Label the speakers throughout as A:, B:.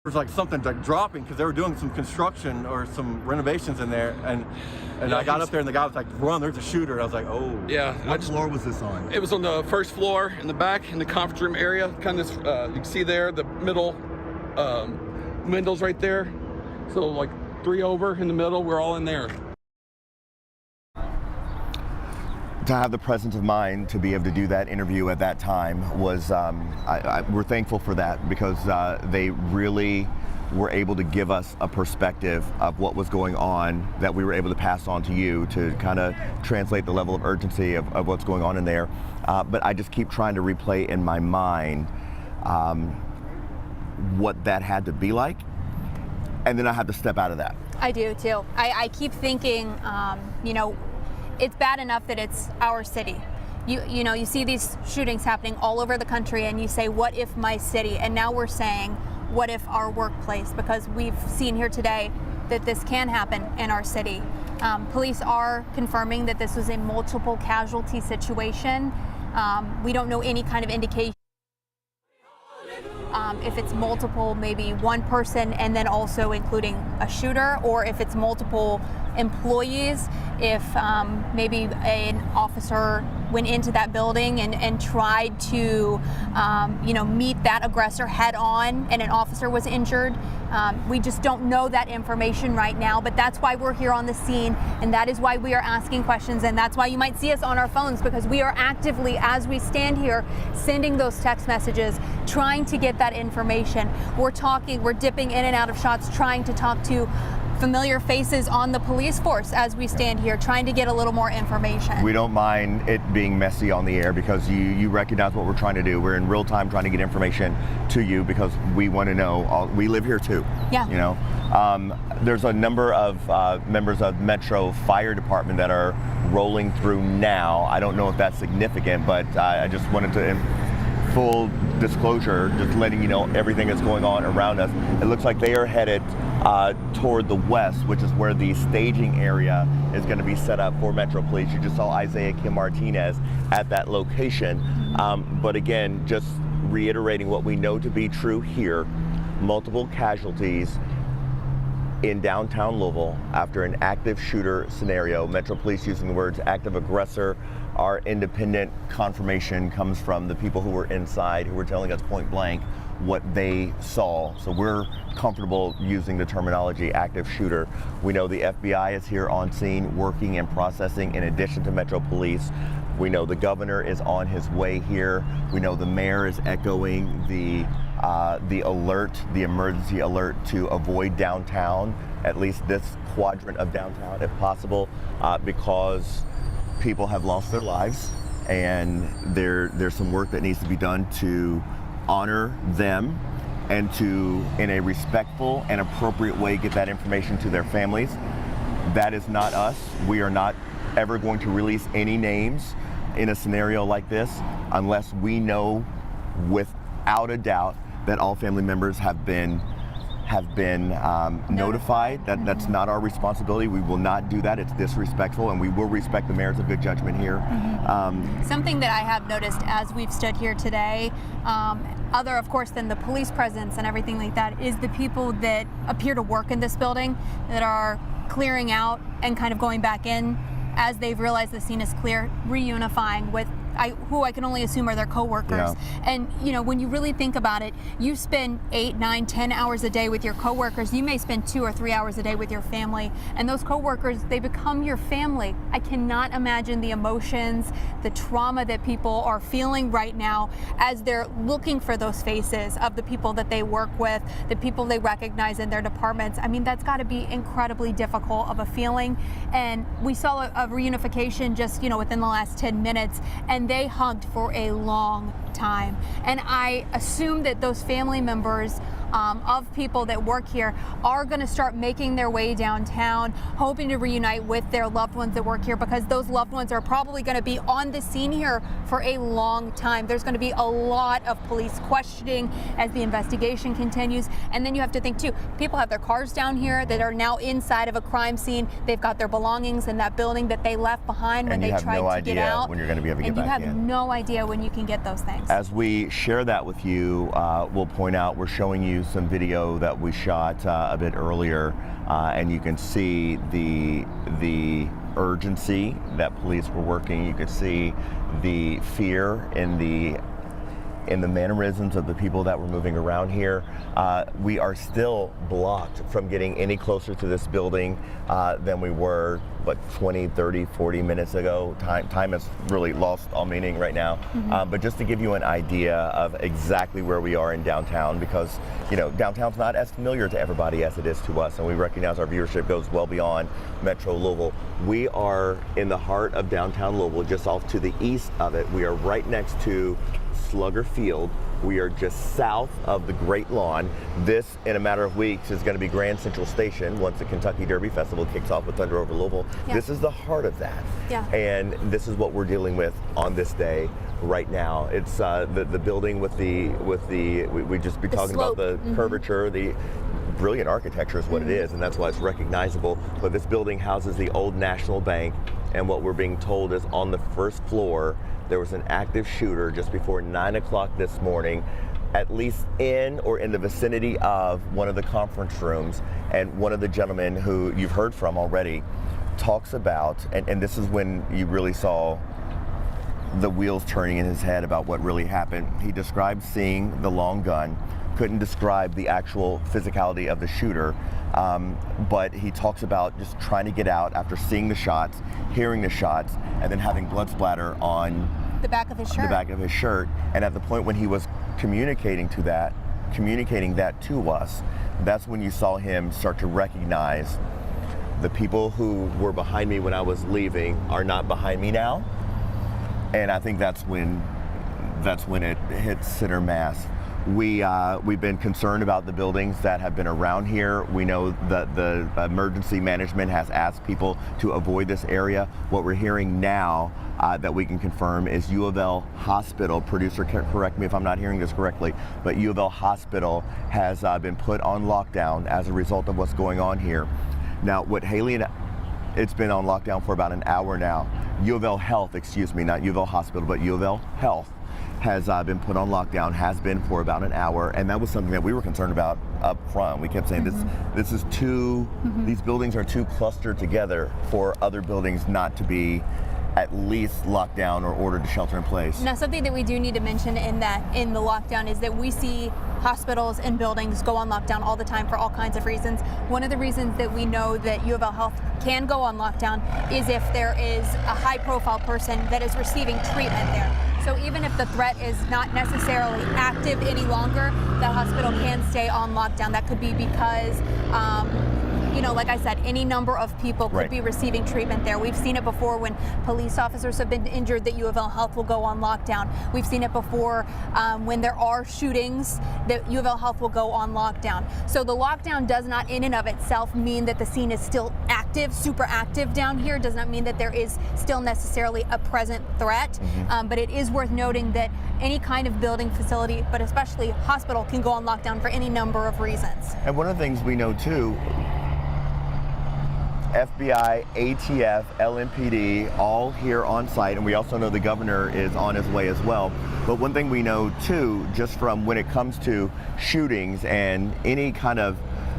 A: was like something like dropping because they were doing some construction or some renovations in there, and
B: Yeah,
A: I got up there and the guy was like, "Run! There's a shooter!" And I was like, "Oh."
B: Yeah.
C: What floor was this on?
B: It was on the first floor in the back in the conference room area. Kind of, you can see there the middle windows right there. So like 3 over in the middle. We're all in there.
C: To have the presence of mind to be able to do that interview at that time was, we're thankful for that, because they really were able to give us a perspective of what was going on that we were able to pass on to you to kind of translate the level of urgency of what's going on in there. But I just keep trying to replay in my mind what that had to be like, and then I had to step out of that.
D: I do too. I keep thinking, you know, it's bad enough that it's our city. You know, you see these shootings happening all over the country and you say, what if my city? And now we're saying, what if our workplace? Because we've seen here today that this can happen in our city. Police are confirming that this was a multiple casualty situation. We don't know any kind of indication if it's multiple, maybe one person and then also including a shooter, or if it's multiple employees, if maybe an officer went into that building and tried to you know, meet that aggressor head on and an officer was injured. We just don't know that information right now, but that's why we're here on the scene, and that is why we are asking questions, and that's why you might see us on our phones, because we are actively, as we stand here, sending those text messages, trying to get that information. We're talking, we're dipping in and out of shots, trying to talk to familiar faces on the police force as we stand here, trying to get a little more information.
C: We don't mind it being messy on the air, because you recognize what we're trying to do. We're in real time trying to get information to you because we want to know. We live here too.
D: Yeah.
C: You know, there's a number of members of Metro Fire Department that are rolling through now. I don't know if that's significant, but I just wanted to, in full disclosure, just letting you know everything that's going on around us. It looks like they are headed toward the west, which is where the staging area is going to be set up for Metro Police. You just saw Isaiah Kim Martinez at that location. But again, just reiterating what we know to be true here: multiple casualties in downtown Louisville after an active shooter scenario. Metro Police using the words active aggressor. Our independent confirmation comes from the people who were inside, who were telling us point blank what they saw. So we're comfortable using the terminology active shooter. We know the FBI is here on scene working and processing in addition to Metro Police. We know the governor is on his way here. We know the mayor is echoing the alert, the emergency alert to avoid downtown, at least this quadrant of downtown if possible, because people have lost their lives, and there's some work that needs to be done to honor them and to, in a respectful and appropriate way, get that information to their families. That is not us. We are not ever going to release any names in a scenario like this unless we know without a doubt that all family members have been notified. That's not our responsibility. We will not do that. It's disrespectful, and we will respect the merits of good judgment here.
D: Something that I have noticed as we've stood here today, other of course than the police presence and everything like that, is the people that appear to work in this building that are clearing out and kind of going back in as they've realized the scene is clear, reunifying with who I can only assume are their coworkers.
C: Yeah.
D: And you know, when you really think about it, you spend 8, 9, 10 hours a day with your coworkers. You may spend 2 or 3 hours a day with your family, and those coworkers, they become your family. I cannot imagine the emotions, the trauma that people are feeling right now as they're looking for those faces of the people that they work with, the people they recognize in their departments. I mean, that's got to be incredibly difficult of a feeling. And we saw a reunification just, you know, within the last 10 minutes, and they hugged for a long time. And I assume that those family members of people that work here are going to start making their way downtown, hoping to reunite with their loved ones that work here, because those loved ones are probably going to be on the scene here for a long time. There's going to be a lot of police questioning as the investigation continues. And then you have to think too, people have their cars down here that are now inside of a crime scene. They've got their belongings in that building that they left behind when they tried to get out.
C: And you have no idea when you're going to be able to get back in.
D: And you have no idea when you can get those things. buildings.
C: As we share that with you, we'll point out we're showing you some video that we shot a bit earlier, and you can see the urgency that police were working. You could see the fear in the mannerisms of the people that were moving around here. We are still blocked from getting any closer to this building than we were, 20, 30, 40 minutes ago. Time has really lost all meaning right now. But just to give you an idea of exactly where we are in downtown, because downtown's not as familiar to everybody as it is to us, and we recognize our viewership goes well beyond Metro Louisville. We are in the heart of downtown Louisville, just off to the east of it. We are right next to Slugger Field. We are just south of the Great Lawn. This, in a matter of weeks, is going to be Grand Central Station once the Kentucky Derby Festival kicks off with Thunder over Louisville.
D: Yeah.
C: This is the heart of that.
D: Yeah.
C: And this is what we're dealing with on this day right now. It's the building with we just be talking
D: slope.
C: about the curvature, the brilliant architecture is what it is, and that's why it's recognizable. But this building houses the old National Bank, and what we're being told is on the first floor there was an active shooter just before 9 o'clock this morning, at least in or in the vicinity of one of the conference rooms. And one of the gentlemen who you've heard from already talks about, and this is when you really saw the wheels turning in his head about what really happened. He described seeing the long gun, couldn't describe the actual physicality of the shooter, but he talks about just trying to get out after seeing the shots, hearing the shots, and then having blood splatter on
D: the back of his shirt.
C: The back of his shirt. And at the point when he was communicating that to us, that's when you saw him start to recognize the people who were behind me when I was leaving are not behind me now. And I think that's when it hits center mass. We've been concerned about the buildings that have been around here. We know that the emergency management has asked people to avoid this area. What we're hearing now that we can confirm is U of L Hospital, producer correct me if I'm not hearing this correctly, but U of L Hospital has been put on lockdown as a result of what's going on here. Now, it's been on lockdown for about an hour now. U of L Health, excuse me, not U of L Hospital, but U of L Health has been put on lockdown, has been for about an hour, and that was something that we were concerned about up front. We kept saying this is too, these buildings are too clustered together for other buildings not to be at least locked down or ordered to shelter in place.
D: Now, something that we do need to mention in the lockdown is that we see hospitals and buildings go on lockdown all the time for all kinds of reasons. One of the reasons that we know that U of L Health can go on lockdown is if there is a high-profile person that is receiving treatment there. So even if the threat is not necessarily active any longer, the hospital can stay on lockdown. That could be because like I said, any number of people could be receiving treatment there. We've seen it before when police officers have been injured that U of L Health will go on lockdown. We've seen it before when there are shootings that U of L Health will go on lockdown. So the lockdown does not in and of itself mean that the scene is still active, super active down here. It does not mean that there is still necessarily a present threat, but it is worth noting that any kind of building facility, but especially hospital, can go on lockdown for any number of reasons.
C: And one of the things we know too, FBI, ATF, LMPD, all here on site, and we also know the governor is on his way as well. But one thing we know too, just from when it comes to shootings and any kind of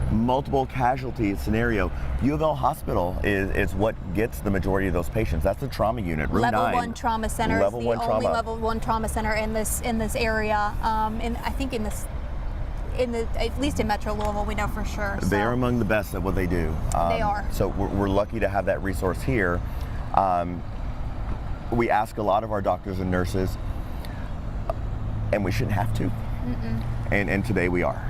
C: multiple casualty scenario, U of L Hospital is what gets the majority of those patients. That's the trauma unit, room 9.
D: Level 1 trauma center is the only level 1 trauma center in this area, and I think at least in Metro Louisville, we know for sure. So.
C: They are among the best at what they do.
D: They are.
C: So we're lucky to have that resource here. We ask a lot of our doctors and nurses, and we shouldn't have to. And today we are.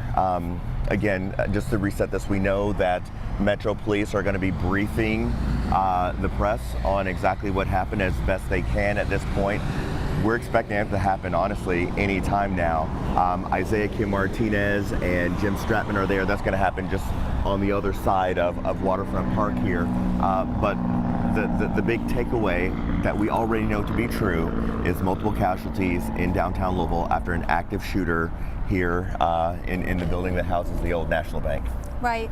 C: Again, just to reset this, we know that Metro Police are going to be briefing the press on exactly what happened as best they can at this point. We're expecting it to happen, honestly, any time now. Isaiah Kim Martinez and Jim Stratman are there. That's going to happen just on the other side of Waterfront Park here. But the big takeaway that we already know to be true is multiple casualties in downtown Louisville after an active shooter here in the building that houses the old National Bank.
D: Right.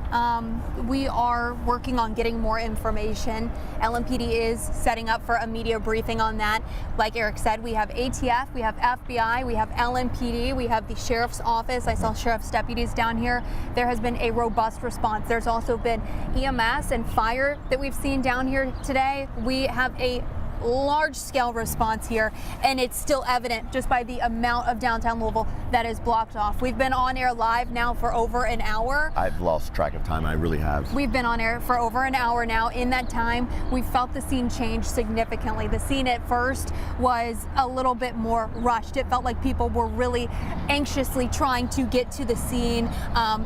D: We are working on getting more information. LMPD is setting up for a media briefing on that. Like Eric said, we have ATF, we have FBI, we have LMPD, we have the Sheriff's Office. I saw Sheriff's deputies down here. There has been a robust response. There's also been EMS and fire that we've seen down here today. We have a large-scale response here, and it's still evident just by the amount of downtown Louisville that is blocked off. We've been on air live now for over an hour.
C: I've lost track of time, I really have.
D: We've been on air for over an hour now. In that time, we felt the scene change significantly. The scene at first was a little bit more rushed. It felt like people were really anxiously trying to get to the scene.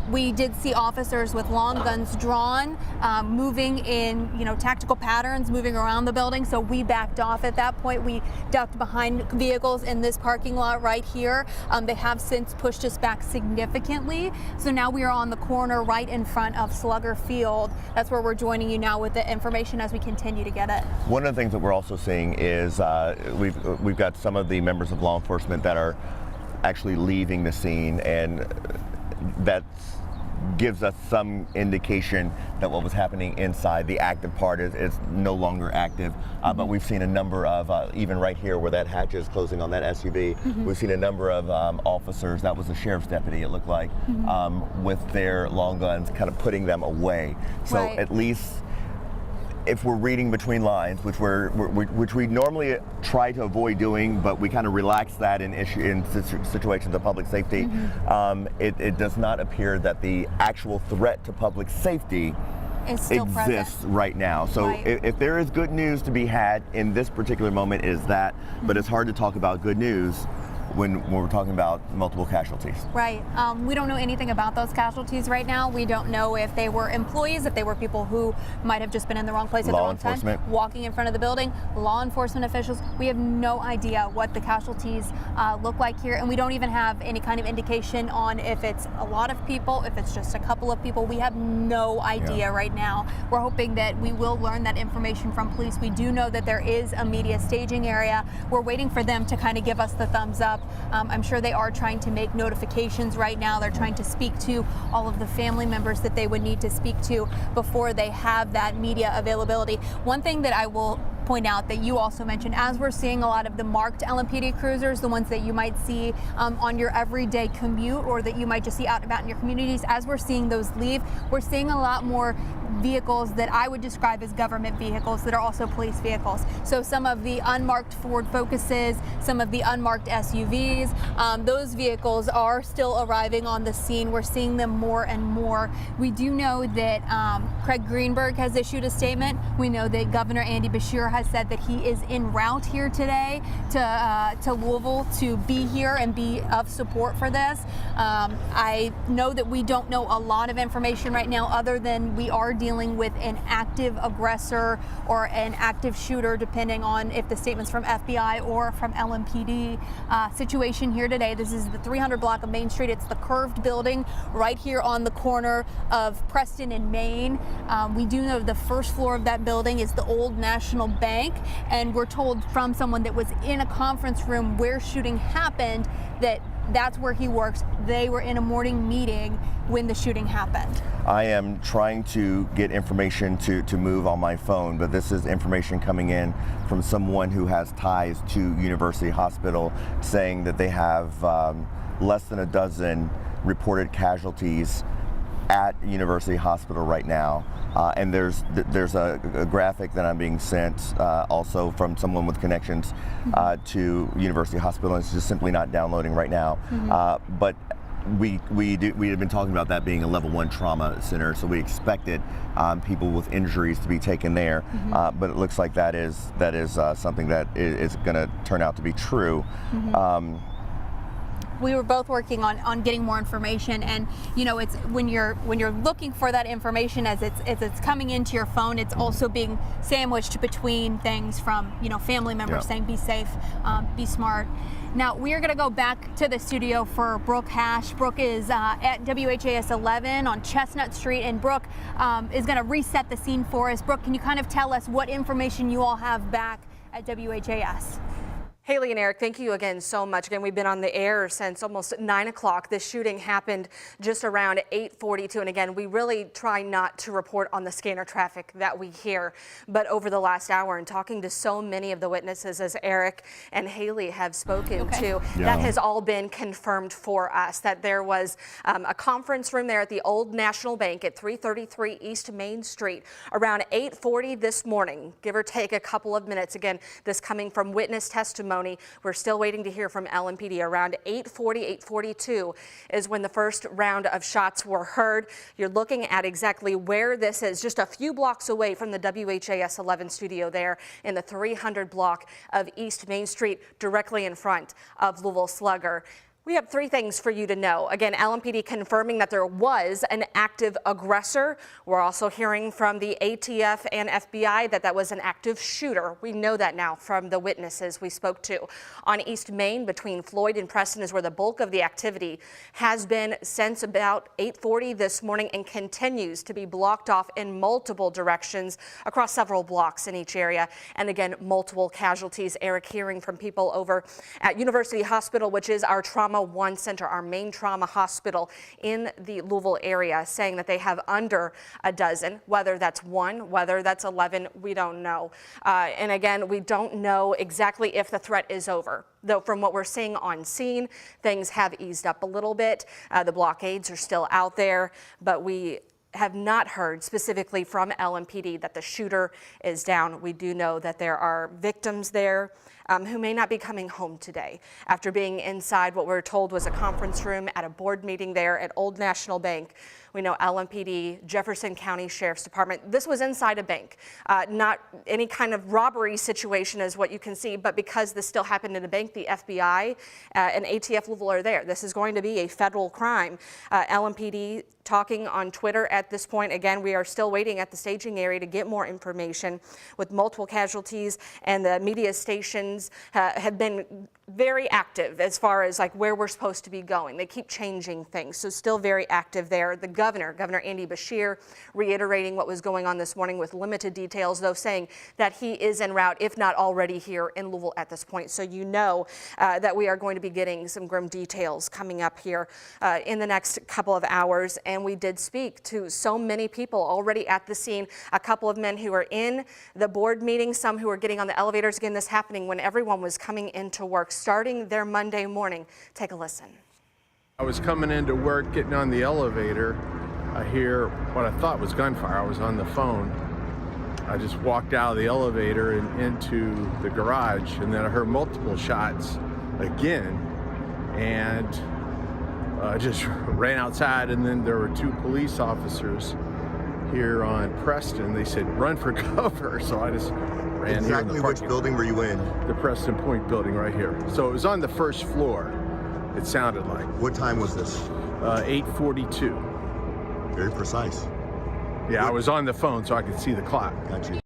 D: We did see officers with long guns drawn, moving in, tactical patterns, moving around the building. So we backed off at that point. We ducked behind vehicles in this parking lot right here. They have since pushed us back significantly. So now we are on the corner right in front of Slugger Field. That's where we're joining you now with the information as we continue to get it.
C: One of the things that we're also seeing is we've got some of the members of law enforcement that are actually leaving the scene, and that gives us some indication that what was happening inside, the active part, is no longer active. But we've seen a number of, even right here where that hatch is closing on that SUV, we've seen a number of officers, that was a sheriff's deputy it looked like, with their long guns kind of putting them away. So
D: Right.
C: at least if we're reading between lines, which we normally try to avoid doing, but we kind of relax that in situations of public safety, it does not appear that the actual threat to public safety
D: Is still
C: exists
D: present.
C: right now. So
D: Right.
C: if there is good news to be had in this particular moment, is that, but it's hard to talk about good news when we're talking about multiple casualties.
D: Right. We don't know anything about those casualties right now. We don't know if they were employees, if they were people who might have just been in the wrong place at the
C: Law
D: wrong time,
C: enforcement.
D: walking in front of the building, law enforcement officials. We have no idea what the casualties look like here, and we don't even have any kind of indication on if it's a lot of people, if it's just a couple of people. We have no idea right now. We're hoping that we will learn that information from police. We do know that there is a media staging area. We're waiting for them to kind of give us the thumbs up. I'm sure they are trying to make notifications right now. They're trying to speak to all of the family members that they would need to speak to before they have that media availability. One thing that I will point out that you also mentioned, as we're seeing a lot of the marked LMPD cruisers, the ones that you might see on your everyday commute, or that you might just see out and about in your communities, as we're seeing those leave, we're seeing a lot more vehicles that I would describe as government vehicles that are also police vehicles. So some of the unmarked Ford Focuses, some of the unmarked SUVs, those vehicles are still arriving on the scene. We're seeing them more and more. We do know that Craig Greenberg has issued a statement. We know that Governor Andy Beshear has said that he is en route here today to Louisville to be here and be of support for this. I know that we don't know a lot of information right now, other than we are dealing with an active aggressor or an active shooter, depending on if the statement's from FBI or from LMPD. Situation here today. This is the 300 block of Main Street. It's the curved building right here on the corner of Preston and Main. We do know the first floor of that building is the old National Bank, and we're told from someone that was in a conference room where shooting happened that that's where he works. They were in a morning meeting when the shooting happened.
C: I am trying to get information to move on my phone, but this is information coming in from someone who has ties to University Hospital, saying that they have less than a dozen reported casualties at University Hospital right now. And there's a graphic that I'm being sent also from someone with connections to University Hospital, and it's just simply not downloading right now. But we had been talking about that being a level 1 trauma center, so we expected people with injuries to be taken there. But it looks like that is something that is going to turn out to be true.
D: We were both working on getting more information, and it's when you're looking for that information as it's coming into your phone, it's also being sandwiched between things from family members saying be safe, be smart. Now we are going to go back to the studio for Brooke Hash. Brooke is at WHAS 11 on Chestnut Street, and Brooke is going to reset the scene for us. Brooke, can you kind of tell us what information you all have back at WHAS.
E: Haley and Eric, thank you again so much. Again, we've been on the air since almost 9 o'clock. This shooting happened just around 8:42. And again, we really try not to report on the scanner traffic that we hear. But over the last hour and talking to so many of the witnesses, as Eric and Haley have spoken to, that has all been confirmed for us, that there was a conference room there at the Old National Bank at 333 East Main Street around 8:40 this morning, give or take a couple of minutes. Again, this coming from witness testimony. We're still waiting to hear from LMPD. Around 8:40, 8:42 is when the first round of shots were heard. You're looking at exactly where this is, just a few blocks away from the WHAS 11 studio there in the 300 block of East Main Street, directly in front of Louisville Slugger. We have three things for you to know. Again, LMPD confirming that there was an active aggressor. We're also hearing from the ATF and FBI that that was an active shooter. We know that now from the witnesses we spoke to. On East Main between Floyd and Preston is where the bulk of the activity has been since about 8:40 this morning and continues to be blocked off in multiple directions across several blocks in each area. And again, multiple casualties. Eric, hearing from people over at University Hospital, which is our Trauma One Center, our main trauma hospital in the Louisville area, saying that they have under a dozen. Whether that's 1, whether that's 11, we don't know. And again, we don't know exactly if the threat is over. Though from what we're seeing on scene, things have eased up a little bit. The blockades are still out there, but we have not heard specifically from LMPD that the shooter is down. We do know that there are victims there who may not be coming home today after being inside what we're told was a conference room at a board meeting there at Old National Bank. We know LMPD, Jefferson County Sheriff's Department, this was inside a bank, not any kind of robbery situation as what you can see, but because this still happened in a bank, the FBI and ATF Louisville are there. This is going to be a federal crime. LMPD talking on Twitter at this point. Again, we are still waiting at the staging area to get more information with multiple casualties, and the media stations have been very active as far as like where we're supposed to be going. They keep changing things, so still very active there. The Governor Andy Beshear, reiterating what was going on this morning with limited details, though saying that he is en route, if not already here in Louisville at this point. So you know that we are going to be getting some grim details coming up here in the next couple of hours. And we did speak to so many people already at the scene, a couple of men who are in the board meeting, some who are getting on the elevators. Again, this happening when everyone was coming into work, starting their Monday morning. Take a listen.
F: I was coming into work, getting on the elevator. I hear what I thought was gunfire. I was on the phone. I just walked out of the elevator and into the garage, and then I heard multiple shots again. And I just ran outside, and then there were 2 police officers here on Preston. They said, run for cover. So I just ran.
C: Exactly which building were you in?
F: The Preston Point building right here. So it was on the first floor, it sounded like.
C: What time was this?
F: 8:42.
C: Very precise.
F: Yeah, I was on the phone so I could see the clock.
C: Got you.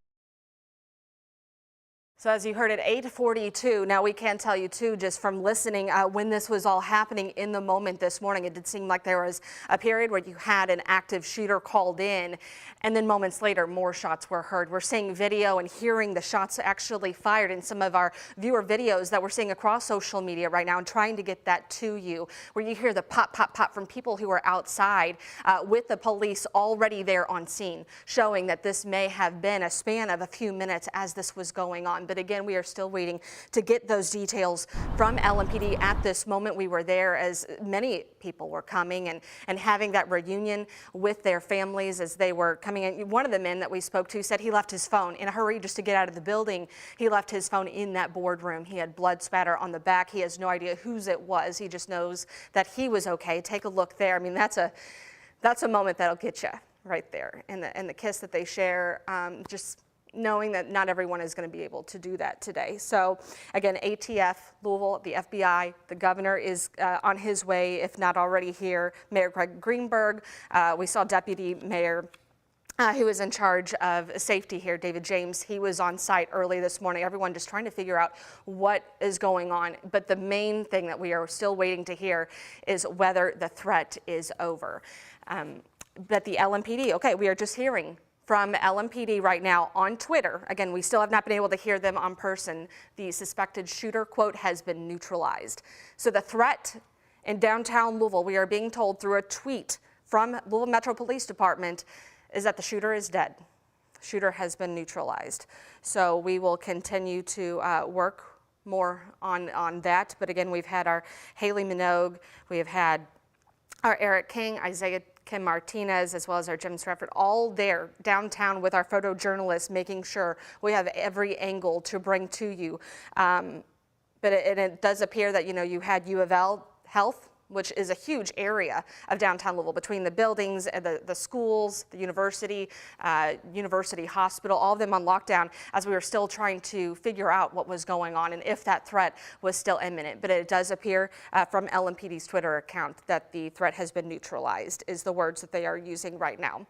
E: So as you heard at 8:42, now we can tell you too, just from listening, when this was all happening in the moment this morning, it did seem like there was a period where you had an active shooter called in, and then moments later, more shots were heard. We're seeing video and hearing the shots actually fired in some of our viewer videos that we're seeing across social media right now, and trying to get that to you, where you hear the pop, pop, pop from people who are outside with the police already there on scene, showing that this may have been a span of a few minutes as this was going on. But again, we are still waiting to get those details from LMPD. At this moment, we were there as many people were coming and having that reunion with their families as they were coming in. One of the men that we spoke to said he left his phone in a hurry just to get out of the building. He left his phone in that boardroom. He had blood spatter on the back. He has no idea whose it was. He just knows that he was okay. Take a look there. I mean, that's a moment that'll get you right there. And the kiss that they share, just knowing that not everyone is going to be able to do that today. So again, ATF, Louisville, the FBI, the governor is on his way, if not already here. Mayor Greg Greenberg, we saw Deputy Mayor who is in charge of safety here, David James. He was on site early this morning. Everyone just trying to figure out what is going on. But the main thing that we are still waiting to hear is whether the threat is over. But the LMPD, okay, we are just hearing from LMPD right now on Twitter. Again, we still have not been able to hear them on person. The suspected shooter, quote, has been neutralized. So the threat in downtown Louisville, we are being told through a tweet from Louisville Metro Police Department, is that the shooter is dead. Shooter has been neutralized. So we will continue to work more on that. But again, we've had our Haley Minogue, we have had our Eric King, Isaiah Kim Martinez, as well as our Jim Stratford, all there downtown with our photojournalists, making sure we have every angle to bring to you. But it does appear that, you had U of L Health, which is a huge area of downtown Louisville, between the buildings, and the schools, the university, university hospital, all of them on lockdown, as we were still trying to figure out what was going on and if that threat was still imminent. But it does appear from LMPD's Twitter account that the threat has been neutralized, is the words that they are using right now.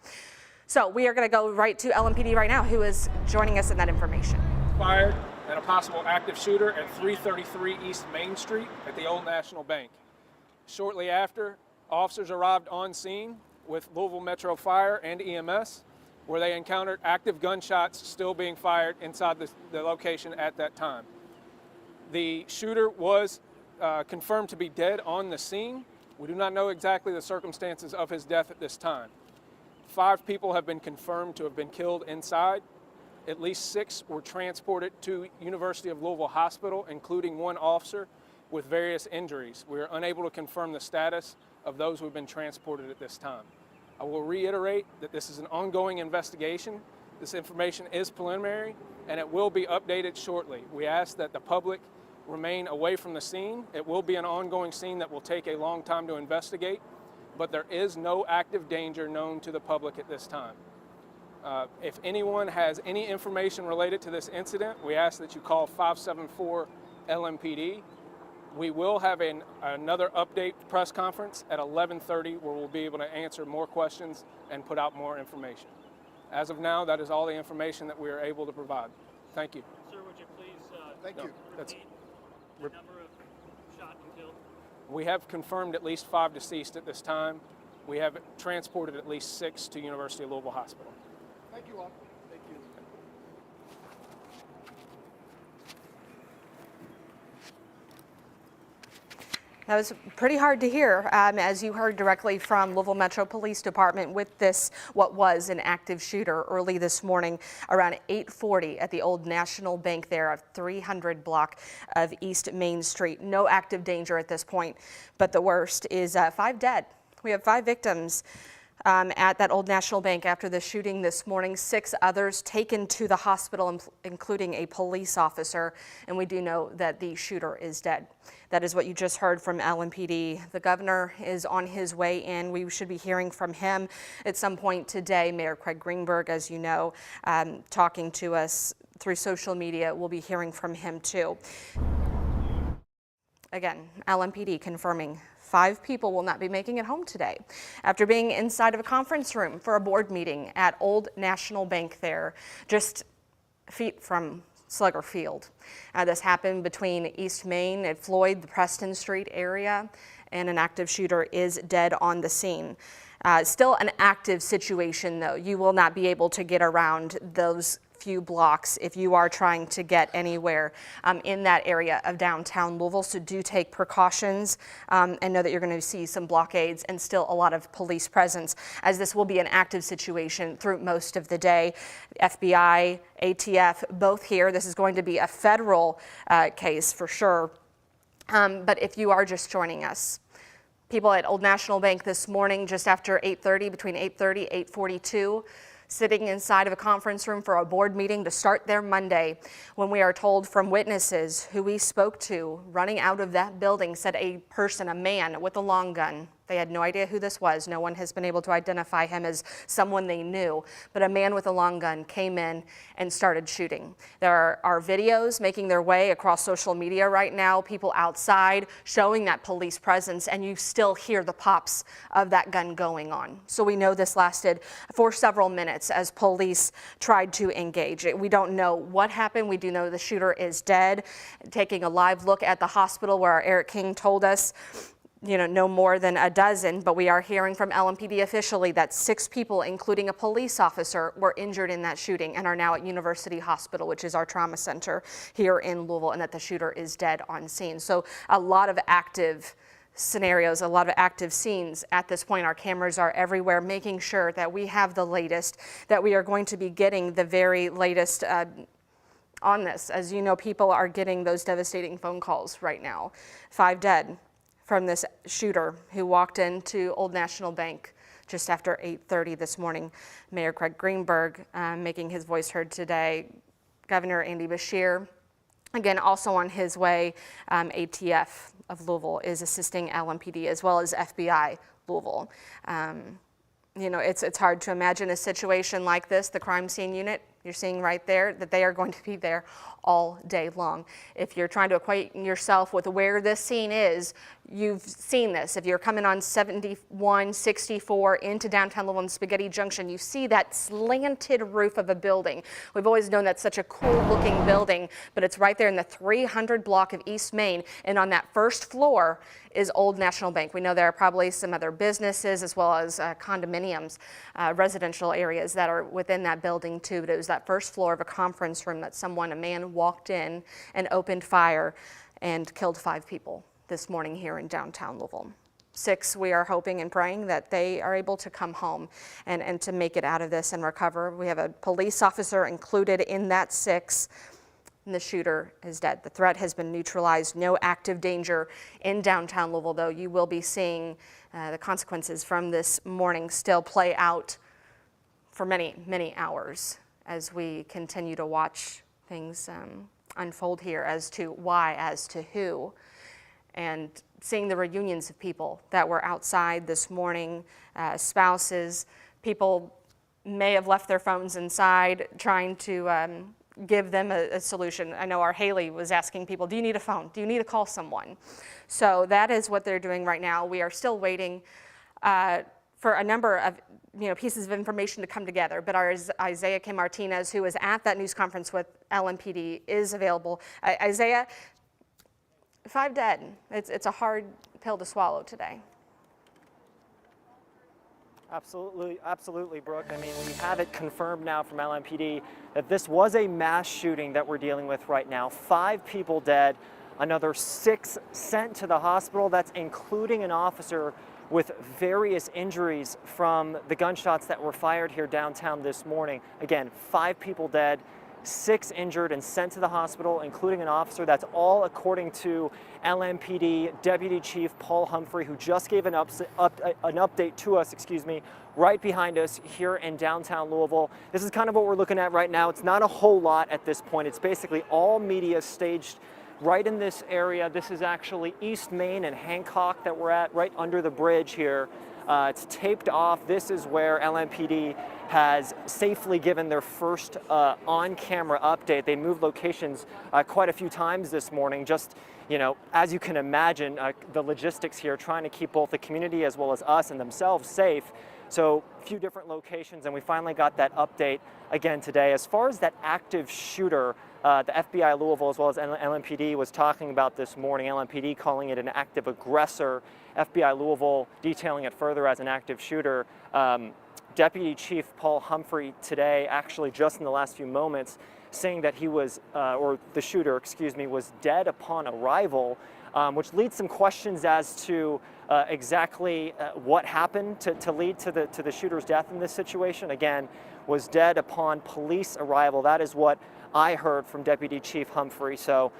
E: So we are going to go right to LMPD right now, who is joining us in that information.
G: Fired and a possible active shooter at 333 East Main Street at the Old National Bank. Shortly after, officers arrived on scene with Louisville Metro Fire and EMS, where they encountered active gunshots still being fired inside the location at that time. The shooter was confirmed to be dead on the scene. We do not know exactly the circumstances of his death at this time. 5 people have been confirmed to have been killed inside. At least 6 were transported to University of Louisville Hospital, including 1 officer with various injuries. We are unable to confirm the status of those who have been transported at this time. I will reiterate that this is an ongoing investigation. This information is preliminary and it will be updated shortly. We ask that the public remain away from the scene. It will be an ongoing scene that will take a long time to investigate, but there is no active danger known to the public at this time. If anyone has any information related to this incident, we ask that you call 574 LMPD. We will have another update press conference at 11:30 where we'll be able to answer more questions and put out more information. As of now, that is all the information that we are able to provide. Thank you.
H: Sir, would you please repeat the number of shot and killed?
G: We have confirmed at least 5 deceased at this time. We have transported at least 6 to University of Louisville Hospital.
F: Thank you all. Thank you.
E: That was pretty hard to hear, as you heard directly from Louisville Metro Police Department with this, what was an active shooter early this morning around 8:40 at the Old National Bank there of 300 block of East Main Street. No active danger at this point, but the worst is 5 dead. We have 5 victims at that Old National Bank after the shooting this morning. 6 others taken to the hospital, including a police officer, and we do know that the shooter is dead. That is what you just heard from LMPD. The governor is on his way in. We should be hearing from him at some point today. Mayor Craig Greenberg, as you know, talking to us through social media. We'll be hearing from him too. Again, LMPD confirming 5 people will not be making it home today after being inside of a conference room for a board meeting at Old National Bank there, just feet from Slugger Field. This happened between East Main and Floyd, the Preston Street area, and an active shooter is dead on the scene. Still an active situation, though. You will not be able to get around those few blocks if you are trying to get anywhere in that area of downtown Louisville. So do take precautions and know that you're going to see some blockades and still a lot of police presence, as this will be an active situation through most of the day. FBI, ATF, both here. This is going to be a federal case for sure. But if you are just joining us, people at Old National Bank this morning, just after 8:30, between 8:30 and 8:42, sitting inside of a conference room for a board meeting to start their Monday, when we are told from witnesses who we spoke to running out of that building said a person, a man with a long gun. They had no idea who this was. No one has been able to identify him as someone they knew, but a man with a long gun came in and started shooting. There are videos making their way across social media right now, people outside showing that police presence, and you still hear the pops of that gun going on. So we know this lasted for several minutes as police tried to engage. We don't know what happened. We do know the shooter is dead. Taking a live look at the hospital where our Eric King told us no more than a dozen, but we are hearing from LMPD officially that 6 people, including a police officer, were injured in that shooting and are now at University Hospital, which is our trauma center here in Louisville, and that the shooter is dead on scene. So a lot of active scenarios, a lot of active scenes at this point. Our cameras are everywhere, making sure that we have the latest, that we are going to be getting the very latest on this. As you know, people are getting those devastating phone calls right now. 5 dead from this shooter who walked into Old National Bank just after 8:30 this morning. Mayor Craig Greenberg making his voice heard today. Governor Andy Beshear, again, also on his way. ATF of Louisville is assisting LMPD as well as FBI Louisville. It's hard to imagine a situation like this. The crime scene unit, you're seeing right there that they are going to be there all day long. If you're trying to acquaint yourself with where this scene is, you've seen this. If you're coming on 71, 64 into downtown Louisville and Spaghetti Junction, you see that slanted roof of a building. We've always known that's such a cool looking building, but it's right there in the 300 block of East Main. And on that first floor is Old National Bank. We know there are probably some other businesses as well as condominiums, residential areas that are within that building too. But it was that first floor of a conference room that a man walked in and opened fire and killed 5 people this morning here in downtown Louisville. 6, we are hoping and praying that they are able to come home and to make it out of this and recover. We have a police officer included in that 6. And the shooter is dead. The threat has been neutralized. No active danger in downtown Louisville, though. You will be seeing the consequences from this morning still play out for many, many hours as we continue to watch things unfold here as to why, as to who, and seeing the reunions of people that were outside this morning, spouses. People may have left their phones inside trying to give them a solution. I know our Haley was asking people, do you need a phone? Do you need to call someone? So that is what they're doing right now. We are still waiting for a number of pieces of information to come together, but our Isaiah K. Martinez, who was at that news conference with LMPD, is available. Isaiah, 5 dead. It's a hard pill to swallow today.
I: Absolutely, Brooke. I mean, we have it confirmed now from LMPD that this was a mass shooting that we're dealing with right now. 5 people dead, another 6 sent to the hospital. That's including an officer with various injuries from the gunshots that were fired here downtown this morning. Again, 5 people dead, 6 injured and sent to the hospital, including an officer. That's all according to LMPD Deputy Chief Paul Humphrey, who just gave an update to us, right behind us here in downtown Louisville. This is kind of what we're looking at right now. It's not a whole lot at this point. It's basically all media staged right in this area. This is actually East Main and Hancock that we're at, right under the bridge here. It's taped off. This is where LMPD has safely given their first on-camera update. They moved locations quite a few times this morning. Just, as you can imagine, the logistics here, trying to keep both the community as well as us and themselves safe. So a few different locations, and we finally got that update again today. As far as that active shooter, the FBI Louisville as well as LMPD was talking about this morning, LMPD calling it an active aggressor, FBI Louisville detailing it further as an active shooter. Deputy Chief Paul Humphrey today, actually just in the last few moments, saying that he was, or the shooter, was dead upon arrival, which leads some questions as to exactly what happened to lead to the shooter's death in this situation. Again, was dead upon police arrival. That is what I heard from Deputy Chief Humphrey. So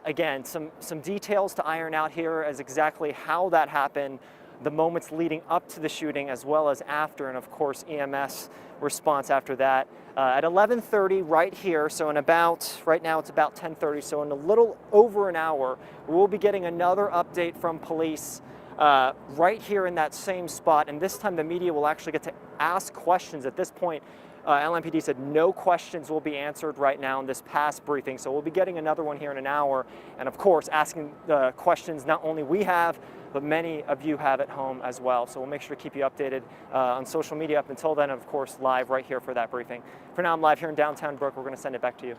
I: again, some details to iron out here as exactly how that happened, the moments leading up to the shooting as well as after, and of course EMS response after that. At 11:30 right here, so in about, right now it's about 10:30, so in a little over an hour, we'll be getting another update from police right here in that same spot, and this time the media will actually get to ask questions. At this point, LMPD said no questions will be answered right now in this past briefing, so we'll be getting another one here in an hour, and of course asking the questions not only we have, but many of you have at home as well. So we'll make sure to keep you updated on social media up until then, and of course live right here for that briefing. For now, I'm live here in downtown Brooke. We're going to send it back to you.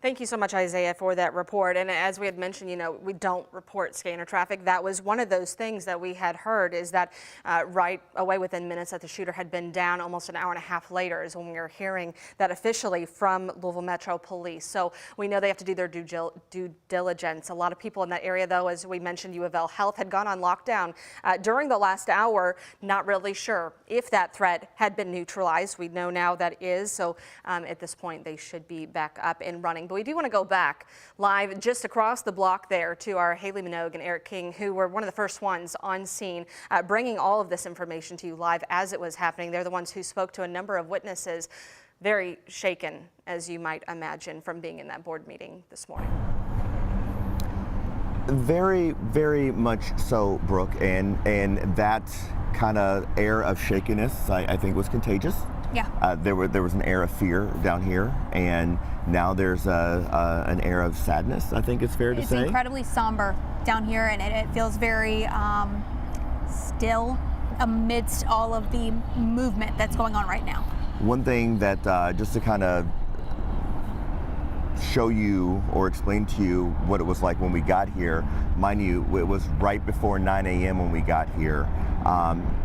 E: Thank you so much, Isaiah, for that report. And as we had mentioned, we don't report scanner traffic. That was one of those things that we had heard, is that right away within minutes that the shooter had been down, almost an hour and a half later is when we were hearing that officially from Louisville Metro Police. So we know they have to do their due diligence. A lot of people in that area, though, as we mentioned, U of L Health had gone on lockdown during the last hour, not really sure if that threat had been neutralized. We know now that is. So at this point, they should be back up and running. But we do want to go back live just across the block there to our Haley Minogue and Eric King, who were one of the first ones on scene, bringing all of this information to you live as it was happening. They're the ones who spoke to a number of witnesses, very shaken, as you might imagine, from being in that board meeting this morning.
C: Very, very much so, Brooke, and that kind of air of shakiness, I think, was contagious.
D: Yeah.
C: There was an air of fear down here, and now there's an air of sadness, I think it's fair to say.
D: It's incredibly somber down here, and it feels very still amidst all of the movement that's going on right now.
C: One thing that just to kind of show you or explain to you what it was like when we got here, mind you, it was right before 9 a.m. when we got here.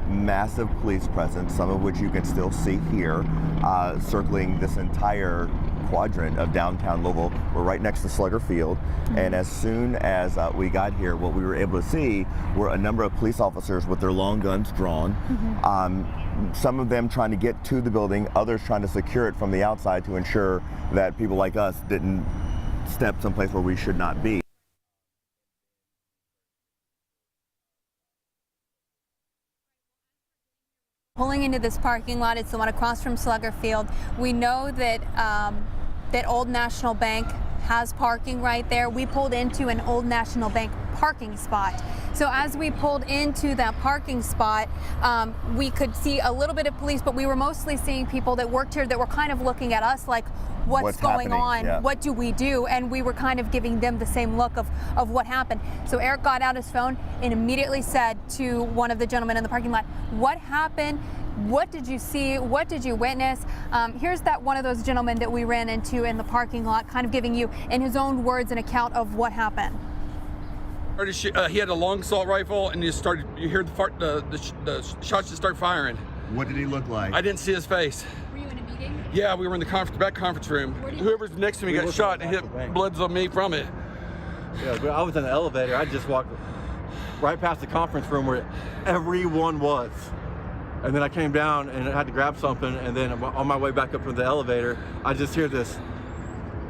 C: Massive police presence, some of which you can still see here, circling this entire quadrant of downtown Louisville. We're right next to Slugger Field, and as soon as we got here, what we were able to see were a number of police officers with their long guns drawn. Some of them trying to get to the building, others trying to secure it from the outside to ensure that people like us didn't step someplace where we should not be.
D: Pulling into this parking lot, it's the one across from Slugger Field. We know that that Old National Bank has parking right there. We pulled into an Old National Bank parking spot. So as we pulled into that parking spot, we could see a little bit of police, but we were mostly seeing people that worked here that were kind of looking at us like, what's going on?
C: Yeah.
D: What do we do? And we were kind of giving them the same look of what happened. So Eric got out his phone and immediately said to one of the gentlemen in the parking lot, what happened? What did you see? What did you witness? Here's that one of those gentlemen that we ran into in the parking lot, kind of giving you, in his own words, an account of what happened.
B: He had a long assault rifle, and you hear the shots just start firing.
C: What did he look like?
B: I didn't see his face.
D: Were you in a meeting?
B: Yeah, we were in the back conference room. Whoever's next to me got shot and hit bloods on me from it.
A: Yeah, but I was in the elevator. I just walked right past the conference room where everyone was. And then I came down and I had to grab something, and then on my way back up from the elevator, I just hear this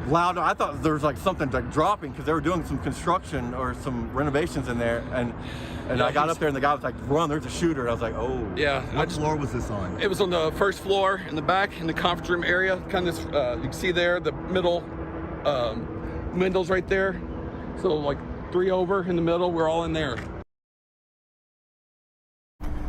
A: loud, I thought there was like something like dropping because they were doing some construction or some renovations in there, and
B: Yeah,
A: I got up there and the guy was like, run, there's a shooter. And I was like, oh.
B: Yeah.
C: What floor was this on?
B: It was on the first floor in the back in the conference room area. Kind of, you can see there, the middle windows right there. So like 3 over in the middle, we're all in there.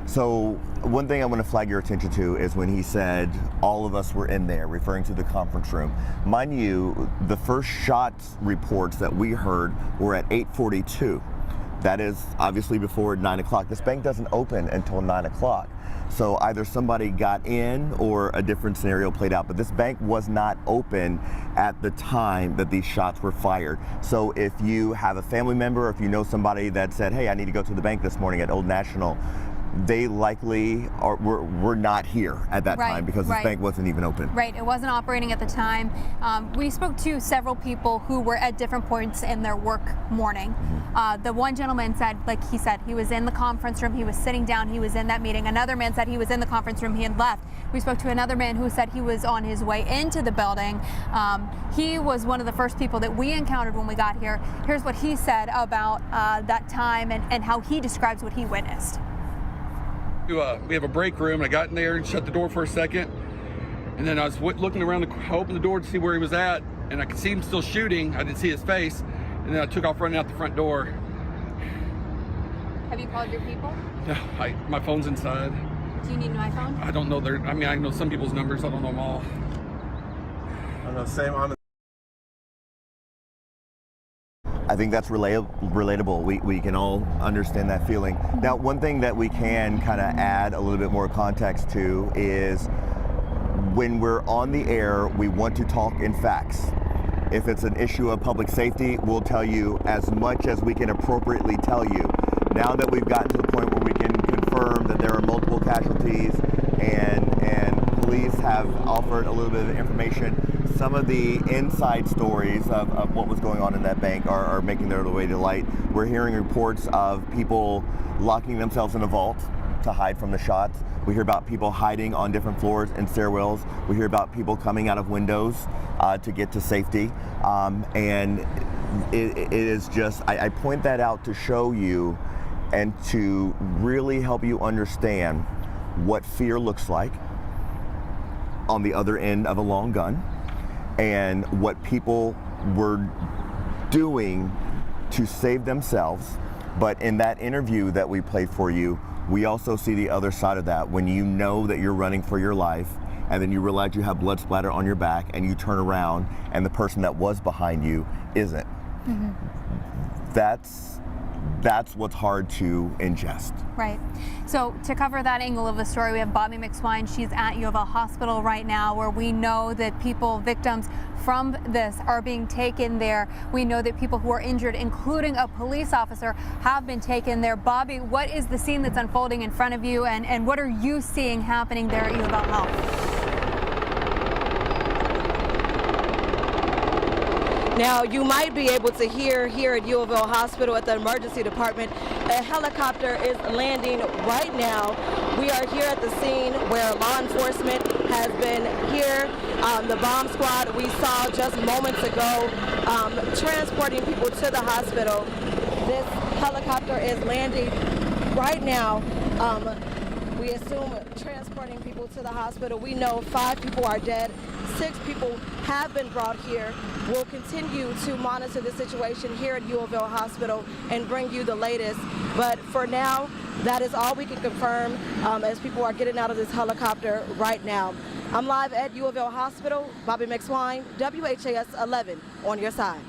C: So one thing I want to flag your attention to is when he said all of us were in there, referring to the conference room. Mind you, the first shots reports that we heard were at 8:42. That is obviously before 9 o'clock. This bank doesn't open until 9 o'clock. So either somebody got in or a different scenario played out. But this bank was not open at the time that these shots were fired. So if you have a family member, or if you know somebody that said, hey, I need to go to the bank this morning at Old National, they likely were not here at that time because this bank wasn't even open.
D: Right, it wasn't operating at the time. We spoke to several people who were at different points in their work morning. The one gentleman said, like he said, he was in the conference room, he was sitting down, he was in that meeting. Another man said he was in the conference room, he had left. We spoke to another man who said he was on his way into the building. He was one of the first people that we encountered when we got here. Here's what he said about that time and how he describes what he witnessed.
B: We have a break room, and I got in there and shut the door for a second, and then I was looking around, I opened the door to see where he was at, and I could see him still shooting. I didn't see his face, and then I took off running out the front door.
D: Have you called your people?
B: No, my phone's inside.
D: Do you need my phone?
B: I don't know I know some people's numbers, I don't know them all.
A: I don't know, same on the
C: I think that's relatable. We can all understand that feeling. Now, one thing that we can kind of add a little bit more context to is when we're on the air, we want to talk in facts. If it's an issue of public safety, we'll tell you as much as we can appropriately tell you. Now that we've gotten to the point where we can confirm that there are multiple casualties and police have offered a little bit of information, some of the inside stories of what was going on in that bank are making their way to light. We're hearing reports of people locking themselves in a vault to hide from the shots. We hear about people hiding on different floors and stairwells. We hear about people coming out of windows to get to safety. And it is just, I point that out to show you and to really help you understand what fear looks like on the other end of a long gun, and what people were doing to save themselves. But in that interview that we played for you, we also see the other side of that, when you know that you're running for your life and then you realize you have blood splatter on your back and you turn around and the person that was behind you isn't. Mm-hmm. That's what's hard to ingest.
D: Right. So to cover that angle of the story, we have Bobby McSwine. She's at U of L Hospital right now, where we know that victims from this are being taken there. We know that people who are injured, including a police officer, have been taken there. Bobby, what is the scene that's unfolding in front of you, and what are you seeing happening there at U of L Health?
J: Now, you might be able to hear here at U of L Hospital at the emergency department, a helicopter is landing right now. We are here at the scene where law enforcement has been here. The bomb squad we saw just moments ago transporting people to the hospital. This helicopter is landing right now. We assume transporting people to the hospital. We know 5 people are dead. 6 people have been brought here. We'll continue to monitor the situation here at U of L Hospital and bring you the latest. But for now, that is all we can confirm as people are getting out of this helicopter right now. I'm live at U of L Hospital. Bobby McSwine, WHAS 11, on your side.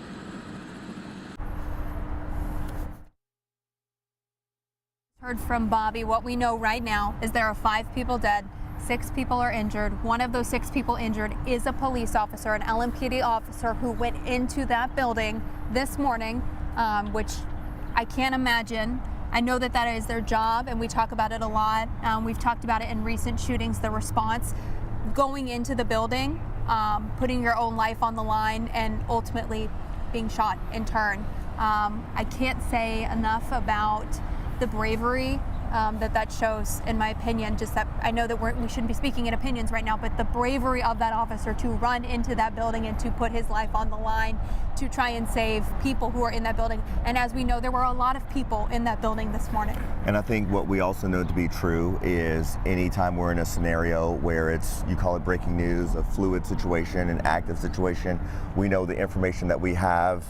D: Heard from Bobby. What we know right now is there are 5 people dead. 6 people are injured. One of those 6 people injured is a police officer, an LMPD officer who went into that building this morning, which I can't imagine. I know that that is their job, and we talk about it a lot. We've talked about it in recent shootings, the response going into the building, putting your own life on the line, and ultimately being shot in turn. I can't say enough about the bravery that shows, in my opinion. Just that I know that we shouldn't be speaking in opinions right now, but the bravery of that officer to run into that building and to put his life on the line to try and save people who are in that building. And as we know, there were a lot of people in that building this morning. And I think what we also know to be true is anytime we're in a scenario where it's, you call it breaking news, a fluid situation, an active situation, we know the information that we have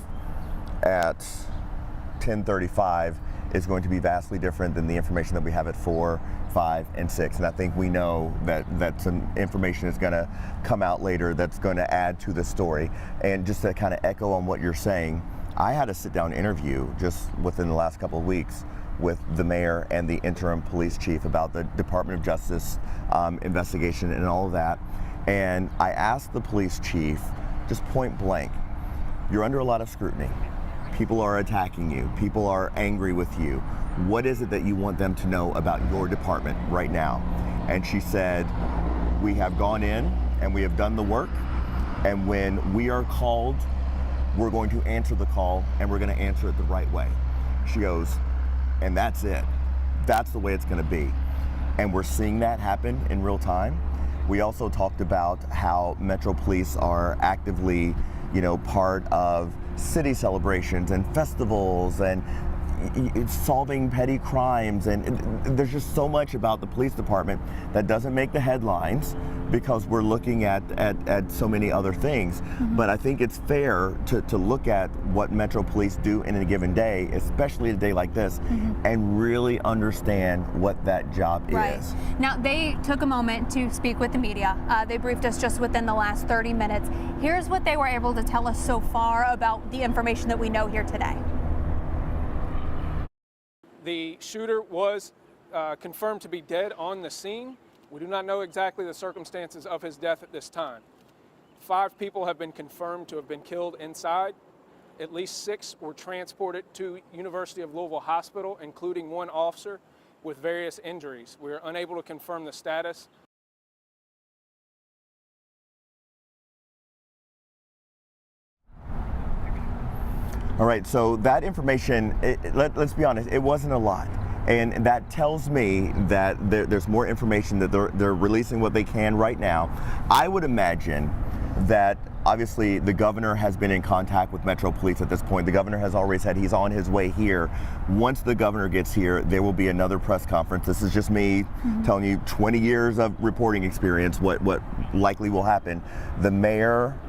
D: at 10:35 is going to be vastly different than the information that we have at 4, 5, and 6. And I think we know that some information is going to come out later that's going to add to the story. And just to kind of echo on what you're saying, I had a sit-down interview just within the last couple of weeks with the mayor and the interim police chief about the Department of Justice investigation and all of that. And I asked the police chief, just point blank, you're under a lot of scrutiny. People are attacking you. People are angry with you. What is it that you want them to know about your department right now? And she said, we have gone in and we have done the work. And when we are called, we're going to answer the call, and we're going to answer it the right way. She goes, and that's it. That's the way it's going to be. And we're seeing that happen in real time. We also talked about how Metro Police are actively, part of city celebrations and festivals and solving petty crimes, and there's just so much about the police department that doesn't make the headlines because we're looking at so many other things. Mm-hmm. But I think it's fair to look at what Metro Police do in a given day, especially a day like this, mm-hmm. and really understand what that job is. Now, they took a moment to speak with the media. They briefed us just within the last 30 minutes. Here's what they were able to tell us so far about the information that we know here today.
G: The shooter was confirmed to be dead on the scene. We do not know exactly the circumstances of his death at this time. 5 people have been confirmed to have been killed inside. At least 6 were transported to University of Louisville Hospital, including 1 officer with various injuries. We are unable to confirm the status.
C: All right, so that information, let's be honest, it wasn't a lot. And that tells me that there's more information, that they're releasing what they can right now. I would imagine that obviously the governor has been in contact with Metro Police at this point. The governor has already said he's on his way here. Once the governor gets here, there will be another press conference. This is just me telling you 20 years of reporting experience, what likely will happen. The mayor,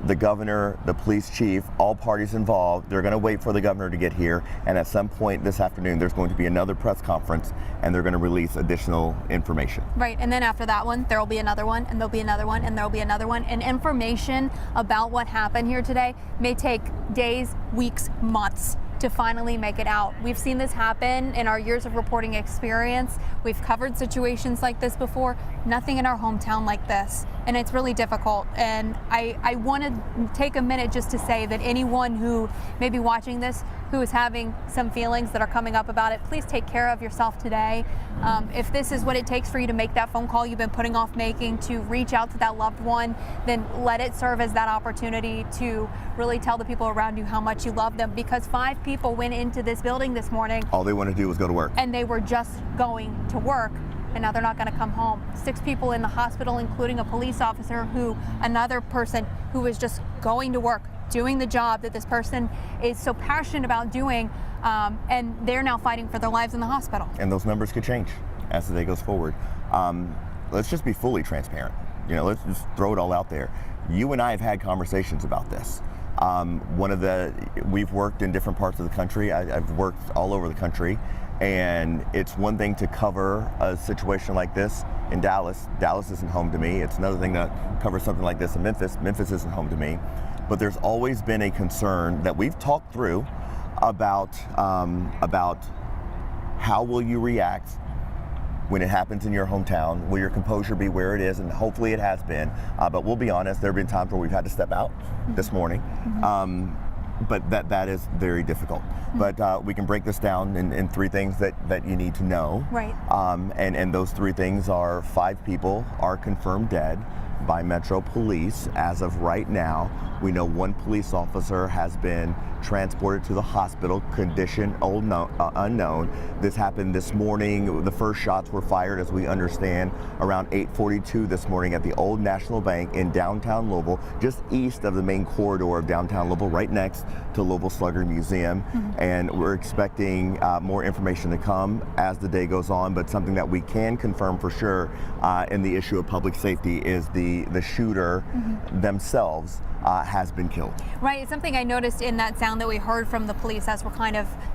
C: the governor, the police chief, all parties involved, they're going to wait for the governor to get here, and at some point this afternoon there's going to be another press conference and they're going to release additional information.
D: Right, and then after that one, there will be another one, and there'll be another one, and there'll be another one. And information about what happened here today may take days, weeks, months to finally make it out. We've seen this happen in our years of reporting experience. We've covered situations like this before, nothing in our hometown like this. And it's really difficult. And I want to take a minute just to say that anyone who may be watching this, who is having some feelings that are coming up about it, please take care of yourself today. If this is what it takes for you to make that phone call you've been putting off making, to reach out to that loved one, then let it serve as that opportunity to really tell the people around you how much you love them, because 5 people went into this building this morning.
C: All they want to do was go to work.
D: And they were just going to work, and now they're not going to come home. 6 people in the hospital, including a police officer, another person who was just going to work, doing the job that this person is so passionate about doing, and they're now fighting for their lives in the hospital. And
C: those numbers could change as the day goes forward. Let's just be fully transparent. Let's just throw it all out there. You and I have had conversations about this. We've worked in different parts of the country. I've worked all over the country, and it's one thing to cover a situation like this in Dallas. Dallas isn't home to me. It's another thing to cover something like this in Memphis. Memphis isn't home to me. But there's always been a concern that we've talked through about how will you react when it happens in your hometown. Will your composure be where it is? And hopefully it has been. But we'll be honest, there have been times where we've had to step out this morning. But that is very difficult. But we can break this down in 3 things that you need to know.
D: Right.
C: And those 3 things are 5 people are confirmed dead by Metro Police as of right now. We know 1 police officer has been transported to the hospital, condition unknown. This happened this morning. The first shots were fired, as we understand, around 8:42 this morning at the Old National Bank in downtown Louisville, just east of the main corridor of downtown Louisville, right next to Louisville Slugger Museum. And we're expecting more information to come as the day goes on, but something that we can confirm for sure in the issue of public safety is the shooter themselves has been killed.
D: Right, it's something I noticed in that sound that we heard from the police as we're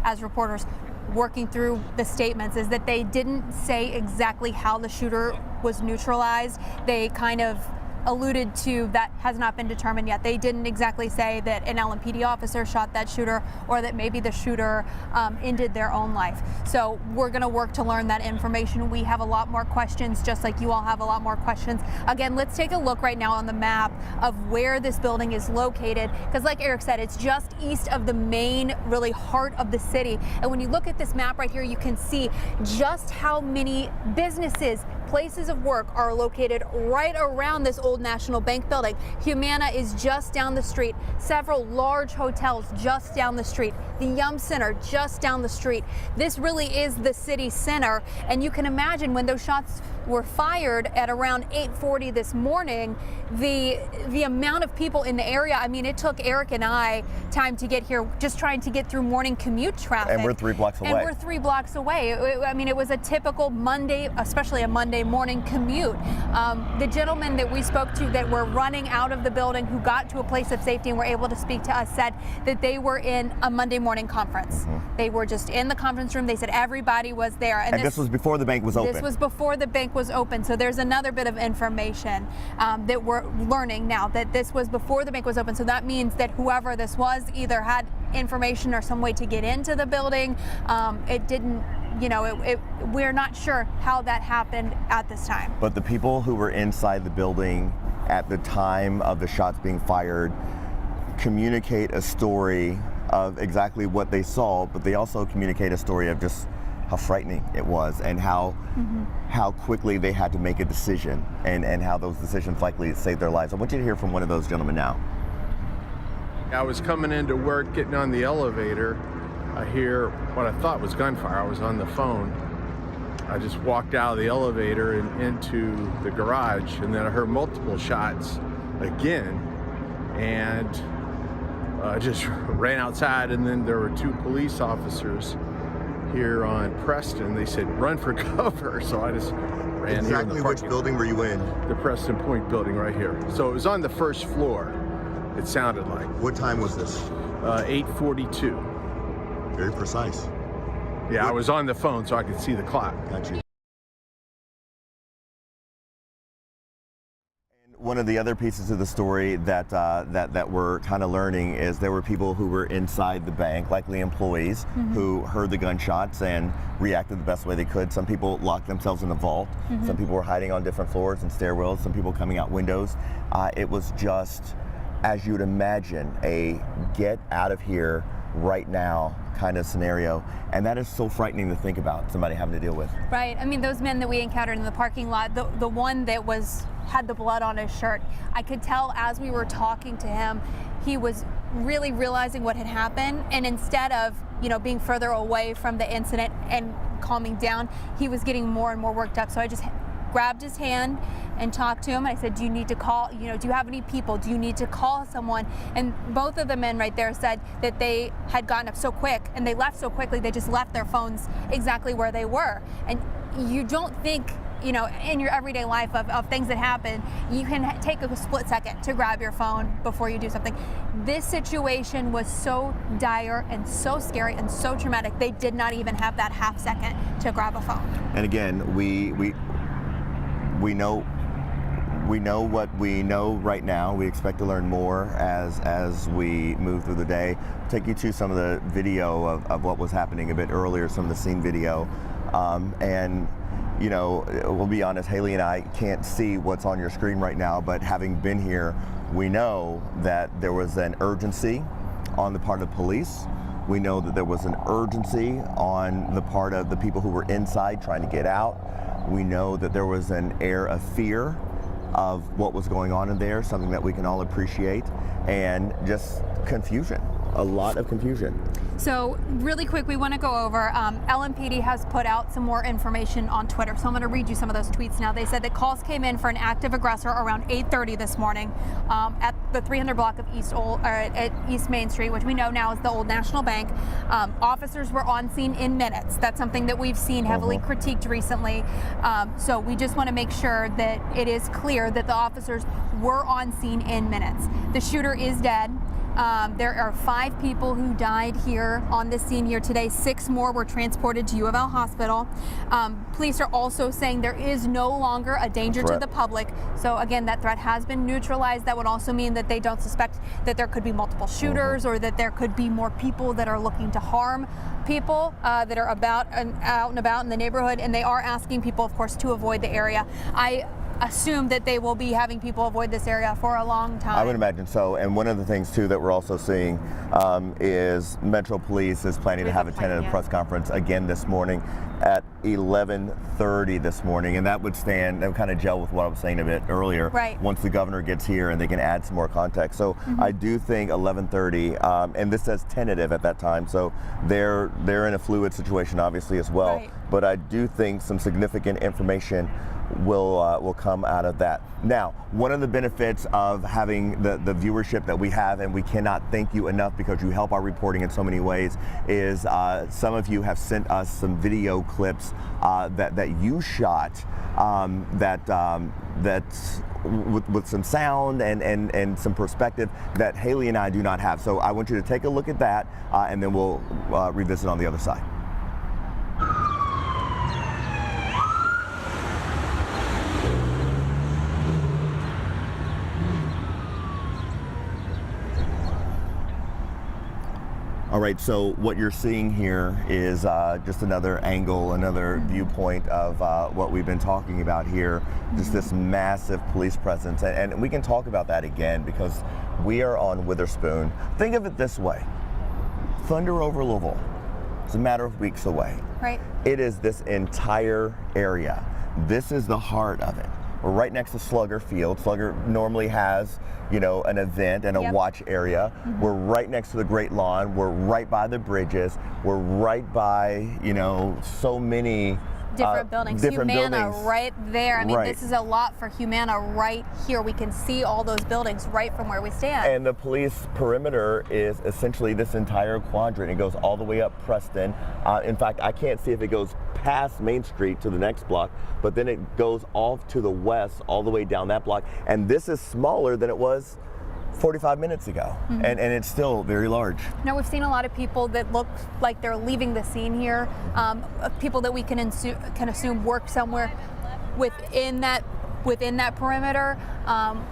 D: as reporters working through the statements, is that they didn't say exactly how the shooter was neutralized. They kind of alluded to that has not been determined yet. They didn't exactly say that an LMPD officer shot that shooter or that maybe the shooter ended their own life. So we're going to work to learn that information. We have a lot more questions, just like you all have a lot more questions. Again, let's take a look right now on the map of where this building is located, because like Eric said, it's just east of the main, really heart of the city. And when you look at this map right here, you can see just how many businesses, places of work are located right around this Old National Bank building. Humana is just down the street. Several large hotels just down the street. The Yum Center just down the street. This really is the city center. And you can imagine when those shots were fired at around 8:40 this morning, the amount of people in the area. I mean, it took Eric and I time to get here, just trying to get through morning commute traffic.
C: And we're 3 blocks away.
D: And we're 3 blocks away. I mean, it was a typical Monday, especially a Monday morning commute. The gentlemen that we spoke to that were running out of the building, who got to a place of safety and were able to speak to us, said that they were in a Monday morning conference. They were just in the conference room. They said everybody was there.
C: And this was before the bank was open.
D: This was before the bank was open. So there's another bit of information that we're learning now, that this was before the bank was open. So that means that whoever this was either had information or some way to get into the building. It didn't, we're not sure how that happened at this time.
C: But the people who were inside the building at the time of the shots being fired communicate a story of exactly what they saw, but they also communicate a story of just how frightening it was and how quickly they had to make a decision and how those decisions likely saved their lives. I want you to hear from one of those gentlemen now.
F: I was coming into work, getting on the elevator. I hear what I thought was gunfire. I was on the phone. I just walked out of the elevator and into the garage, and then I heard multiple shots again, and I just ran outside, and then there were two police officers here on Preston. They said, run for cover, so I just ran.
C: Exactly which building were you in?
F: The Preston Point building right here. So it was on the first floor, it sounded like.
C: What time was this?
F: 8:42.
C: Very precise.
F: Yeah, I was on the phone so I could see the clock.
C: Got you. One of the other pieces of the story that we're kind of learning is there were people who were inside the bank, likely employees, who heard the gunshots and reacted the best way they could. Some people locked themselves in the vault. Some people were hiding on different floors and stairwells. Some people coming out windows. It was just, as you'd imagine, a get out of here right now kind of scenario, and that is so frightening to think about, somebody having to deal with.
D: Right. I mean, those men that we encountered in the parking lot, the one that had the blood on his shirt, I could tell as we were talking to him, he was really realizing what had happened, and instead of, you know, being further away from the incident and calming down, he was getting more and more worked up. So I just grabbed his hand and talked to him. I said, do you need to call, you know, do you have any people? Do you need to call someone? And both of the men right there said that they had gotten up so quick and they left so quickly, they just left their phones exactly where they were. And you don't think, you know, in your everyday life of things that happen, you can take a split second to grab your phone before you do something. This situation was so dire and so scary and so traumatic, they did not even have that half second to grab a phone.
C: And again, we know what we know right now. We expect to learn more as we move through the day. I'll take you to some of the video of what was happening a bit earlier, some of the scene video. And you know, we'll be honest, Haley and I can't see what's on your screen right now, but having been here, we know that there was an urgency on the part of the police. We know that there was an urgency on the part of the people who were inside trying to get out. We know that there was an air of fear of what was going on in there, something that we can all appreciate, and just confusion, a lot of confusion.
D: So really quick, we want to go over, LMPD has put out some more information on Twitter. So I'm going to read you some of those tweets now. They said that calls came in for an active aggressor around 8:30 this morning at the 300 block of East Main Street, which we know now is the old National Bank. Officers were on scene in minutes. That's something that we've seen heavily critiqued recently. So we just want to make sure that it is clear that the officers were on scene in minutes. The shooter is dead. There are 5 people who died here on the scene here today. 6 more were transported to U of L Hospital. Police are also saying there is no longer a danger to the public. So again, that threat has been neutralized. That would also mean that they don't suspect that there could be multiple shooters or that there could be more people that are looking to harm people that are out and about in the neighborhood. And they are asking people, of course, to avoid the area. I assume that they will be having people avoid this area for a long time.
C: I would imagine so. And one of the things too that we're also seeing is Metro Police is planning to have a tentative press conference again this morning at 11:30 this morning, and that would kind of gel with what I was saying a bit earlier.
D: Right.
C: Once the governor gets here and they can add some more context. So I do think 11:30, and this says tentative at that time, so they're in a fluid situation obviously as well.
D: Right.
C: But I do think some significant information will come out of that. Now, one of the benefits of having the viewership that we have, and we cannot thank you enough because you help our reporting in so many ways, is some of you have sent us some video clips that you shot with some sound and some perspective that Haley and I do not have. So I want you to take a look at that, and then we'll revisit on the other side. All All right, so what you're seeing here is just another angle, another viewpoint of what we've been talking about here, just this massive police presence. And we can talk about that again because we are on Witherspoon. Think of it this way. Thunder over Louisville. It's a matter of weeks away.
D: Right.
C: It is this entire area. This is the heart of it. We're right next to Slugger Field. Slugger normally has, you know, an event and a watch area. We're right next to the Great Lawn. We're right by the bridges. We're right by, you know, so many
D: different buildings. Humana right there. I mean, this is a lot for Humana right here. We can see all those buildings right from where we stand.
C: And the police perimeter is essentially this entire quadrant. It goes all the way up Preston. In fact, I can't see if it goes past Main Street to the next block, but then it goes off to the west all the way down that block. And this is smaller than it was 45 minutes ago, and it's still very large.
D: Now, we've seen a lot of people that look like they're leaving the scene here, people that we can assume work somewhere within that perimeter.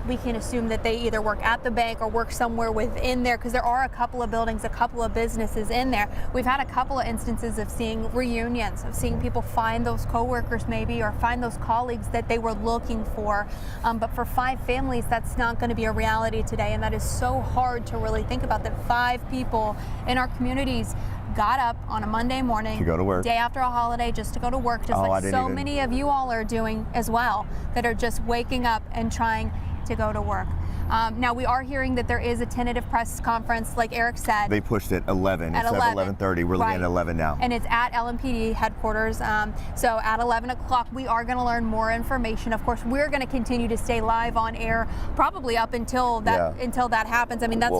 D: We can assume that they either work at the bank or work somewhere within there, because there are a couple of buildings, a couple of businesses in there. We've had a couple of instances of seeing reunions, of seeing people find those coworkers maybe, or find those colleagues that they were looking for. But for 5 families, that's not going to be a reality today, and that is so hard to really think about, that 5 people in our communities got up on a Monday morning
C: to go to work,
D: day after a holiday, just to go to work, just like so many of you all are doing as well, that are just waking up and trying to go to work. Now, we are hearing that there is a tentative press conference, like Eric said.
C: They pushed it 11 instead of 11:30. We're looking at 11 now.
D: And it's at LMPD headquarters. So at 11 o'clock, we are going to learn more information. Of course, we're going to continue to stay live on air, probably up until that happens. I mean, that's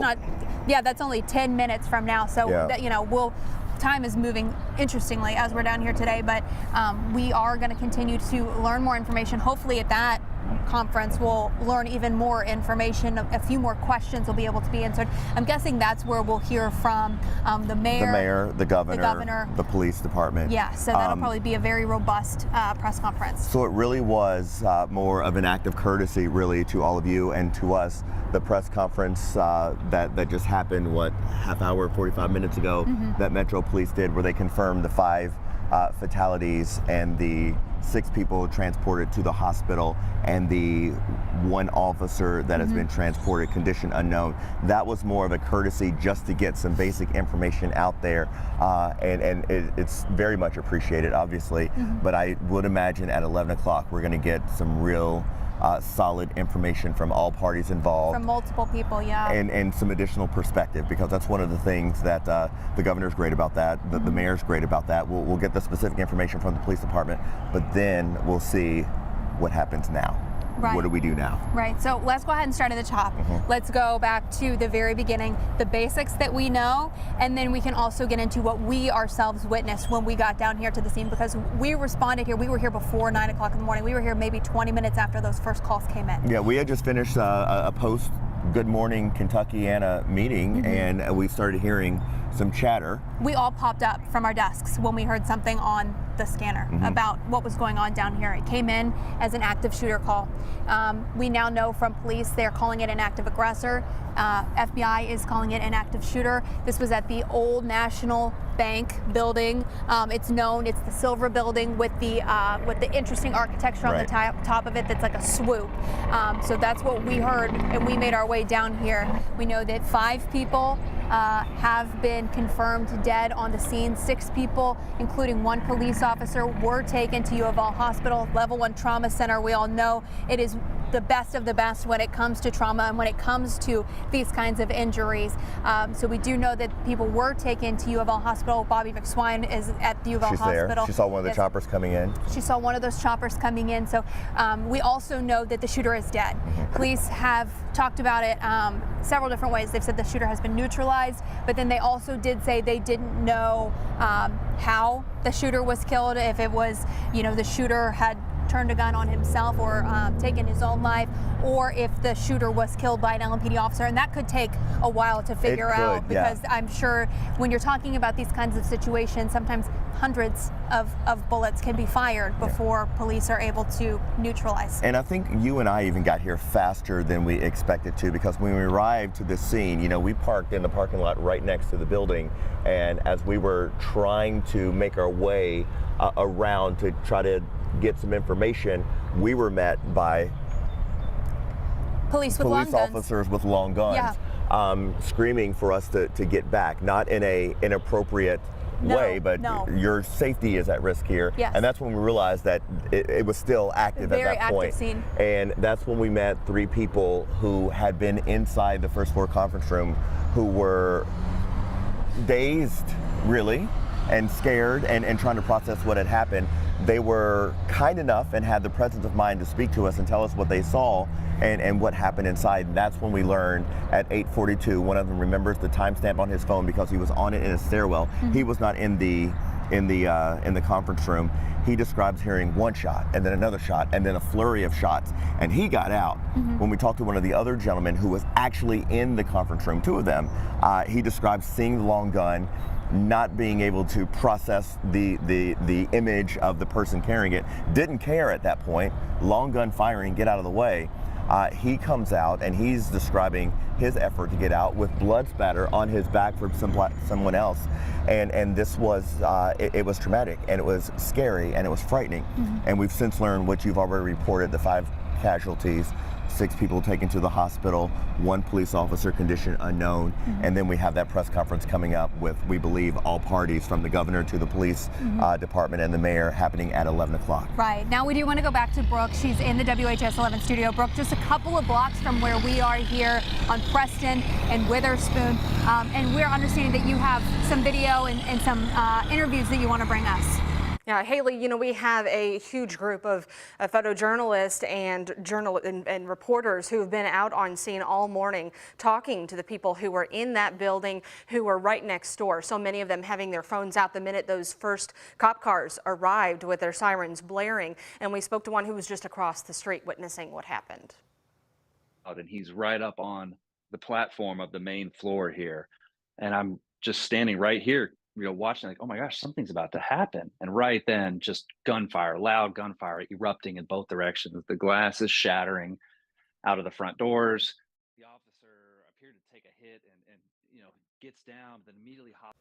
D: that's only 10 minutes from now. So, that, you know, time is moving interestingly as we're down here today, but we are going to continue to learn more information. Hopefully at that conference we'll learn even more information. A few more questions will be able to be answered. I'm guessing that's where we'll hear from the mayor,
C: the governor, the police department.
D: Yeah, so that'll probably be a very robust press conference.
C: So it really was more of an act of courtesy, really, to all of you and to us. The press conference that just happened, half hour, 45 minutes ago, that Metro Police did, where they confirmed the 5 fatalities and the 6 people transported to the hospital and the 1 officer that has been transported, condition unknown. That was more of a courtesy just to get some basic information out there, and it's very much appreciated, obviously. But I would imagine at 11 o'clock we're going to get some real solid information from all parties involved.
D: From multiple people,
C: and some additional perspective, because that's one of the things that the governor's great about that, the mayor's great about that. We'll get the specific information from the police department, but then we'll see what happens now.
D: Right.
C: What do we do now?
D: Right, so let's go ahead and start at the top. Let's go back to the very beginning, the basics that we know, and then we can also get into what we ourselves witnessed when we got down here to the scene, because we responded here. We were here before 9 o'clock in the morning. We were here maybe 20 minutes after those first calls came in.
C: Yeah, we had just finished a post Good Morning Kentuckiana meeting, and we started hearing some chatter.
D: We all popped up from our desks when we heard something on the scanner about what was going on down here. It came in as an active shooter call. We now know from police they're calling it an active aggressor. FBI is calling it an active shooter. This was at the old National Bank building. It's known, it's the silver building with the interesting architecture on the top of it that's like a swoop. So that's what we heard, and we made our way down here. We know that 5 people have been confirmed dead on the scene. 6 people, including 1 police officer, were taken to U of L Hospital, Level 1 Trauma Center. We all know it is the best of the best when it comes to trauma and when it comes to these kinds of injuries. So we do know that people were taken to U of L Hospital. Bobby McSwine is at the U of L Hospital.
C: There. She saw one of the choppers coming in.
D: She saw one of those choppers coming in. So we also know that the shooter is dead. Police have talked about it several different ways. They've said the shooter has been neutralized, but then they also did say they didn't know how the shooter was killed, if it was, the shooter had turned a gun on himself or taken his own life, or if the shooter was killed by an LMPD officer. And that could take a while to figure out, because I'm sure when you're talking about these kinds of situations, sometimes hundreds of bullets can be fired before police are able to neutralize.
C: And I think you and I even got here faster than we expected to, because when we arrived to this scene, you know, we parked in the parking lot right next to the building, and as we were trying to make our way around to try to get some information, we were met by
D: police
C: officers with long guns, screaming for us to get back, not in a inappropriate way, but your safety is at risk here.
D: Yes.
C: And that's when we realized that it was still active at that point.
D: Scene.
C: And that's when we met 3 people who had been inside the first floor conference room, who were dazed, really, and scared and trying to process what had happened. They were kind enough and had the presence of mind to speak to us and tell us what they saw and what happened inside. And that's when we learned at 8:42, one of them remembers the timestamp on his phone because he was on it in a stairwell. He was not in the conference room. He describes hearing one shot and then another shot and then a flurry of shots, and he got out. When we talked to one of the other gentlemen who was actually in the conference room, 2 of them, he described seeing the long gun, not being able to process the image of the person carrying it, didn't care at that point, long gun firing, get out of the way. He comes out and he's describing his effort to get out with blood spatter on his back from someone else. And this was, it was traumatic, and it was scary, and it was frightening. And we've since learned what you've already reported, the 5 casualties, 6 people taken to the hospital, 1 police officer, condition unknown, and then we have that press conference coming up with, we believe, all parties from the governor to the police department and the mayor, happening at 11 o'clock.
D: Right. Now we do want to go back to Brooke. She's in the WHS 11 studio. Brooke, just a couple of blocks from where we are here on Preston and Witherspoon, and we're understanding that you have some video and some interviews that you want to bring us.
E: Yeah, Haley, you know, we have a huge group of photojournalists and reporters who have been out on scene all morning talking to the people who were in that building, who were right next door. So many of them having their phones out the minute those first cop cars arrived with their sirens blaring. And we spoke to one who was just across the street witnessing what happened.
K: And he's right up on the platform of the main floor here. And I'm just standing right here, you know, watching, like, oh my gosh, something's about to happen. And right then, just gunfire, loud gunfire erupting in both directions. The glass is shattering out of the front doors. The officer appeared to take a hit and you know, gets down, then immediately hops.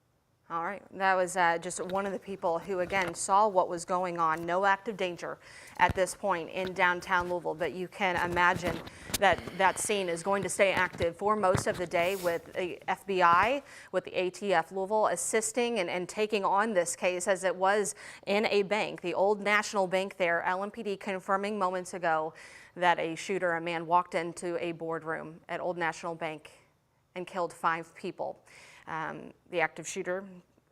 E: All right, that was just one of the people who, again, saw what was going on. No active danger at this point in downtown Louisville, but you can imagine that that scene is going to stay active for most of the day, with the FBI, with the ATF Louisville assisting and taking on this case, as it was in a bank, the Old National Bank there. LMPD confirming moments ago that a shooter, a man, walked into a boardroom at Old National Bank and killed 5 people. The active shooter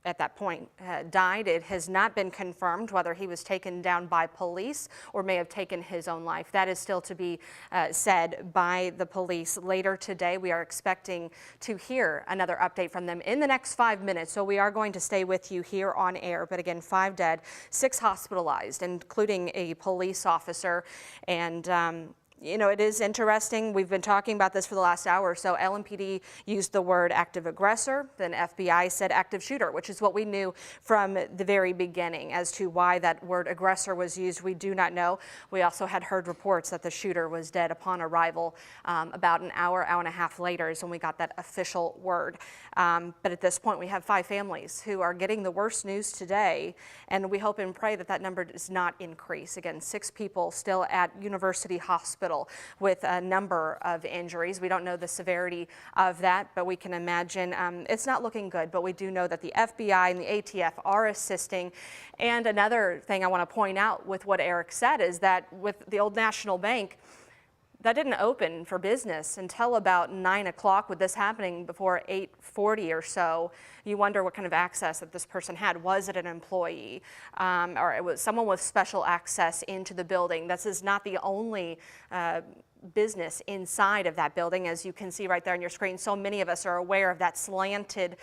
E: at that point died. It has not been confirmed whether he was taken down by police or may have taken his own life. That is still to be said by the police. Later today, we are expecting to hear another update from them in the next 5 minutes. So we are going to stay with you here on air. But again, 5 dead, 6 hospitalized, including a police officer. And you know, it is interesting. We've been talking about this for the last hour. So LMPD used the word active aggressor, then FBI said active shooter, which is what we knew from the very beginning. As to why that word aggressor was used, we do not know. We also had heard reports that the shooter was dead upon arrival. About an hour, hour and a half later is when we got that official word. But at this point, we have 5 families who are getting the worst news today, and we hope and pray that that number does not increase. Again, 6 people still at University Hospital with a number of injuries. We don't know the severity of that, but we can imagine it's not looking good. But we do know that the FBI and the ATF are assisting. And another thing I want to point out with what Eric said is that with the Old National Bank, that didn't open for business until about 9 o'clock. With this happening before 8:40 or so, you wonder what kind of access that this person had. Was it an employee or it was someone with special access into the building? This is not the only business inside of that building. As you can see right there on your screen, so many of us are aware of that slanted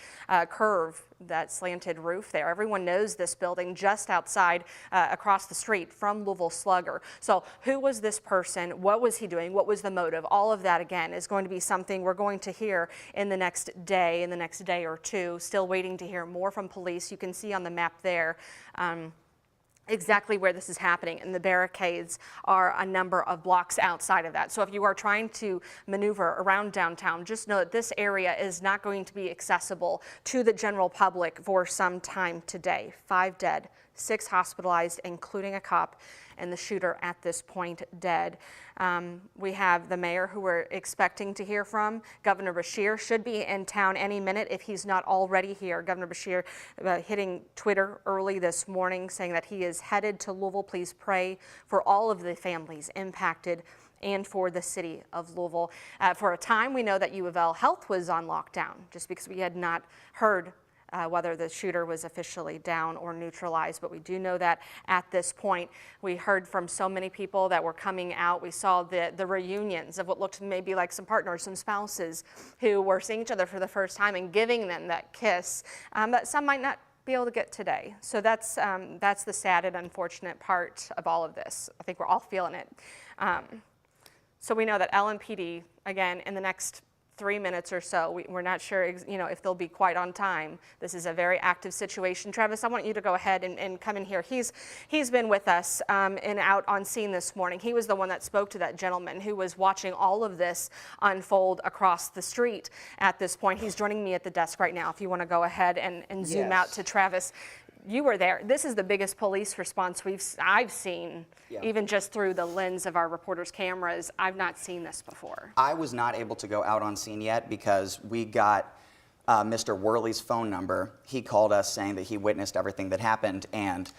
E: curve, that slanted roof there. Everyone knows this building just outside across the street from Louisville Slugger. So who was this person? What was he doing? What was the motive? All of that, again, is going to be something we're going to hear in the next day or two. Still waiting to hear more from police. You can see on the map there exactly where this is happening, and the barricades are a number of blocks outside of that. So if you are trying to maneuver around downtown, just know that this area is not going to be accessible to the general public for some time today. 5 dead, 6 hospitalized, including a cop, and the shooter at this point dead. We have the mayor who we're expecting to hear from. Governor Beshear should be in town any minute if he's not already here. Governor Beshear hitting Twitter early this morning saying that he is headed to Louisville. Please pray for all of the families impacted and for the city of Louisville. For a time, we know that U of L Health was on lockdown just because we had not heard whether the shooter was officially down or neutralized, but we do know that at this point. We heard from so many people that were coming out. We saw the reunions of what looked maybe like some partners, some spouses who were seeing each other for the first time and giving them that kiss that some might not be able to get today. So that's the sad and unfortunate part of all of this. I think we're all feeling it. So we know that LMPD, again, in the next 3 minutes or so. We're not sure, if they'll be quite on time. This is a very active situation. Travis, I want you to go ahead and come in here. He's been with us and out on scene this morning. He was the one that spoke to that gentleman who was watching all of this unfold across the street at this point. He's joining me at the desk right now. If you want to go ahead and zoom out to Travis. You were there. This is the biggest police response I've seen, even just through the lens of our reporters' cameras. I've not seen this before.
L: I was not able to go out on scene yet because we got Mr. Worley's phone number. He called us saying that he witnessed everything that happened, and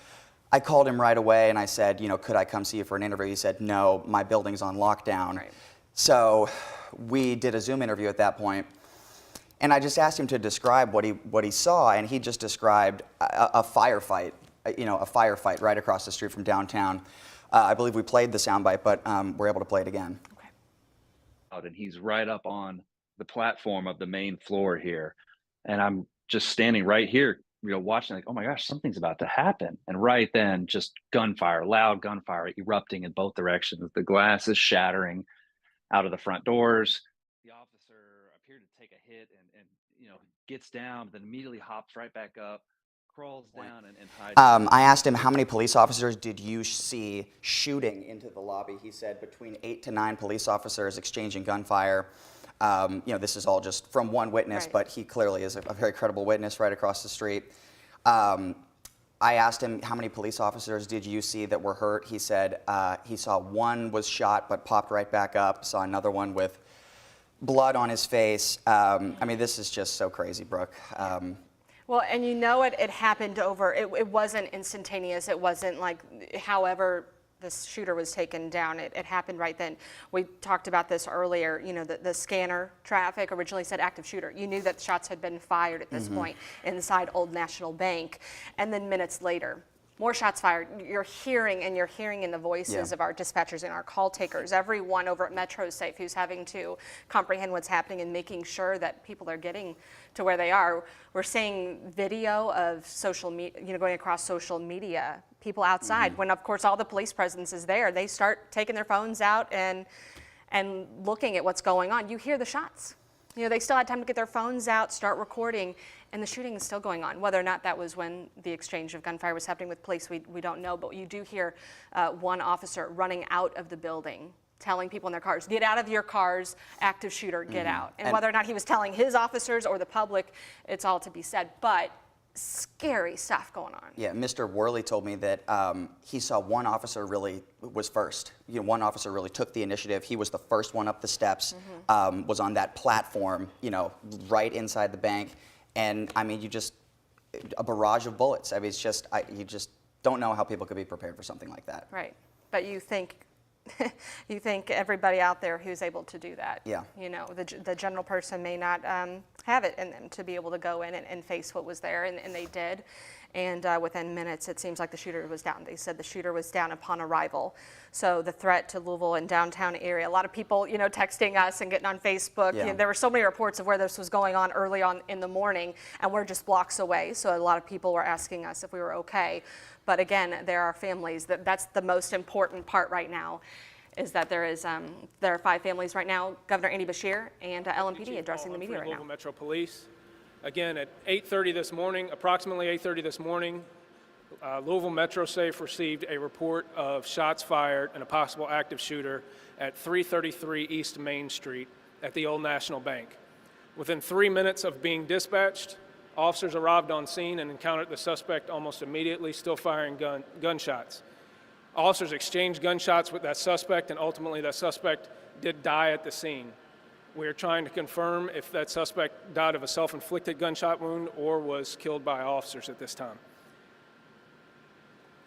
L: I called him right away and I said, could I come see you for an interview? He said, no, my building's on lockdown. Right. So we did a Zoom interview at that point. And I just asked him to describe what he saw, and he just described a firefight, a firefight right across the street from downtown. I believe we played the soundbite, but we're able to play it again.
K: Okay. And he's right up on the platform of the main floor here, and I'm just standing right here, watching like, oh my gosh, something's about to happen. And right then, just gunfire, loud gunfire erupting in both directions. The glass is shattering out of the front doors. The officer appeared to take a hit and gets down, but then immediately hops right back up, crawls down and hides.
L: I asked him, how many police officers did you see shooting into the lobby? He said between 8 to 9 police officers exchanging gunfire. This is all just from one witness, right. But he clearly is a very credible witness right across the street. I asked him, how many police officers did you see that were hurt? He said he saw one was shot but popped right back up, saw another one with blood on his face. This is just so crazy, Brooke.
E: Well, and it happened over, it wasn't instantaneous. It wasn't like, however this shooter was taken down, it happened right then. We talked about this earlier, the scanner traffic originally said active shooter. You knew that shots had been fired at this point inside Old National Bank. And then minutes later, more shots fired. You're hearing in the voices of our dispatchers and our call takers, everyone over at MetroSafe who's having to comprehend what's happening and making sure that people are getting to where they are. We're seeing video of social media, going across social media, people outside. When of course all the police presence is there, they start taking their phones out and looking at what's going on. You hear the shots. They still had time to get their phones out, start recording, and the shooting is still going on. Whether or not that was when the exchange of gunfire was happening with police, we don't know, but you do hear one officer running out of the building, telling people in their cars, get out of your cars, active shooter, get out. And whether or not he was telling his officers or the public, it's all to be said, but scary stuff going on.
L: Yeah, Mr. Worley told me that he saw one officer really was first. One officer really took the initiative. He was the first one up the steps, was on that platform, right inside the bank. And a barrage of bullets. It's just, you just don't know how people could be prepared for something like that.
E: Right, but you think everybody out there who's able to do that.
L: Yeah.
E: The general person may not have it in them to be able to go in and face what was there, and they did. And within minutes, it seems like the shooter was down. They said the shooter was down upon arrival. So the threat to Louisville and downtown area, a lot of people, texting us and getting on Facebook.
L: Yeah.
E: There were so many reports of where this was going on early on in the morning, and we're just blocks away. So a lot of people were asking us if we were okay. But again, there are families. That's the most important part right now, is that there are 5 families right now. Governor Andy Beshear and LMPD addressing the media right now.
G: Louisville Metro Police. Again, at 8:30 this morning, approximately 8:30 this morning, Louisville Metro Safe received a report of shots fired and a possible active shooter at 333 East Main Street at the Old National Bank. Within 3 minutes of being dispatched, officers arrived on scene and encountered the suspect almost immediately, still firing gunshots. Officers exchanged gunshots with that suspect, and ultimately that suspect did die at the scene. We are trying to confirm if that suspect died of a self-inflicted gunshot wound or was killed by officers at this time.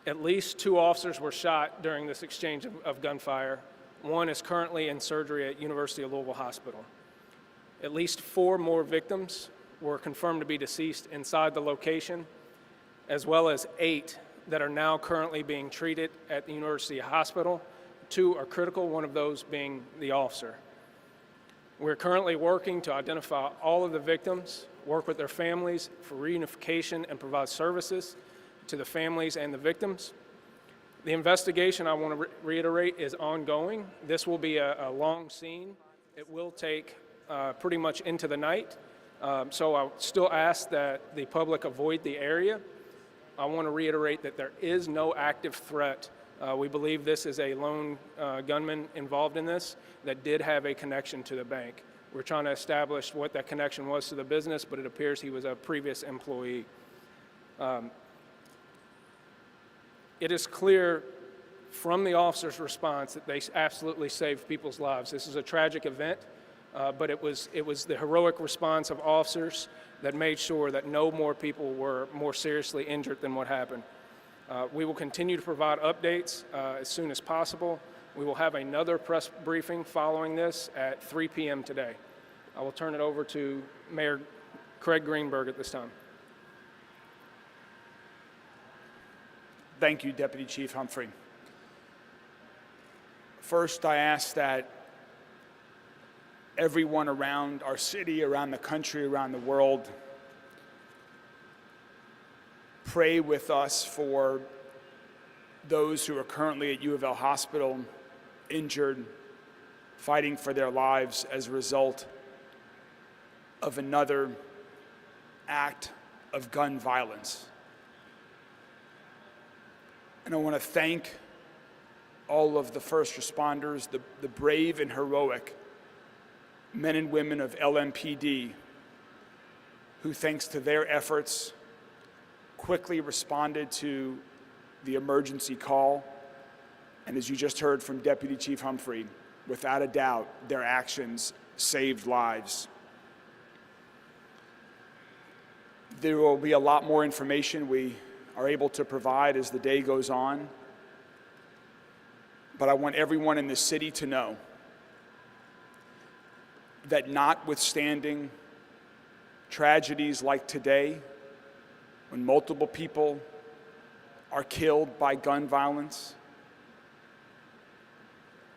G: At least 2 officers were shot during this exchange of gunfire. One is currently in surgery at University of Louisville Hospital. At least 4 more victims were confirmed to be deceased inside the location, as well as 8 that are now currently being treated at the University Hospital. 2 are critical, one of those being the officer. We're currently working to identify all of the victims, work with their families for reunification, and provide services to the families and the victims. The investigation, I want to reiterate, is ongoing. This will be a long scene. It will take pretty much into the night. So I still ask that the public avoid the area. I want to reiterate that there is no active threat. We believe this is a lone gunman involved in this that did have a connection to the bank. We're trying to establish what that connection was to the business, but it appears he was a previous employee. It is clear from the officer's response that they absolutely saved people's lives. This is a tragic event, but it was the heroic response of officers that made sure that no more people were more seriously injured than what happened. We will continue to provide updates as soon as possible. We will have another press briefing following this at 3 p.m. today. I will turn it over to Mayor Craig Greenberg at this time.
M: Thank you, Deputy Chief Humphrey. First, I ask that everyone around our city, around the country, around the world, pray with us for those who are currently at U of L Hospital, injured, fighting for their lives as a result of another act of gun violence. And I want to thank all of the first responders, the brave and heroic men and women of LMPD, who, thanks to their efforts, quickly responded to the emergency call. And as you just heard from Deputy Chief Humphrey, without a doubt, their actions saved lives. There will be a lot more information we are able to provide as the day goes on. But I want everyone in this city to know that notwithstanding tragedies like today, when multiple people are killed by gun violence,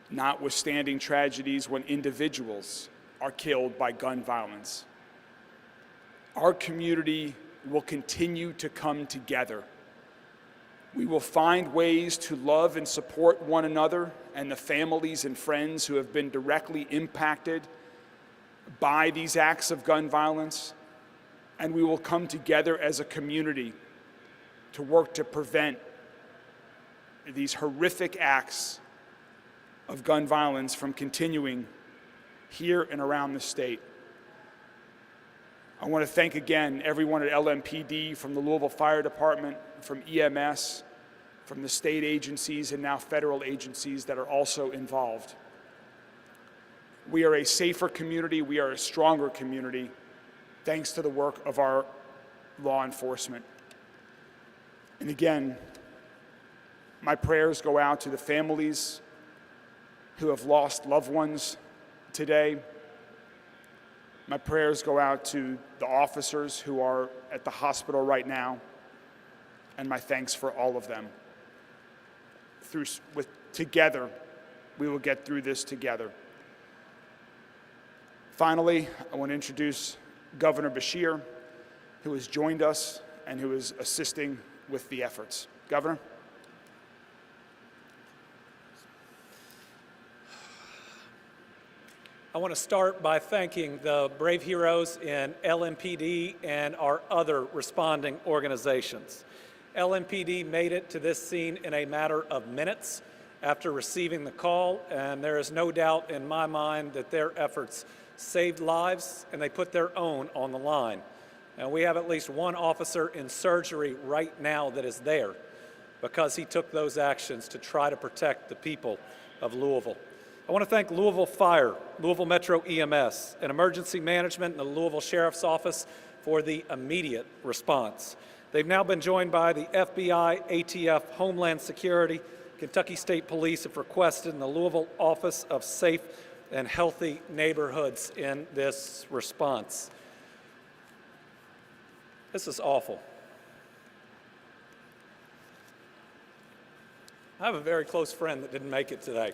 M: notwithstanding tragedies when individuals are killed by gun violence, our community will continue to come together. We will find ways to love and support one another and the families and friends who have been directly impacted by these acts of gun violence, and we will come together as a community to work to prevent these horrific acts of gun violence from continuing here and around the state. I want to thank again everyone at LMPD, from the Louisville Fire Department, from EMS, from the state agencies and now federal agencies that are also involved. We are a safer community, we are a stronger community, thanks to the work of our law enforcement. And again, my prayers go out to the families who have lost loved ones today. My prayers go out to the officers who are at the hospital right now. and my thanks for all of them. Together, we will get through this together. Finally, I want to introduce Governor Beshear, who has joined us and who is assisting with the efforts. Governor?
N: I want to start by thanking the brave heroes in LMPD and our other responding organizations. LMPD made it to this scene in a matter of minutes after receiving the call, and there is no doubt in my mind that their efforts saved lives and they put their own on the line. And we have at least one officer in surgery right now that is there because he took those actions to try to protect the people of Louisville. I want to thank Louisville Fire, Louisville Metro EMS, and Emergency Management and the Louisville Sheriff's Office for the immediate response. They've now been joined by the FBI, ATF, Homeland Security, Kentucky State Police have requested in the Louisville Office of Safe and Healthy Neighborhoods in this response. This is awful. I have a very close friend that didn't make it today.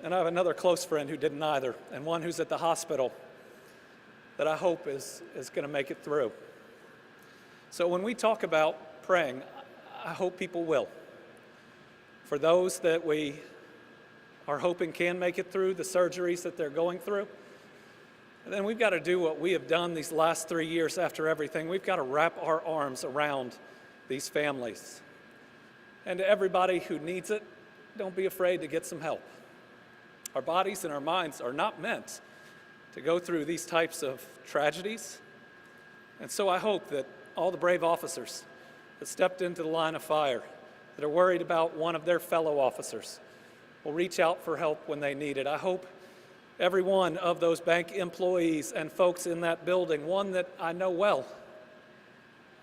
N: And I have another close friend who didn't either, and one who's at the hospital that I hope is going to make it through. So when we talk about praying, I hope people will. For those that we are hoping can make it through the surgeries that they're going through, and then we've got to do what we have done these last 3 years after everything. We've got to wrap our arms around these families. And to everybody who needs it, don't be afraid to get some help. Our bodies and our minds are not meant to go through these types of tragedies. And so I hope that all the brave officers that stepped into the line of fire, that are worried about one of their fellow officers, will reach out for help when they need it. I hope every one of those bank employees and folks in that building, one that I know well,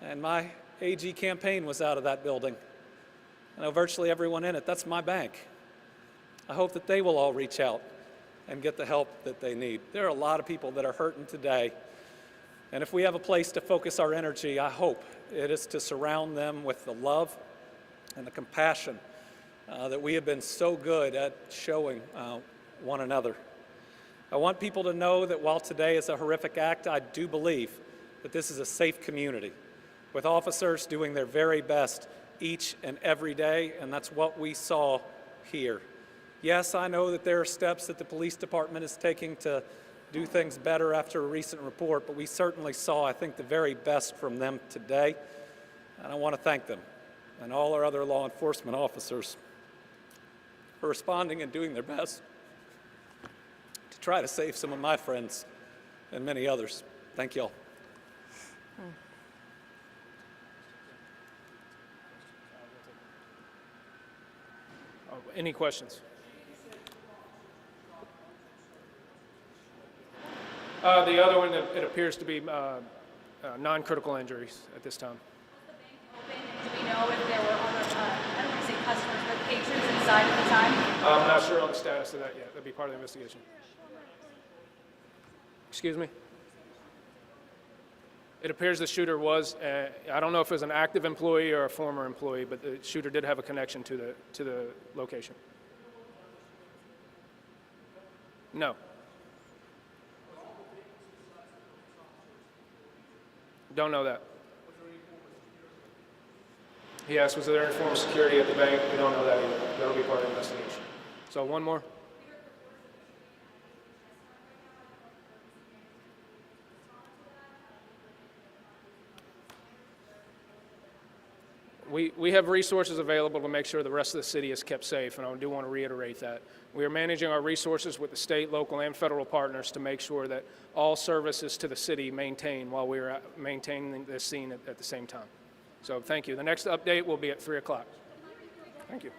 N: and my AG campaign was out of that building. I know virtually everyone in it. That's my bank. I hope that they will all reach out and get the help that they need. There are a lot of people that are hurting today, and if we have a place to focus our energy, I hope it is to surround them with the love and the compassion that we have been so good at showing one another. I want people to know that while today is a horrific act, I do believe that this is a safe community with officers doing their very best each and every day, and that's what we saw here. Yes, I know that there are steps that the police department is taking to do things better after a recent report, but we certainly saw, I think, the very best from them today, and I want to thank them and all our other law enforcement officers for responding and doing their best to try to save some of my friends and many others. Thank you all.
G: Any questions? The other one, it appears to be non-critical injuries at this time.
O: Do we know if there were other, I don't want to say customers, but patrons inside at the time?
G: I'm not sure on the status of that yet. That'd be part of the investigation. Excuse me? It appears the shooter was, I don't know if it was an active employee or a former employee, but the shooter did have a connection to the location. No. Don't know that. He asked, was there any form of security at the bank? We don't know that either. That'll be part of the investigation. So one more. We have resources available to make sure the rest of the city is kept safe, and I do want to reiterate that. We are managing our resources with the state, local, and federal partners to make sure that all services to the city maintain while we are maintaining this scene at the same time. So thank you. The next update will be at 3 o'clock. Thank you.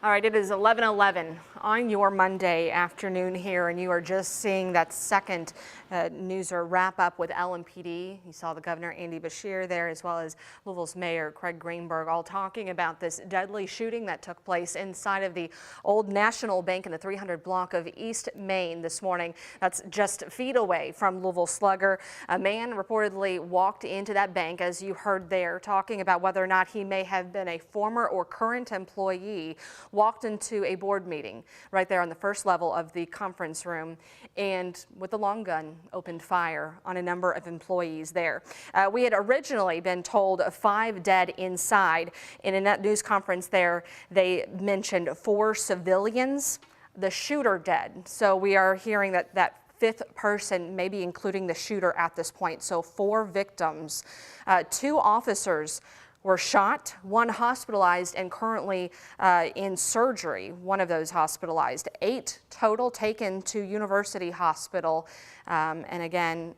E: All right, it is 11:11. on your Monday afternoon here, and you are just seeing that second newser wrap up with LMPD. You saw the Governor Andy Beshear there, as well as Louisville's Mayor Craig Greenberg, all talking about this deadly shooting that took place inside of the Old National Bank in the 300 block of East Main this morning. That's just feet away from Louisville Slugger. A man reportedly walked into that bank, as you heard there, talking about whether or not he may have been a former or current employee, walked into a board meeting right there on the first level of the conference room, and with a long gun opened fire on a number of employees there. We had originally been told 5 dead inside, and in that news conference there, they mentioned 4 civilians, the shooter dead. So we are hearing that that 5th person, maybe including the shooter at this point. So 4 victims. 2 officers were shot, 1 hospitalized and currently in surgery, one of those hospitalized. 8 total taken to University Hospital. And again,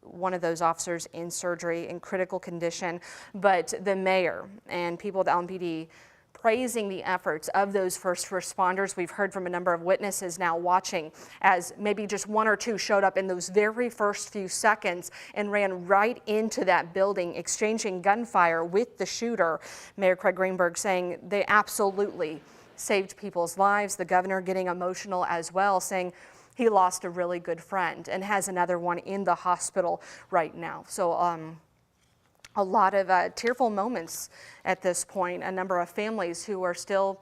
E: one of those officers in surgery in critical condition. But the mayor and people at the LMPD praising the efforts of those first responders. We've heard from a number of witnesses now watching as maybe just 1 or 2 showed up in those very first few seconds and ran right into that building, exchanging gunfire with the shooter. Mayor Craig Greenberg saying they absolutely saved people's lives. The governor getting emotional as well, saying he lost a really good friend and has another one in the hospital right now. So a lot of tearful moments at this point. A number of families who are still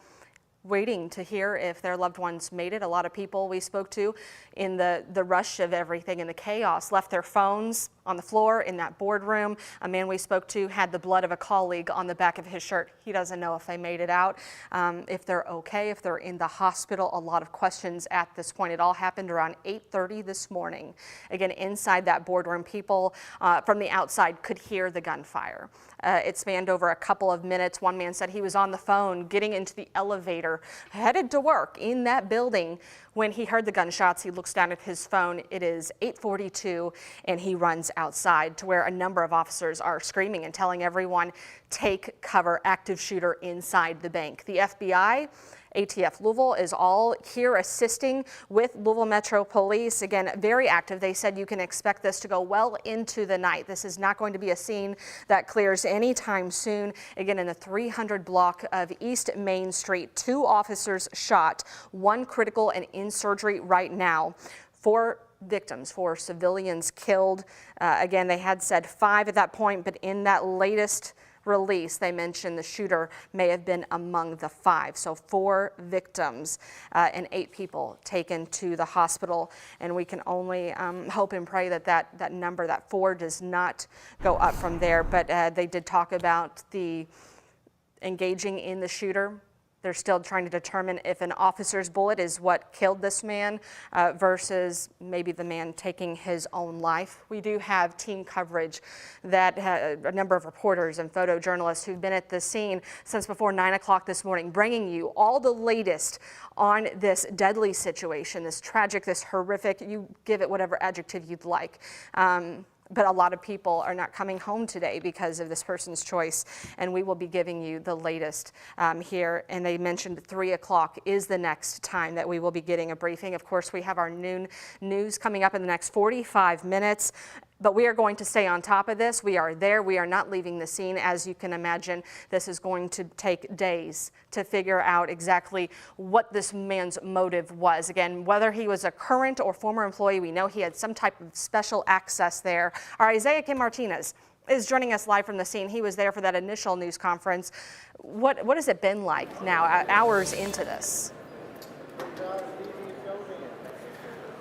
E: waiting to hear if their loved ones made it. A lot of people we spoke to in the rush of everything and the chaos left their phones on the floor in that boardroom. A man we spoke to had the blood of a colleague on the back of his shirt. He doesn't know if they made it out, if they're okay, if they're in the hospital. A lot of questions at this point. It all happened around 8:30 this morning. Again, inside that boardroom, people from the outside could hear the gunfire. It spanned over a couple of minutes. One man said he was on the phone getting into the elevator, headed to work in that building. When he heard the gunshots, he looks down at his phone. It is 8:42, and he runs outside to where a number of officers are screaming and telling everyone, take cover, active shooter inside the bank. The FBI, ATF Louisville is all here assisting with Louisville Metro Police. Again, very active. They said you can expect this to go well into the night. This is not going to be a scene that clears anytime soon. Again, in the 300 block of East Main Street, 2 officers shot, 1 critical and in surgery right now. 4 victims, 4 civilians killed. Again, they had said 5 at that point, but in that latest release, they mentioned the shooter may have been among the 5. So 4 victims and 8 people taken to the hospital. And we can only hope and pray that that number, that 4, does not go up from there. But they did talk about the engaging in the shooter. They're still trying to determine if an officer's bullet is what killed this man versus maybe the man taking his own life. We do have team coverage that a number of reporters and photojournalists who've been at the scene since before 9 o'clock this morning, bringing you all the latest on this deadly situation, this tragic, this horrific, you give it whatever adjective you'd like. But a lot of people are not coming home today because of this person's choice, and we will be giving you the latest here. And they mentioned 3 o'clock is the next time that we will be getting a briefing. Of course, we have our noon news coming up in the next 45 minutes. But we are going to stay on top of this. We are there. We are not leaving the scene. As you can imagine, this is going to take days to figure out exactly what this man's motive was. Again, whether he was a current or former employee, we know he had some type of special access there. Our Isaiah Kim Martinez is joining us live from the scene. He was there for that initial news conference. What has it been like now, hours into this?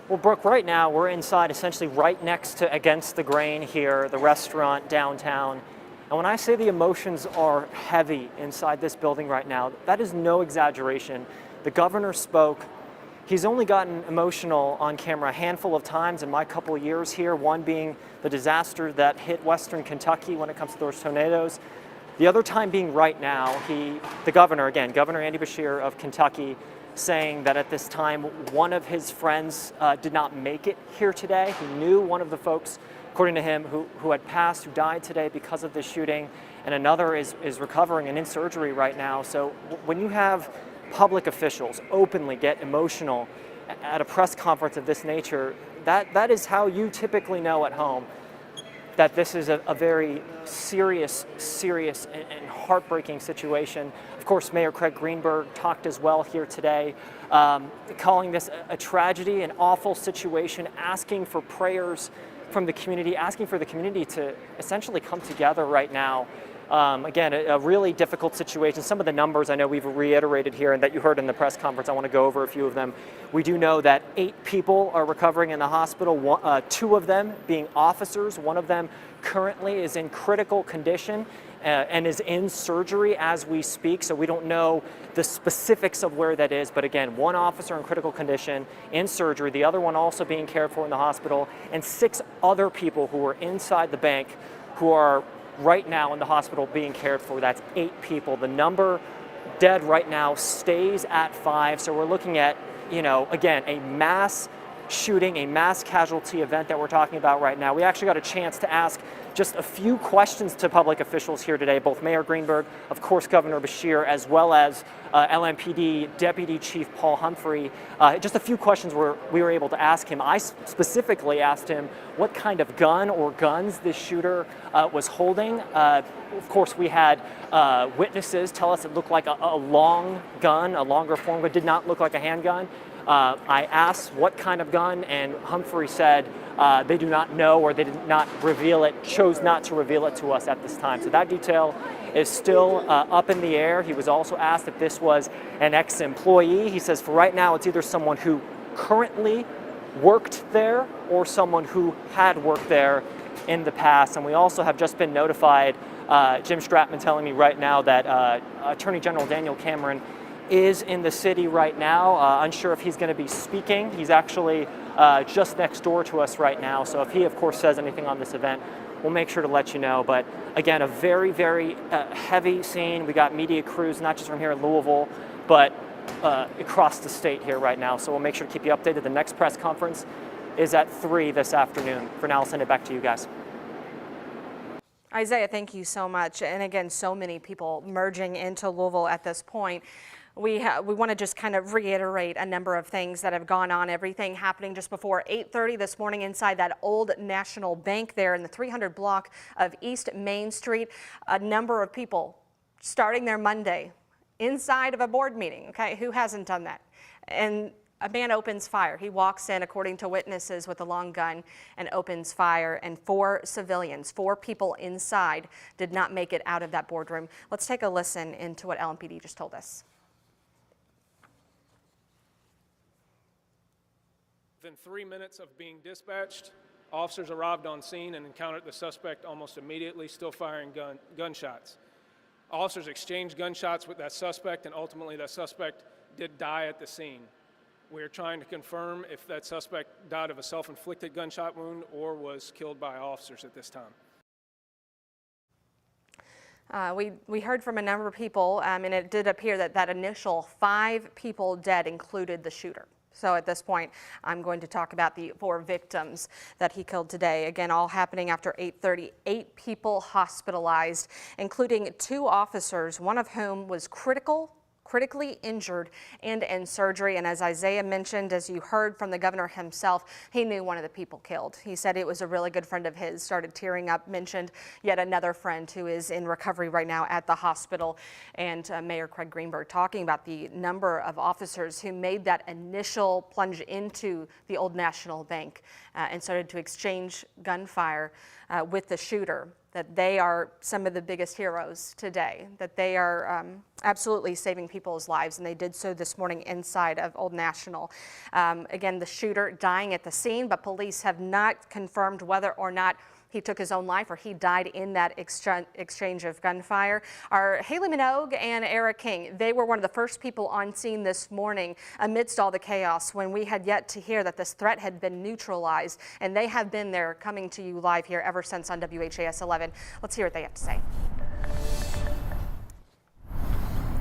I: Well, Brooke, right now we're inside essentially right next to Against the Grain here, the restaurant downtown. And when I say the emotions are heavy inside this building right now, that is no exaggeration. The governor spoke. He's only gotten emotional on camera a handful of times in my couple of years here, one being the disaster that hit Western Kentucky when it comes to those tornadoes. The other time being right now, the governor, again, Governor Andy Beshear of Kentucky, saying that at this time, one of his friends did not make it here today. He knew one of the folks, according to him, who had passed, who died today because of this shooting, and another is recovering and in surgery right now. So when you have public officials openly get emotional at a press conference of this nature, that is how you typically know at home that this is a very serious and heartbreaking situation. Of course, Mayor Craig Greenberg talked as well here today, calling this a tragedy, an awful situation, asking for prayers from the community, asking for the community to essentially come together right now. Again, a really difficult situation. Some of the numbers I know we've reiterated here and that you heard in the press conference, I want to go over a few of them. We do know that 8 people are recovering in the hospital, 2 of them being officers. 1 of them currently is in critical condition and is in surgery as we speak, so we don't know the specifics of where that is, but again, 1 officer in critical condition in surgery, the other one also being cared for in the hospital, and 6 other people who are inside the bank who are right now in the hospital being cared for. That's 8 people. The number dead right now stays at 5. So we're looking at, again, a mass shooting, a mass casualty event that we're talking about right now. We actually got a chance to ask just a few questions to public officials here today, both Mayor Greenberg, of course, Governor Beshear, as well as LMPD Deputy Chief Paul Humphrey. Just a few questions we were able to ask him. I specifically asked him what kind of gun or guns this shooter was holding. Of course, we had witnesses tell us it looked like a long gun, a longer form, but did not look like a handgun. I asked what kind of gun, and Humphrey said they do not know, or they did not reveal it, chose not to reveal it to us at this time. So that detail is still up in the air. He was also asked if this was an ex-employee. He says for right now it's either someone who currently worked there or someone who had worked there in the past. And we also have just been notified, Jim Stratman telling me right now that Attorney General Daniel Cameron is in the city right now. Unsure if he's going to be speaking. He's actually just next door to us right now. So if he, of course, says anything on this event, we'll make sure to let you know. But again, a very, very heavy scene. We got media crews, not just from here in Louisville, but across the state here right now. So we'll make sure to keep you updated. The next press conference is at 3 this afternoon. For now, I'll send it back to you guys.
E: Isaiah, thank you so much. And again, so many people merging into Louisville at this point. We want to just kind of reiterate a number of things that have gone on, everything happening just before 8:30 this morning inside that old National Bank there in the 300 block of East Main Street. A number of people starting their Monday inside of a board meeting, okay? Who hasn't done that? And a man opens fire. He walks in, according to witnesses, with a long gun and opens fire, and 4 civilians, 4 people inside, did not make it out of that boardroom. Let's take a listen into what LMPD just told us.
G: Within 3 minutes of being dispatched, officers arrived on scene and encountered the suspect almost immediately, still firing gunshots. Officers exchanged gunshots with that suspect, and ultimately that suspect did die at the scene. We are trying to confirm if that suspect died of a self-inflicted gunshot wound or was killed by officers at this time.
E: We heard from a number of people, and it did appear that that initial 5 people dead included the shooter. So at this point, I'm going to talk about the 4 victims that he killed today. Again, all happening after 8:30. 8 people hospitalized, including 2 officers, one of whom was critically injured and in surgery. And as Isaiah mentioned, as you heard from the governor himself, he knew one of the people killed. He said it was a really good friend of his, started tearing up, mentioned yet another friend who is in recovery right now at the hospital. And Mayor Craig Greenberg talking about the number of officers who made that initial plunge into the Old National Bank and started to exchange gunfire with the shooter, that they are some of the biggest heroes today, that they are absolutely saving people's lives, and they did so this morning inside of Old National. Again, the shooter dying at the scene, but police have not confirmed whether or not he took his own life or he died in that exchange of gunfire. Our Haley Minogue and Eric King, they were one of the first people on scene this morning amidst all the chaos when we had yet to hear that this threat had been neutralized, and they have been there coming to you live here ever since on WHAS 11. Let's hear what they have to say.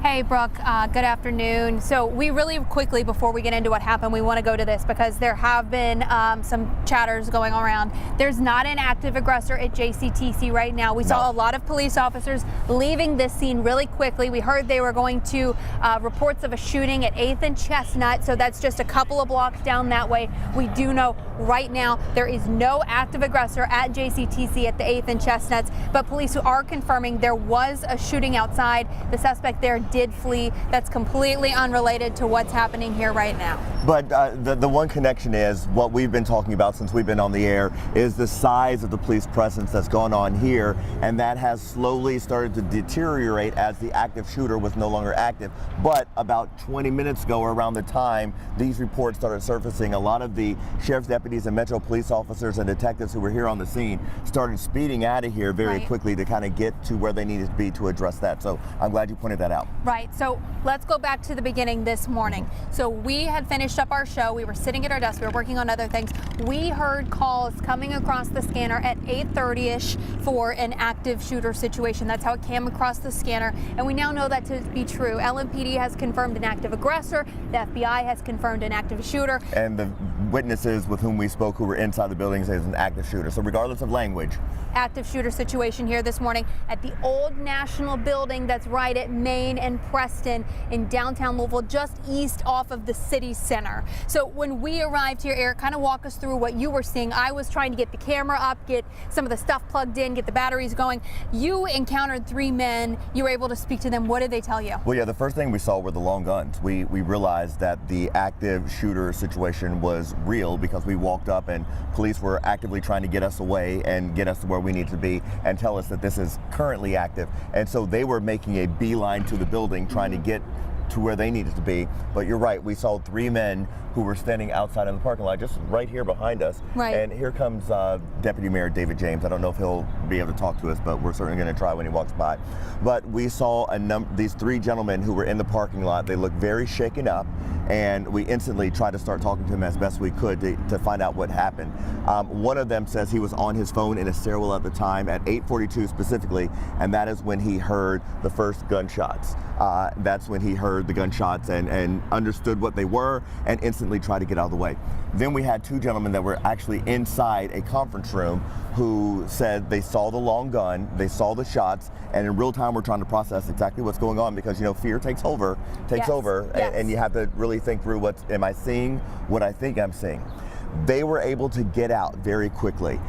D: Hey, Brooke, good afternoon. So we really quickly, before we get into what happened, we want to go to this because there have been some chatters going around. There's not an active aggressor at JCTC right now. We saw a lot of police officers leaving this scene really quickly. We heard they were going to reports of a shooting at 8th and Chestnut, so that's just a couple of blocks down that way. We do know right now there is no active aggressor at JCTC at the 8th and Chestnuts, but police are confirming there was a shooting outside. The suspect there did flee. That's completely unrelated to what's happening here right now.
C: But the one connection is what we've been talking about since we've been on the air is the size of the police presence that's gone on here, and that has slowly started to deteriorate as the active shooter was no longer active. But about 20 minutes ago, around the time these reports started surfacing, a lot of the sheriff's deputies and Metro police officers and detectives who were here on the scene started speeding out of here very quickly to kind of get to where they needed to be to address that. So I'm glad you pointed that out.
D: Right. So let's go back to the beginning this morning. So we had finished up our show. We were sitting at our desk. We were working on other things. We heard calls coming across the scanner at 8:30ish for an active shooter situation. That's how it came across the scanner. And we now know that to be true. LMPD has confirmed an active aggressor. The FBI has confirmed an active shooter.
C: And the witnesses with whom we spoke who were inside the building say it's an active shooter. So regardless of language.
D: Active shooter situation here this morning at the old National Building that's right at Main and Preston in downtown Louisville, just east off of the city center. So when we arrived here, Eric, kind of walk us through what you were seeing. I was trying to get the camera up, get some of the stuff plugged in, get the batteries going. You encountered 3 men. You were able to speak to them. What did they tell you?
C: Well, yeah, the first thing we saw were the long guns. We realized that the active shooter situation was real because we walked up and police were actively trying to get us away and get us to where we need to be and tell us that this is currently active. And so they were making a beeline to the building trying to get to where they needed to be. But you're right, we saw 3 men who were standing outside in the parking lot just right here behind us.
D: Right.
C: And here comes Deputy Mayor David James. I don't know if he'll be able to talk to us, but we're certainly going to try when he walks by. But we saw these 3 gentlemen who were in the parking lot. They looked very shaken up, and we instantly tried to start talking to them as best we could to find out what happened. One of them says he was on his phone in a stairwell at the time at 8:42 specifically, and that is when he heard the first gunshots. That's when he heard the gunshots and understood what they were and instantly tried to get out of the way. Then we had 2 gentlemen that were actually inside a conference room who said they saw the long gun, they saw the shots, and in real time we're trying to process exactly what's going on because, you know, fear takes over, and you have to really think through am I seeing what I think I'm seeing. They were able to get out very quickly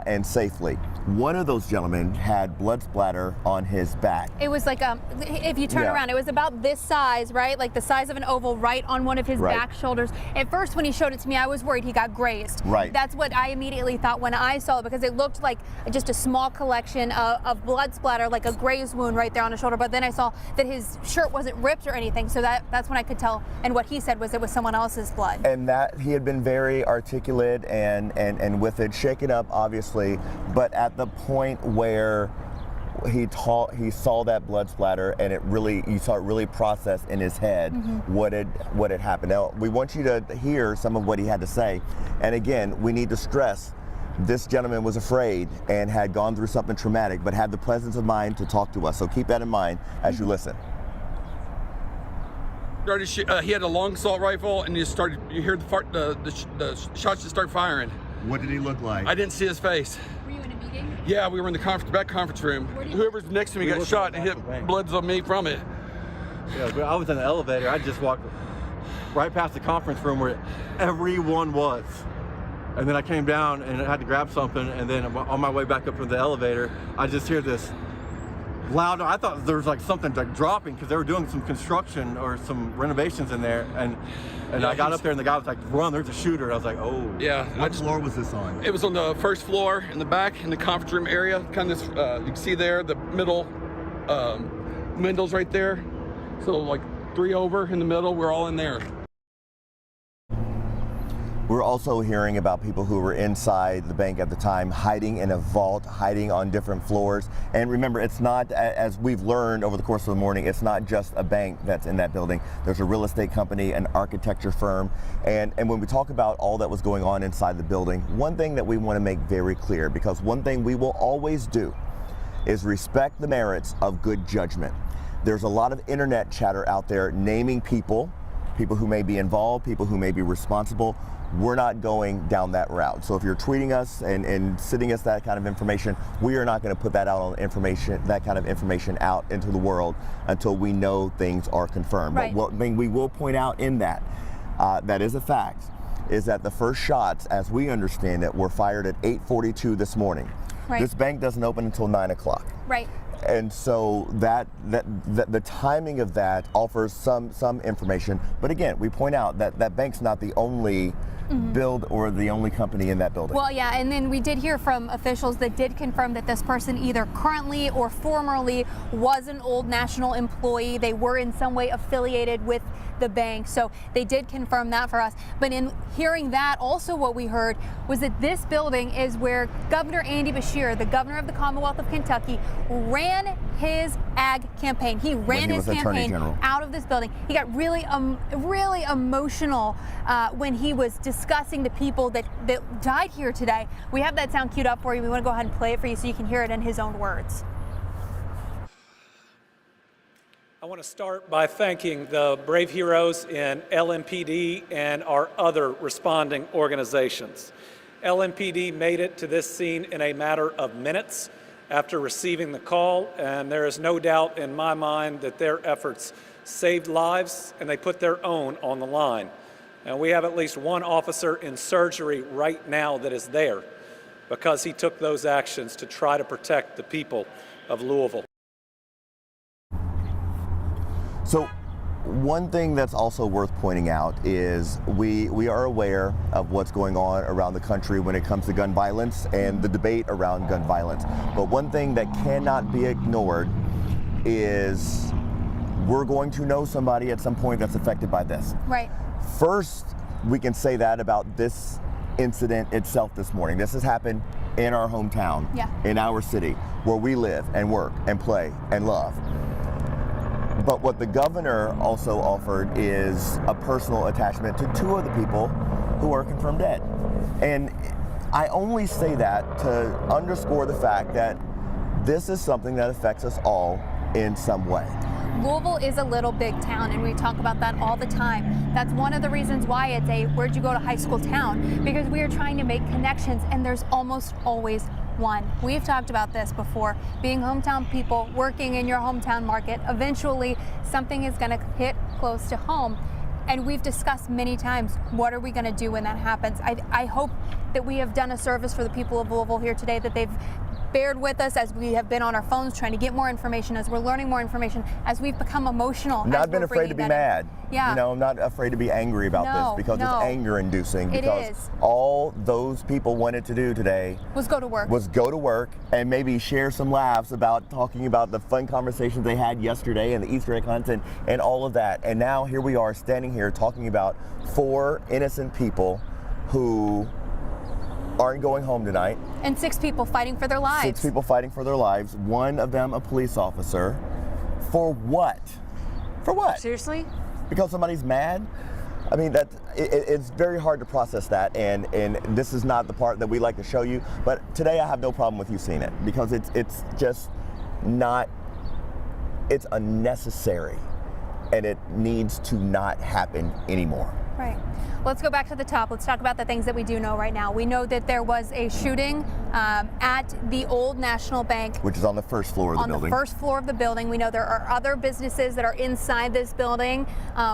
C: and safely. One of those gentlemen had blood splatter on his back.
D: It was like, if you turn around, it was about this size, right? Like the size of an oval right on one of his back shoulders. At first, when he showed it to me, I was worried he got grazed.
C: Right.
D: That's what I immediately thought when I saw it because it looked like just a small collection of blood splatter, like a graze wound right there on his shoulder. But then I saw that his shirt wasn't ripped or anything. So that's when I could tell. And what he said was it was someone else's blood.
C: And that he had been very articulate and with it shaken up, obviously, but at the point where he saw that blood splatter and you saw it really process in his head what had happened. Now we want you to hear some of what he had to say, and again we need to stress this gentleman was afraid and had gone through something traumatic but had the presence of mind to talk to us, so keep that in mind as you listen.
B: He had a long assault rifle, and you hear the shots just start firing.
C: What did he look like?
B: I didn't see his face.
D: Were you in a meeting?
B: Yeah, we were in the back conference room. Whoever's next to me got shot and hit bloods on me from it.
A: Yeah, but I was in the elevator. I just walked right past the conference room where everyone was. And then I came down and I had to grab something, and then on my way back up to the elevator, I just hear this loud. I thought there was like something like dropping because they were doing some construction or some renovations in there, and I got up there and the guy was like, "Run! There's a shooter!" And I was like, "Oh."
B: Yeah.
C: What floor was this on?
B: It was on the first floor in the back in the conference room area. Kind of this, you can see there the middle windows right there. So like 3 over in the middle. We're all in there.
C: We're also hearing about people who were inside the bank at the time, hiding in a vault, hiding on different floors. And remember, it's not, as we've learned over the course of the morning, it's not just a bank that's in that building. There's a real estate company, an architecture firm. And when we talk about all that was going on inside the building, one thing that we want to make very clear, because one thing we will always do is respect the merits of good judgment. There's a lot of internet chatter out there naming people who may be involved, people who may be responsible. We're not going down that route. So if you're tweeting us and sending us that kind of information, we are not going to put that out on that kind of information out into the world until we know things are confirmed.
D: Right.
C: But what thing we will point out in that is a fact, is that the first shots, as we understand it, were fired at 8:42 this morning.
D: Right.
C: This bank doesn't open until 9 o'clock.
D: Right.
C: And so that the timing of that offers some information. But again, we point out that that bank's not the only build or the only company in that building.
D: Well, yeah, and then we did hear from officials that did confirm that this person either currently or formerly was an Old National employee. They were in some way affiliated with the bank, so they did confirm that for us. But in hearing that, also what we heard was that this building is where Governor Andy Beshear, the governor of the Commonwealth of Kentucky, ran his ag campaign. He ran his campaign out of this building. He got really emotional when he was discussing the people that died here today. We have that sound queued up for you. We want to go ahead and play it for you so you can hear it in his own words.
N: I want to start by thanking the brave heroes in LMPD and our other responding organizations. LMPD made it to this scene in a matter of minutes after receiving the call, and there is no doubt in my mind that their efforts saved lives and they put their own on the line. And we have at least one officer in surgery right now that is there because he took those actions to try to protect the people of Louisville.
C: So one thing that's also worth pointing out is we are aware of what's going on around the country when it comes to gun violence and the debate around gun violence. But one thing that cannot be ignored is we're going to know somebody at some point that's affected by this.
D: Right.
C: First, we can say that about this incident itself this morning. This has happened in our hometown, in our city, where we live and work and play and love. But what the governor also offered is a personal attachment to two of the people who are confirmed dead. And I only say that to underscore the fact that this is something that affects us all in some way.
D: Louisville is a little big town, and we talk about that all the time. That's one of the reasons why it's a where'd you go to high school town, because we are trying to make connections, and there's almost always one. We've talked about this before. Being hometown people, working in your hometown market, eventually something is going to hit close to home. And we've discussed many times, what are we going to do when that happens? I hope that we have done a service for the people of Louisville here today, that they've bared with us as we have been on our phones trying to get more information, as we're learning more information, as we've become emotional.
C: Not been afraid to be mad.
D: Yeah.
C: You know, I'm not afraid to be angry about this because it's anger inducing. Because all those people wanted to do today
D: was go to work.
C: And maybe share some laughs about talking about the fun conversations they had yesterday and the Easter egg hunt and all of that. And now here we are standing here talking about 4 innocent people who aren't going home tonight.
D: And 6 people fighting for their lives.
C: 6 people fighting for their lives. One of them a police officer. For what? For what?
E: Seriously?
C: Because somebody's mad? I mean, it's very hard to process that, and this is not the part that we like to show you. But today I have no problem with you seeing it because it's just not. It's unnecessary, and it needs to not happen anymore.
D: Right. Let's go back to the top. Let's talk about the things that we do know right now. We know that there was a shooting at the Old National Bank,
C: which is on the first floor of the building.
D: On the first floor of the building. We know there are other businesses that are inside this building.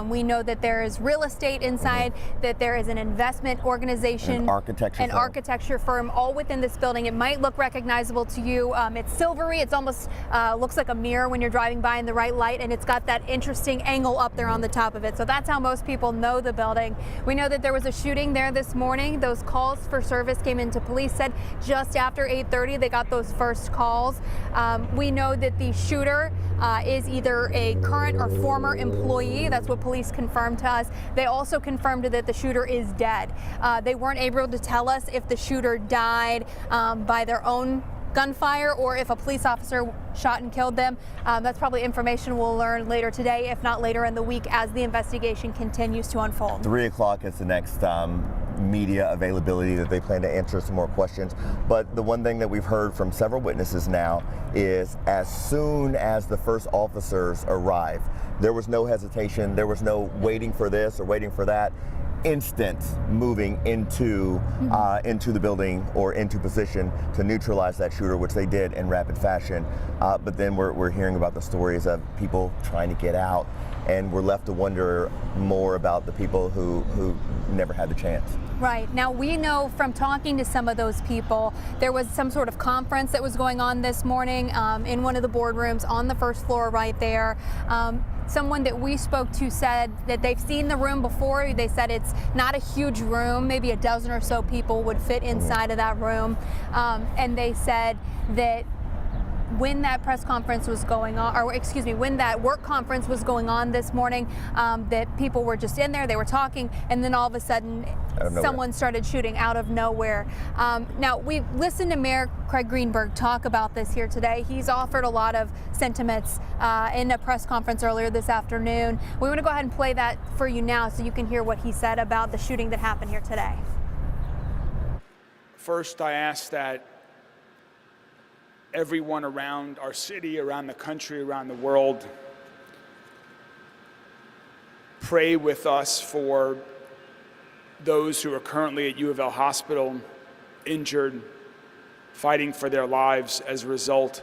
D: We know that there is real estate inside, that there is an investment organization, an architecture firm, all within this building. It might look recognizable to you. It's silvery. It's almost looks like a mirror when you're driving by in the right light, and it's got that interesting angle up there on the top of it. So that's how most people know the building. We know that there was a shooting there this morning. Those calls for service came into. Police said just after 8:30 they got those first calls. We know that the shooter is either a current or former employee. That's what police confirmed to us. They also confirmed that the shooter is dead. They weren't able to tell us if the shooter died by their own gunfire or if a police officer shot and killed them. That's probably information we'll learn later today, if not later in the week, as the investigation continues to unfold.
C: 3 o'clock is the next media availability that they plan to answer some more questions. But the one thing that we've heard from several witnesses now is as soon as the first officers arrived, there was no hesitation, there was no waiting for this or waiting for that. Instant moving into the building or into position to neutralize that shooter, which they did in rapid fashion. But then we're hearing about the stories of people trying to get out, and we're left to wonder more about the people who never had the chance.
D: Right. Now, we know from talking to some of those people, there was some sort of conference that was going on this morning in one of the boardrooms on the first floor right there. Someone that we spoke to said that they've seen the room before. They said it's not a huge room, maybe a dozen or so people would fit inside of that room. And they said that when that press conference was going on, or excuse me, when that work conference was going on this morning, that people were just in there, they were talking, and then all of a sudden someone started shooting out of nowhere. Now, we've listened to Mayor Craig Greenberg talk about this here today. He's offered a lot of sentiments in a press conference earlier this afternoon. We want to go ahead and play that for you now so you can hear what he said about the shooting that happened here today.
M: First, I ask that everyone around our city, around the country, around the world, pray with us for those who are currently at U of L Hospital, injured, fighting for their lives as a result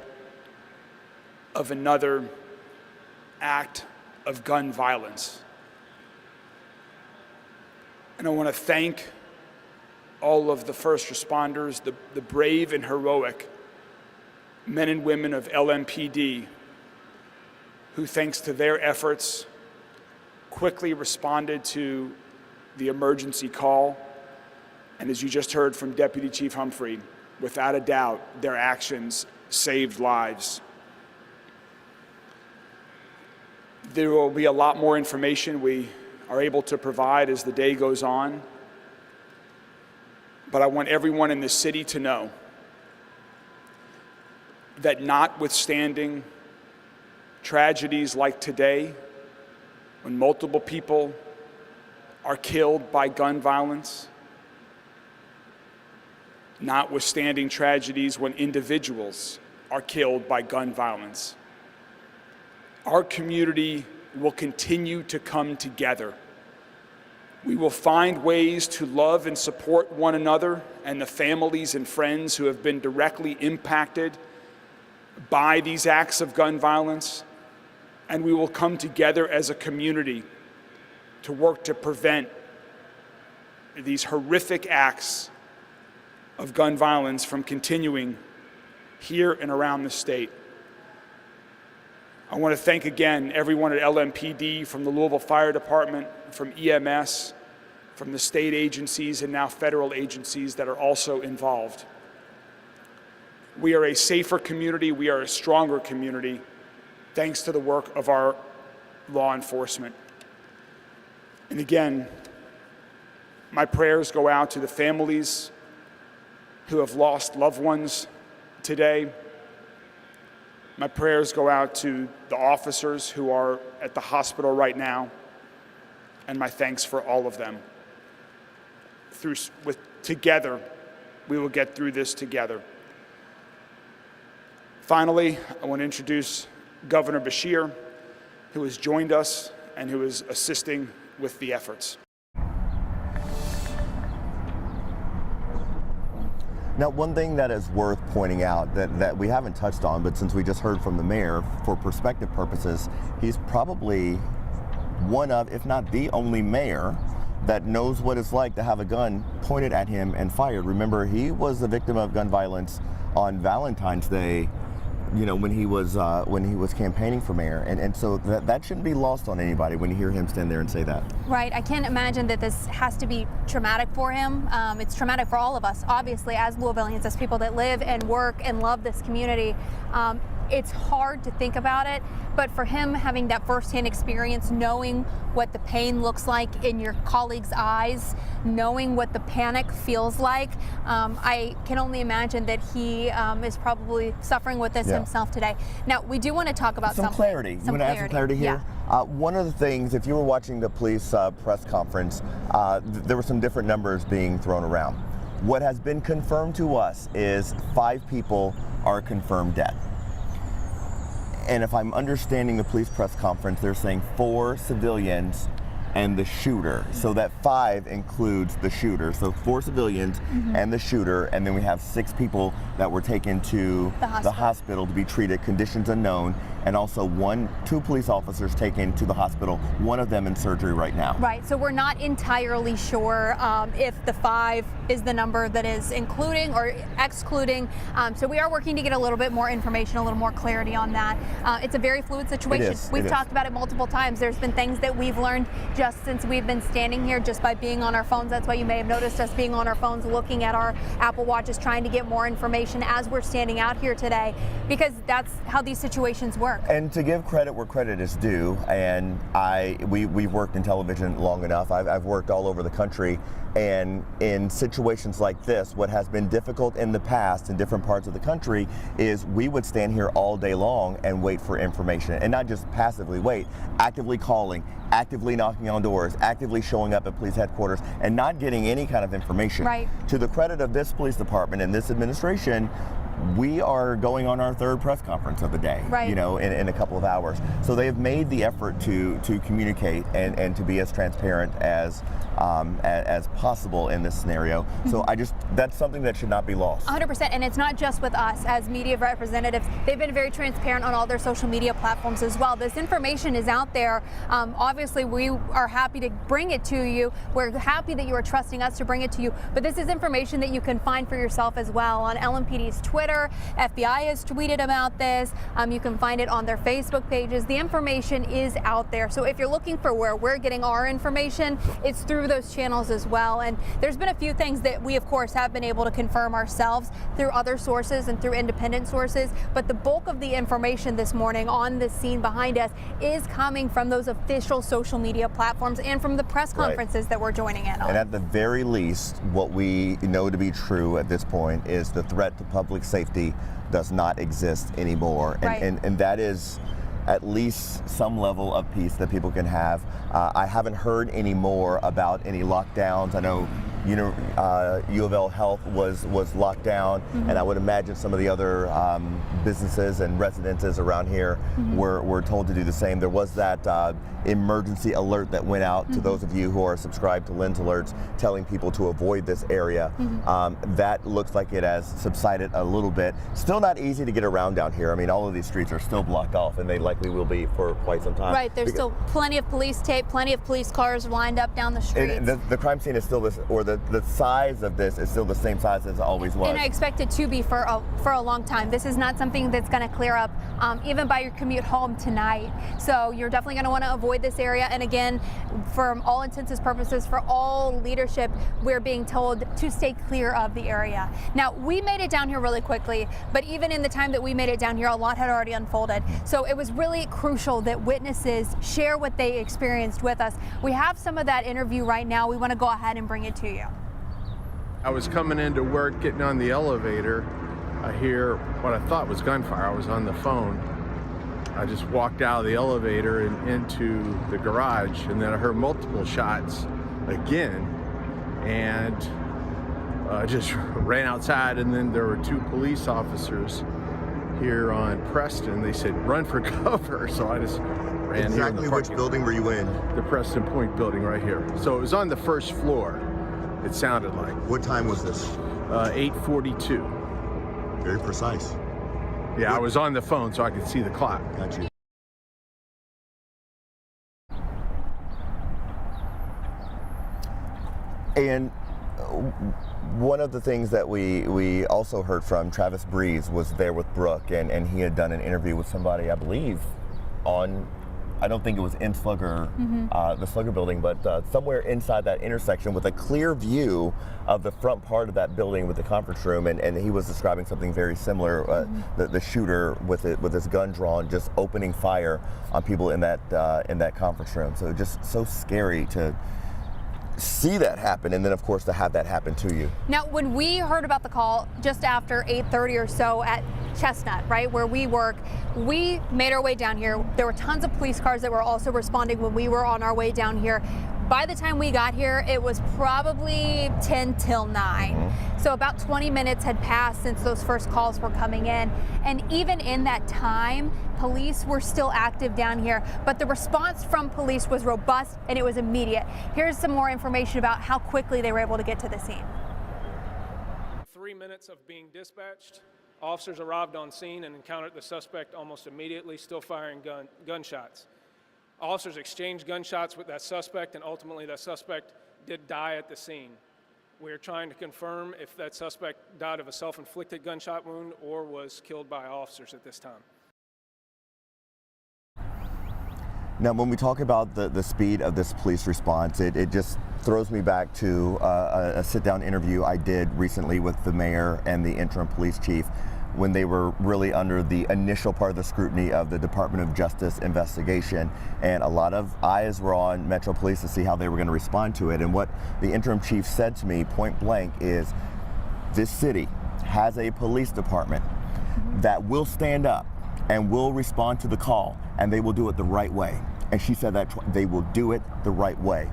M: of another act of gun violence. And I want to thank all of the first responders, the brave and heroic men and women of LMPD who, thanks to their efforts, quickly responded to the emergency call. And as you just heard from Deputy Chief Humphrey, without a doubt, their actions saved lives. There will be a lot more information we are able to provide as the day goes on. But I want everyone in this city to know that notwithstanding tragedies like today, when multiple people are killed by gun violence, notwithstanding tragedies when individuals are killed by gun violence, our community will continue to come together. We will find ways to love and support one another and the families and friends who have been directly impacted by these acts of gun violence, and we will come together as a community to work to prevent these horrific acts of gun violence from continuing here and around the state. I want to thank again everyone at LMPD, from the Louisville Fire Department, from EMS, from the state agencies and now federal agencies that are also involved. We are a safer community, we are a stronger community, thanks to the work of our law enforcement. And again, my prayers go out to the families who have lost loved ones today. My prayers go out to the officers who are at the hospital right now, and my thanks for all of them. Together, we will get through this together. Finally, I want to introduce Governor Beshear, who has joined us and who is assisting with the efforts.
C: Now, one thing that is worth pointing out that we haven't touched on, but since we just heard from the mayor, for perspective purposes, he's probably one of, if not the only mayor that knows what it's like to have a gun pointed at him and fired. Remember, he was the victim of gun violence on Valentine's Day, you know, when he was campaigning for mayor, and so that shouldn't be lost on anybody when you hear him stand there and say that. Right.
D: I can't imagine that this has to be traumatic for him. It's traumatic for all of us, obviously, as Louisvillians, as people that live and work and love this community. it's hard to think about it, but for him having that firsthand experience, knowing what the pain looks like in your colleagues' eyes, knowing what the panic feels like, I can only imagine that he is probably suffering with this himself today. Now, we do want to talk about
C: some clarity. You want to add some clarity here? One of the things, if you were watching the police press conference, there were some different numbers being thrown around. What has been confirmed to us is 5 people are confirmed dead. And if I'm understanding the police press conference, they're saying 4 civilians and the shooter. So that 5 includes the shooter. So 4 civilians and the shooter, and then we have 6 people that were taken to the hospital to be treated, conditions unknown, and also 2 police officers taken to the hospital, one of them in surgery right now.
D: Right, so we're not entirely sure if the 5 is the number that is including or excluding. So we are working to get a little bit more information, a little more clarity on that. It's a very fluid situation. We've talked about it multiple times. There's been things that we've learned just since we've been standing here, just by being on our phones. That's why you may have noticed us being on our phones, looking at our Apple Watches, trying to get more information as we're standing out here today, because that's how these situations work.
C: And to give credit where credit is due, and we've worked in television long enough. I've worked all over the country, and in situations like this, what has been difficult in the past in different parts of the country is we would stand here all day long and wait for information, and not just passively wait, actively calling, actively knocking on doors, actively showing up at police headquarters, and not getting any kind of information.
D: Right.
C: To the credit of this police department and this administration, we are going on our 3rd press conference of the day, you know, in a couple of hours. So they have made the effort to communicate and to be as transparent as possible in this scenario. So that's something that should not be lost.
D: 100%, and it's not just with us as media representatives. They've been very transparent on all their social media platforms as well. This information is out there. Obviously, we are happy to bring it to you. We're happy that you are trusting us to bring it to you, but this is information that you can find for yourself as well on LMPD's Twitter. FBI has tweeted about this. You can find it on their Facebook pages. The information is out there. So if you're looking for where we're getting our information, it's through those channels as well. And there's been a few things that we, of course, have been able to confirm ourselves through other sources and through independent sources. But the bulk of the information this morning on the scene behind us is coming from those official social media platforms and from the press conferences that we're joining in on.
C: And at the very least, what we know to be true at this point is the threat to public safety does not exist anymore. And that is at least some level of peace that people can have. I haven't heard any more about any lockdowns. I know U of L Health was locked down, and I would imagine some of the other businesses and residences around here were told to do the same. There was that emergency alert that went out to those of you who are subscribed to Lens Alerts, telling people to avoid this area. That looks like it has subsided a little bit. Still not easy to get around down here. I mean, all of these streets are still blocked off, and they likely will be for quite some time.
D: Right, there's still plenty of police tape, plenty of police cars lined up down the streets.
C: And the crime scene is still this, or the size of this is still the same size as it always was.
D: And I expect it to be for a long time. This is not something that's going to clear up even by your commute home tonight. So you're definitely going to want to avoid this area. And again, for all intents and purposes, for all leadership, we're being told to stay clear of the area. Now, we made it down here really quickly, but even in the time that we made it down here, a lot had already unfolded. So it was really crucial that witnesses share what they experienced with us. We have some of that interview right now. We want to go ahead and bring it to you.
F: I was coming into work, getting on the elevator. I hear what I thought was gunfire. I was on the phone. I just walked out of the elevator and into the garage, and then I heard multiple shots again, and I just ran outside, and then there were 2 police officers here on Preston. They said, run for cover, so I just ran here in the
C: which building were you in?
F: The Preston Point building right here. So it was on the 1st floor, it sounded like.
C: What time was this?
F: 8:42.
C: Very precise.
F: Yeah, I was on the phone so I could see the clock.
C: Got you. And one of the things that we also heard from Travis Breeze was there with Brooke, and he had done an interview with somebody, I believe, on I don't think it was in Slugger, the Slugger building, but somewhere inside that intersection with a clear view of the front part of that building with the conference room, and he was describing something very similar. The shooter with his gun drawn, just opening fire on people in that conference room. So just so scary to see that happen, and then of course to have that happen to you.
D: Now, when we heard about the call just after 8:30 or so at Chestnut, right, where we work, we made our way down here. There were tons of police cars that were also responding when we were on our way down here. By the time we got here, it was probably 10 till 9. So about 20 minutes had passed since those first calls were coming in. And even in that time, police were still active down here, but the response from police was robust and it was immediate. Here's some more information about how quickly they were able to get to the scene.
G: 3 minutes of being dispatched, officers arrived on scene and encountered the suspect almost immediately, still firing gunshots. Officers exchanged gunshots with that suspect, and ultimately that suspect did die at the scene. We are trying to confirm if that suspect died of a self-inflicted gunshot wound or was killed by officers at this time.
C: Now, when we talk about the speed of this police response, it just throws me back to a sit-down interview I did recently with the mayor and the interim police chief when they were really under the initial part of the scrutiny of the Department of Justice investigation. And a lot of eyes were on Metro Police to see how they were going to respond to it. And what the interim chief said to me point blank is, this city has a police department that will stand up and will respond to the call, and they will do it the right way. And she said that they will do it the right way.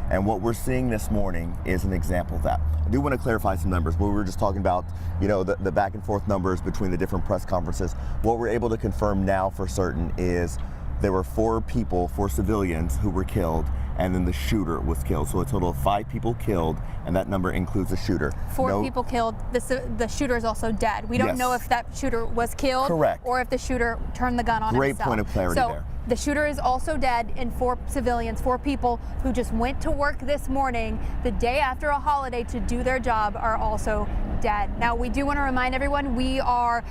C: And what we're seeing this morning is an example of that. I do want to clarify some numbers. We were just talking about, you know, the back and forth numbers between the different press conferences. What we're able to confirm now for certain is there were 4 people, 4 civilians who were killed, and then the shooter was killed. So a total of 5 people killed, and that number includes the shooter.
D: 4 people killed. The shooter is also dead. We don't know if that shooter was killed.
C: Correct.
D: Or if the shooter turned the gun on himself.
C: Great point of clarity there.
D: The shooter is also dead, and 4 civilians, 4 people who just went to work this morning, the day after a holiday, to do their job, are also dead. Now, we do want to remind everyone we are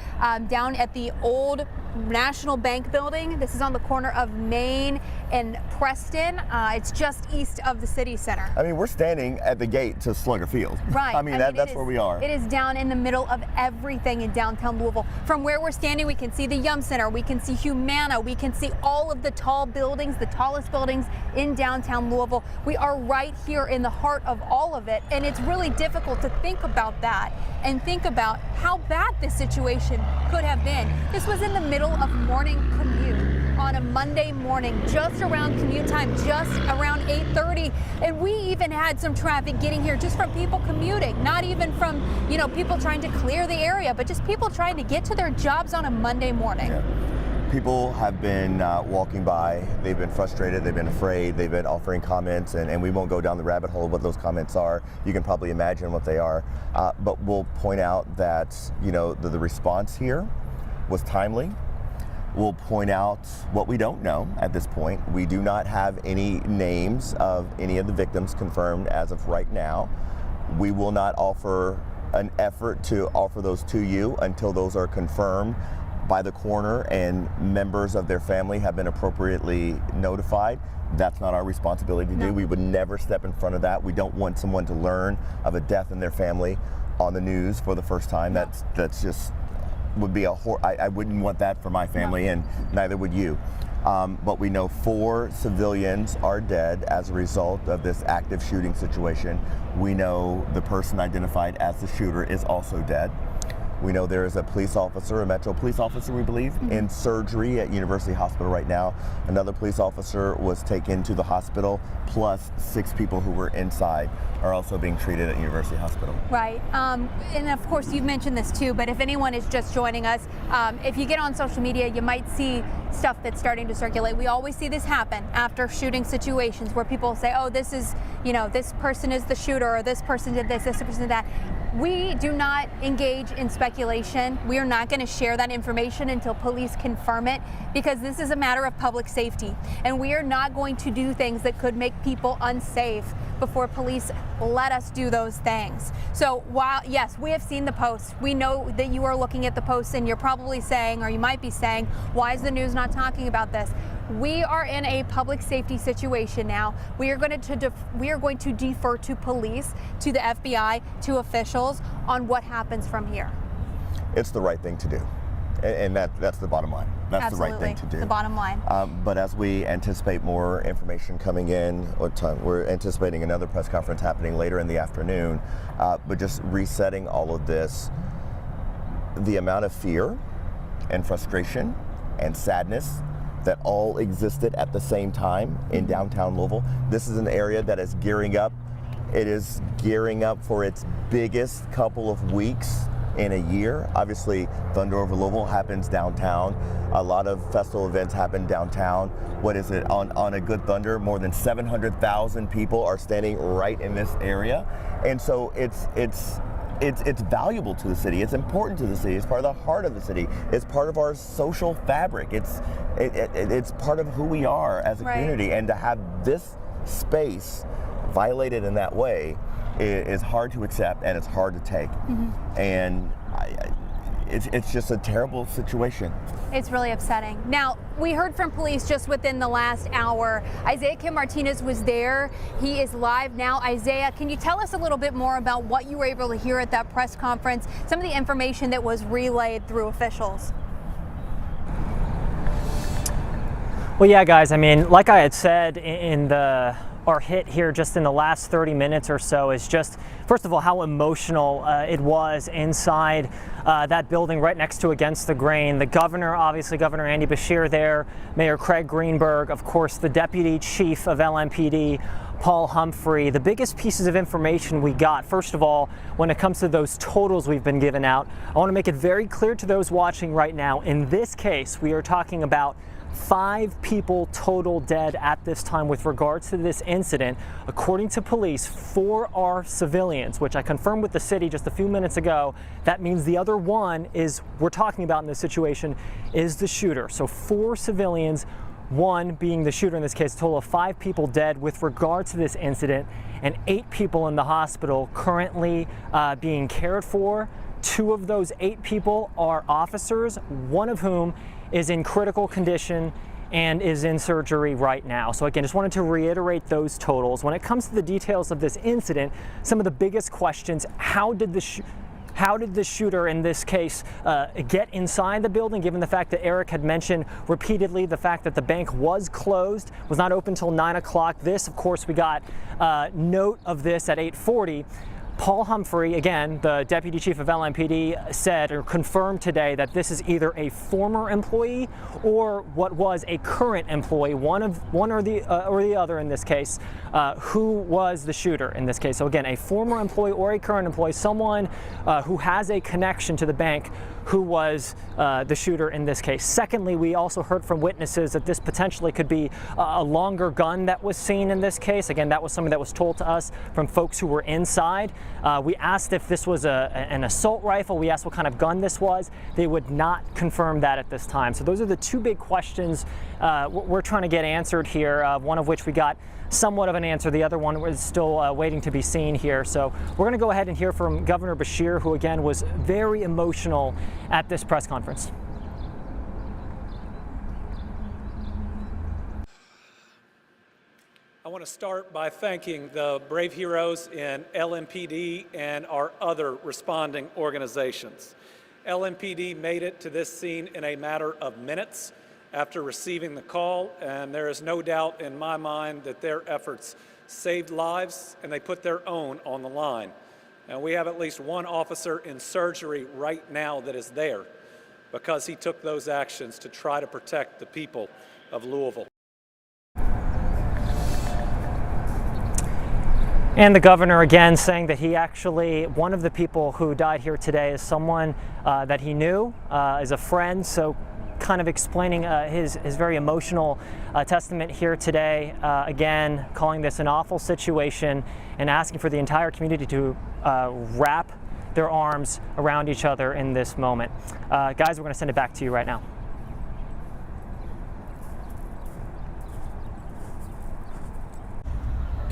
D: down at the old National Bank building. This is on the corner of Main and Preston. It's just east of the city center.
C: I mean, we're standing at the gate to Slugger Field.
D: Right.
C: I mean, that's where we are.
D: It is down in the middle of everything in downtown Louisville. From where we're standing, we can see the Yum Center, we can see Humana, we can see all of the tall buildings, the tallest buildings in downtown Louisville. We are right here in the heart of all of it, and it's really difficult to think about that and think about how bad this situation could have been. This was in the middle of morning commute on a Monday morning, just around commute time, just around 8:30, and we even had some traffic getting here just from people commuting, not even from, you know, people trying to clear the area, but just people trying to get to their jobs on a Monday morning.
C: Yeah. People have been walking by, they've been frustrated, they've been afraid, they've been offering comments, and we won't go down the rabbit hole of what those comments are. You can probably imagine what they are, but we'll point out that, you know, the response here was timely. We'll point out what we don't know at this point. We do not have any names of any of the victims confirmed as of right now. We will not offer an effort to offer those to you until those are confirmed by the coroner and members of their family have been appropriately notified. That's not our responsibility to do. We would never step in front of that. We don't want someone to learn of a death in their family on the news for the first time. That's just would be I wouldn't want that for my family, and neither would you. But we know 4 civilians are dead as a result of this active shooting situation. We know the person identified as the shooter is also dead. We know there is a police officer, a Metro police officer, we believe, in surgery at University Hospital right now. Another police officer was taken to the hospital, plus 6 people who were inside are also being treated at University Hospital.
D: Right. And of course, you've mentioned this too, but if anyone is just joining us, if you get on social media, you might see stuff that's starting to circulate. We always see this happen after shooting situations where people say, oh, this is, you know, this person is the shooter, or this person did this person did that. We do not engage in speculation. We are not going to share that information until police confirm it, because this is a matter of public safety. And we are not going to do things that could make people unsafe before police let us do those things. So while, yes, we have seen the posts, we know that you are looking at the posts and you're probably saying, or you might be saying, why is the news not talking about this? We are in a public safety situation now. We are going to defer to police, to the FBI, to officials on what happens from here.
C: It's the right thing to do, and that's the bottom line. That's
D: Absolutely.
C: the right thing to do.
D: The bottom line.
C: But as we anticipate more information coming in, we're anticipating another press conference happening later in the afternoon. But just resetting all of this, the amount of fear and frustration and sadness that all existed at the same time in downtown Louisville. This is an area that is gearing up. It is gearing up for its biggest couple of weeks in a year. Obviously, Thunder Over Louisville happens downtown. A lot of festival events happen downtown. What is it, on a good Thunder, more than 700,000 people are standing right in this area. And so it's valuable to the city. It's important to the city. It's part of the heart of the city. It's part of our social fabric. It's part of who we are as a community. And to have this space violated in that way is hard to accept, and it's hard to take. And it's just a terrible situation.
D: It's really upsetting. Now, we heard from police just within the last hour. Isaiah Kim Martinez was there. He is live now. Isaiah, can you tell us a little bit more about what you were able to hear at that press conference, some of the information that was relayed through officials?
I: Well, yeah, guys, I mean, like I had said in our hit here just in the last 30 minutes or so is just, first of all, how emotional it was inside that building right next to Against the Grain. The governor, obviously Governor Andy Beshear there, Mayor Craig Greenberg, of course, the deputy chief of LMPD, Paul Humphrey. The biggest pieces of information we got, first of all, when it comes to those totals we've been given out, I want to make it very clear to those watching right now, in this case, we are talking about 5 people total dead at this time with regards to this incident. According to police, 4 are civilians, which I confirmed with the city just a few minutes ago. That means the other one we're talking about in this situation is the shooter. So 4 civilians, 1 being the shooter in this case, a total of 5 people dead with regard to this incident, and 8 people in the hospital currently being cared for. 2 of those 8 people are officers, 1 of whom is in critical condition and is in surgery right now. So again, just wanted to reiterate those totals. When it comes to the details of this incident, some of the biggest questions: how did the shooter in this case get inside the building, given the fact that Eric had mentioned repeatedly the fact that the bank was closed, was not open until 9 o'clock. This, of course, we got note of this at 8:40. Paul Humphrey, again, the deputy chief of LMPD, said or confirmed today that this is either a former employee or what was a current employee, one or the other in this case, who was the shooter in this case. So again, a former employee or a current employee, someone who has a connection to the bank, who was the shooter in this case. Secondly, we also heard from witnesses that this potentially could be a longer gun that was seen in this case. Again, that was something that was told to us from folks who were inside. We asked if this was an assault rifle. We asked what kind of gun this was. They would not confirm that at this time. So those are the 2 big questions we're trying to get answered here, one of which we got somewhat of an answer. The other one was still waiting to be seen here. So we're going to go ahead and hear from Governor Beshear, who again was very emotional at this press conference.
N: I want to start by thanking the brave heroes in LMPD and our other responding organizations. LMPD made it to this scene in a matter of minutes after receiving the call, and there is no doubt in my mind that their efforts saved lives and they put their own on the line. And we have at least 1 officer in surgery right now that is there because he took those actions to try to protect the people of Louisville.
I: And the governor again saying that he actually, one of the people who died here today is someone that he knew, is a friend. So kind of explaining his very emotional testament here today, again calling this an awful situation and asking for the entire community to wrap their arms around each other in this moment. Guys, we're going to send it back to you right now.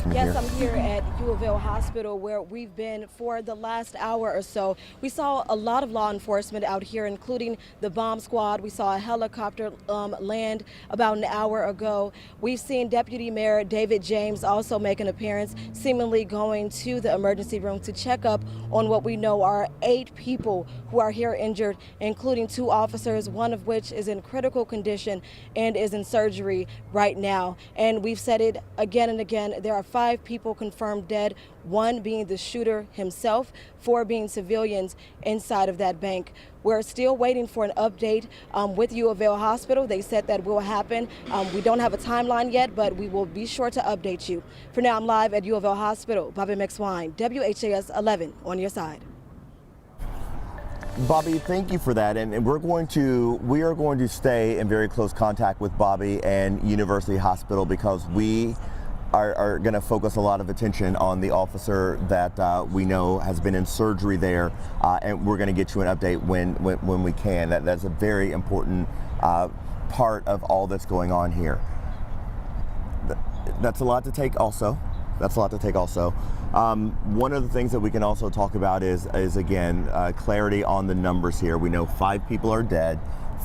C: situation
J: Yes,
C: here?
J: I'm here at Louisville Hospital where we've been for the last hour or so. We saw a lot of law enforcement out here, including the bomb squad. We saw a helicopter land about an hour ago. We've seen Deputy Mayor David James also make an appearance, seemingly going to the emergency room to check up on what we know are 8 people who are here injured, including 2 officers, one of which is in critical condition and is in surgery right now. And we've said it again and again, there are 5 people confirmed dead, 1 being the shooter himself, 4 being civilians inside of that bank. We're still waiting for an update with Louisville Hospital. They said that will happen. We don't have a timeline yet, but we will be sure to update you. For now, I'm live at Louisville Hospital. Bobby McSwine, WHAS 11, on your side.
C: Bobby, thank you for that, and we are going to stay in very close contact with Bobby and University Hospital because we are going to focus a lot of attention on the officer that we know has been in surgery there, and we're going to get you an update when we can. That's a very important part of all that's going on here. That's a lot to take also. One of the things that we can also talk about is again, clarity on the numbers here. We know 5 people are dead,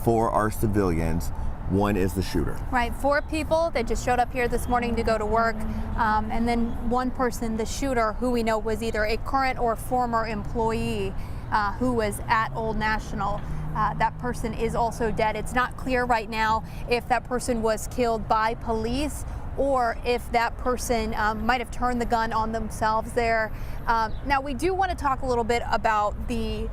C: 4 are civilians, 1 is the shooter.
D: Right, 4 people that just showed up here this morning to go to work, and then 1 person, the shooter, who we know was either a current or former employee who was at Old National. That person is also dead. It's not clear right now if that person was killed by police or if that person might have turned the gun on themselves there. Now, we do want to talk a little bit about the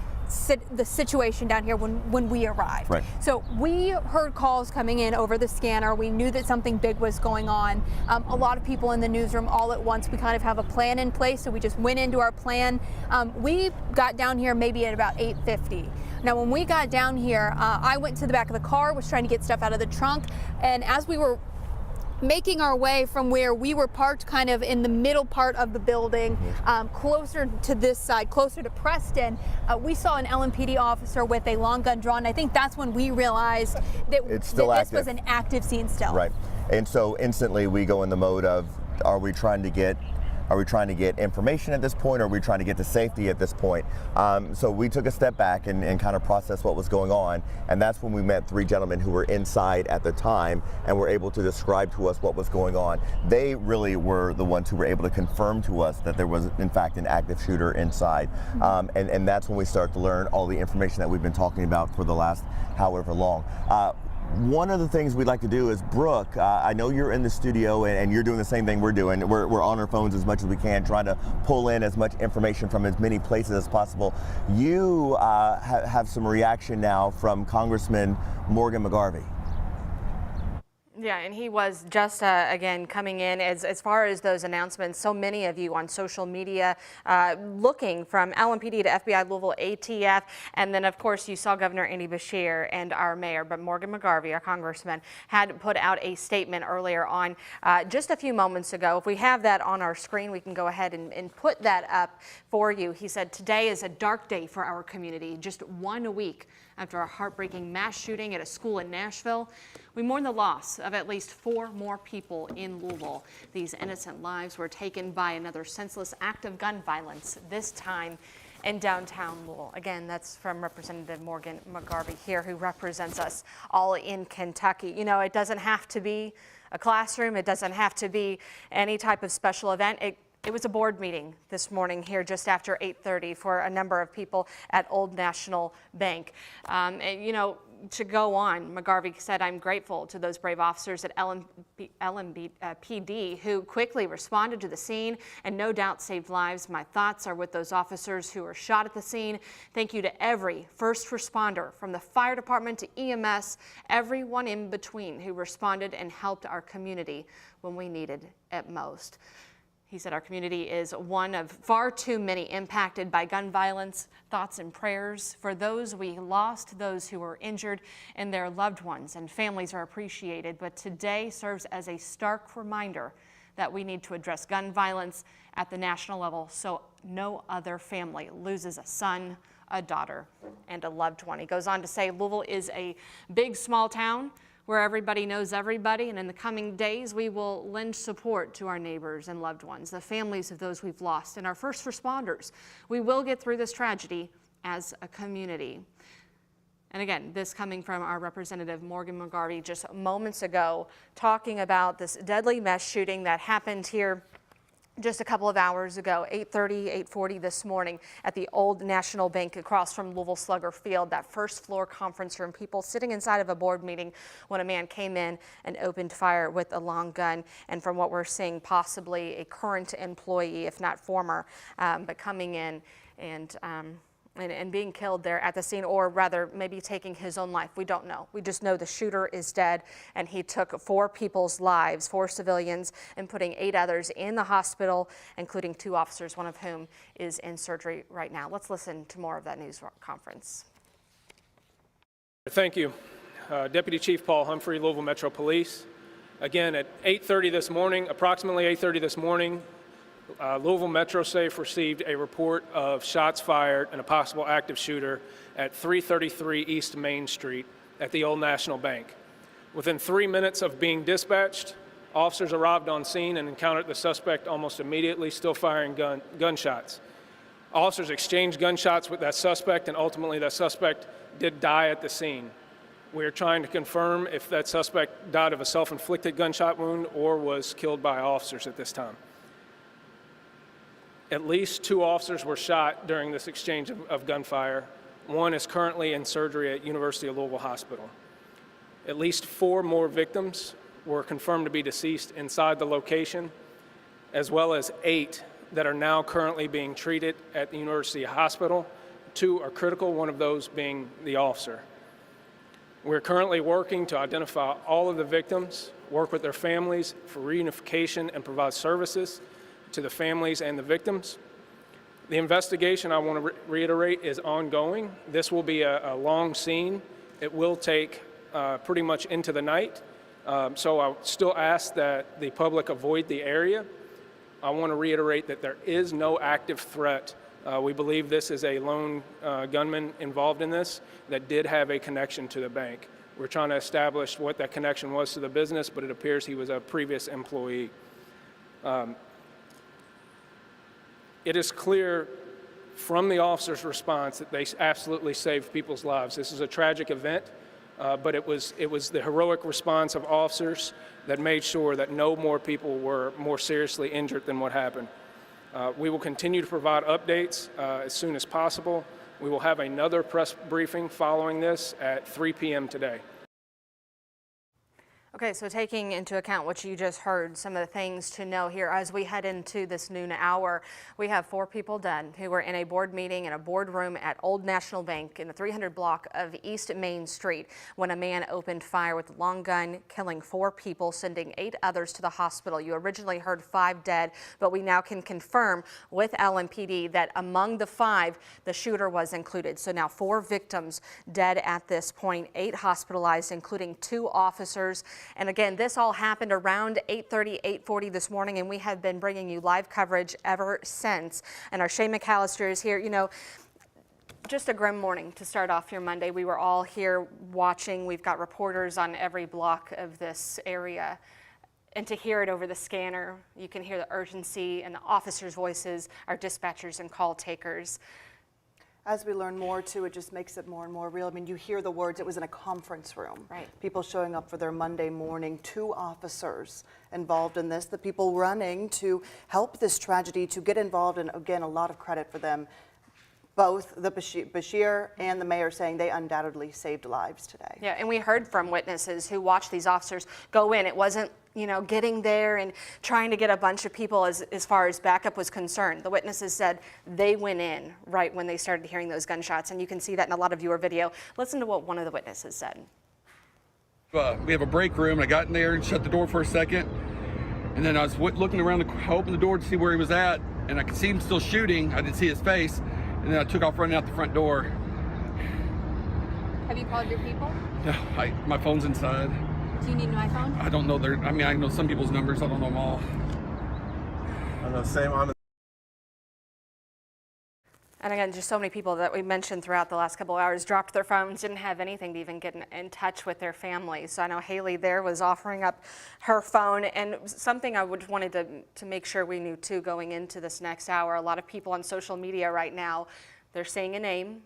D: situation down here when we arrived.
C: Right.
D: So we heard calls coming in over the scanner. We knew that something big was going on. A lot of people in the newsroom all at once. We kind of have a plan in place, so we just went into our plan. We got down here maybe at about 8:50. Now, when we got down here, I went to the back of the car, was trying to get stuff out of the trunk, and as we were making our way from where we were parked kind of in the middle part of the building, closer to this side, closer to Preston, we saw an LMPD officer with a long gun drawn. I think that's when we realized that, this was an active scene still.
C: Right. And so instantly we go in the mode of, are we trying to get information at this point, or are we trying to get to safety at this point? So we took a step back and kind of processed what was going on, and that's when we met 3 gentlemen who were inside at the time and were able to describe to us what was going on. They really were the ones who were able to confirm to us that there was in fact an active shooter inside. And that's when we start to learn all the information that we've been talking about for the last however long. One of the things we'd like to do is, Brooke, I know you're in the studio and you're doing the same thing we're doing. We're on our phones as much as we can, trying to pull in as much information from as many places as possible. You have some reaction now from Congressman Morgan McGarvey.
E: Yeah, and he was just, again, coming in as far as those announcements. So many of you on social media looking from LMPD to FBI Louisville, ATF, and then, of course, you saw Governor Andy Beshear and our mayor, but Morgan McGarvey, our congressman, had put out a statement earlier on just a few moments ago. If we have that on our screen, we can go ahead and put that up for you. He said, "Today is a dark day for our community. Just 1 week after a heartbreaking mass shooting at a school in Nashville, we mourn the loss of at least 4 more people in Louisville. These innocent lives were taken by another senseless act of gun violence, this time in downtown Louisville." Again, that's from Representative Morgan McGarvey here, who represents us all in Kentucky. You know, it doesn't have to be a classroom. It doesn't have to be any type of special event. It was a board meeting this morning here just after 8:30 for a number of people at Old National Bank. And, you know, to go on, McGarvey said, "I'm grateful to those brave officers at LMPD who quickly responded to the scene and no doubt saved lives. My thoughts are with those officers who were shot at the scene. Thank you to every first responder, from the fire department to EMS, everyone in between who responded and helped our community when we needed it most." He said, "Our community is one of far too many impacted by gun violence. Thoughts and prayers for those we lost, those who were injured, and their loved ones and families are appreciated. But today serves as a stark reminder that we need to address gun violence at the national level so no other family loses a son, a daughter, and a loved one." He goes on to say, "Louisville is a big, small town where everybody knows everybody, and in the coming days, we will lend support to our neighbors and loved ones, the families of those we've lost, and our first responders. We will get through this tragedy as a community. And again, this coming from our Representative Morgan McGarvey just moments ago, talking about this deadly mass shooting that happened here just a couple of hours ago, 8:30, 8:40 this morning at the Old National Bank across from Louisville Slugger Field, that first floor conference room, people sitting inside of a board meeting when a man came in and opened fire with a long gun. And from what we're seeing, possibly a current employee, if not former, but coming in and being killed there at the scene, or rather maybe taking his own life. We don't know. We just know the shooter is dead, and he took 4 people's lives, 4 civilians, and putting 8 others in the hospital, including 2 officers, one of whom is in surgery right now. Let's listen to more of that news conference.
G: Thank you. Deputy Chief Paul Humphrey, Louisville Metro Police. Again, at 8:30 this morning, approximately 8:30 this morning, Louisville Metro Safe received a report of shots fired and a possible active shooter at 333 East Main Street at the Old National Bank. Within 3 minutes of being dispatched, officers arrived on scene and encountered the suspect almost immediately, still firing gunshots. Officers exchanged gunshots with that suspect, and ultimately that suspect did die at the scene. We are trying to confirm if that suspect died of a self-inflicted gunshot wound or was killed by officers at this time. At least 2 officers were shot during this exchange of gunfire. 1 is currently in surgery at University of Louisville Hospital. At least 4 more victims were confirmed to be deceased inside the location, as well as 8 that are now currently being treated at the University Hospital. 2 are critical, one of those being the officer. We're currently working to identify all of the victims, work with their families for reunification, and provide services to the families and the victims. The investigation, I want to reiterate, is ongoing. This will be a long scene. It will take pretty much into the night. So I still ask that the public avoid the area. I want to reiterate that there is no active threat. We believe this is a lone gunman involved in this that did have a connection to the bank. We're trying to establish what that connection was to the business, but it appears he was a previous employee. It is clear from the officer's response that they absolutely saved people's lives. This is a tragic event, but it was the heroic response of officers that made sure that no more people were more seriously injured than what happened. We will continue to provide updates as soon as possible. We will have another press briefing following this at 3 p.m. today.
E: Okay, so taking into account what you just heard, some of the things to know here as we head into this noon hour, we have 4 people dead who were in a board meeting in a boardroom at Old National Bank in the 300 block of East Main Street when a man opened fire with a long gun, killing 4 people, sending 8 others to the hospital. You originally heard 5 dead, but we now can confirm with LMPD that among the 5, the shooter was included. So now 4 victims dead at this point, 8 hospitalized, including 2 officers. And again, this all happened around 8:30, 8:40 this morning, and we have been bringing you live coverage ever since. And our Shane McAllister is here. You know, just a grim morning to start off your Monday. We were all here watching. We've got reporters on every block of this area. And to hear it over the scanner, you can hear the urgency and the officers' voices, our dispatchers and call takers.
P: As we learn more, too, it just makes it more and more real. I mean, you hear the words, it was in a conference room.
E: Right.
P: People showing up for their Monday morning, 2 officers involved in this, the people running to help this tragedy, to get involved, and again, a lot of credit for them. Both the Bashir and the mayor saying they undoubtedly saved lives today.
E: Yeah, and we heard from witnesses who watched these officers go in. It wasn't, you know, getting there and trying to get a bunch of people as far as backup was concerned. The witnesses said they went in right when they started hearing those gunshots, and you can see that in a lot of your video. Listen to what one of the witnesses said.
B: We have a break room, and I got in there and shut the door for a second, and then I was looking around, I opened the door to see where he was at, and I could see him still shooting. I didn't see his face. And then I took off running out the front door.
D: Have you called your people?
B: No, my phone's inside.
D: Do you need my phone?
B: I don't know I know some people's numbers. I don't know them all.
A: I know, same.
E: And again, just so many people that we mentioned throughout the last couple of hours dropped their phones, didn't have anything to even get in touch with their families. So I know Haley there was offering up her phone, and something I wanted to make sure we knew too going into this next hour. A lot of people on social media right now, they're saying a name,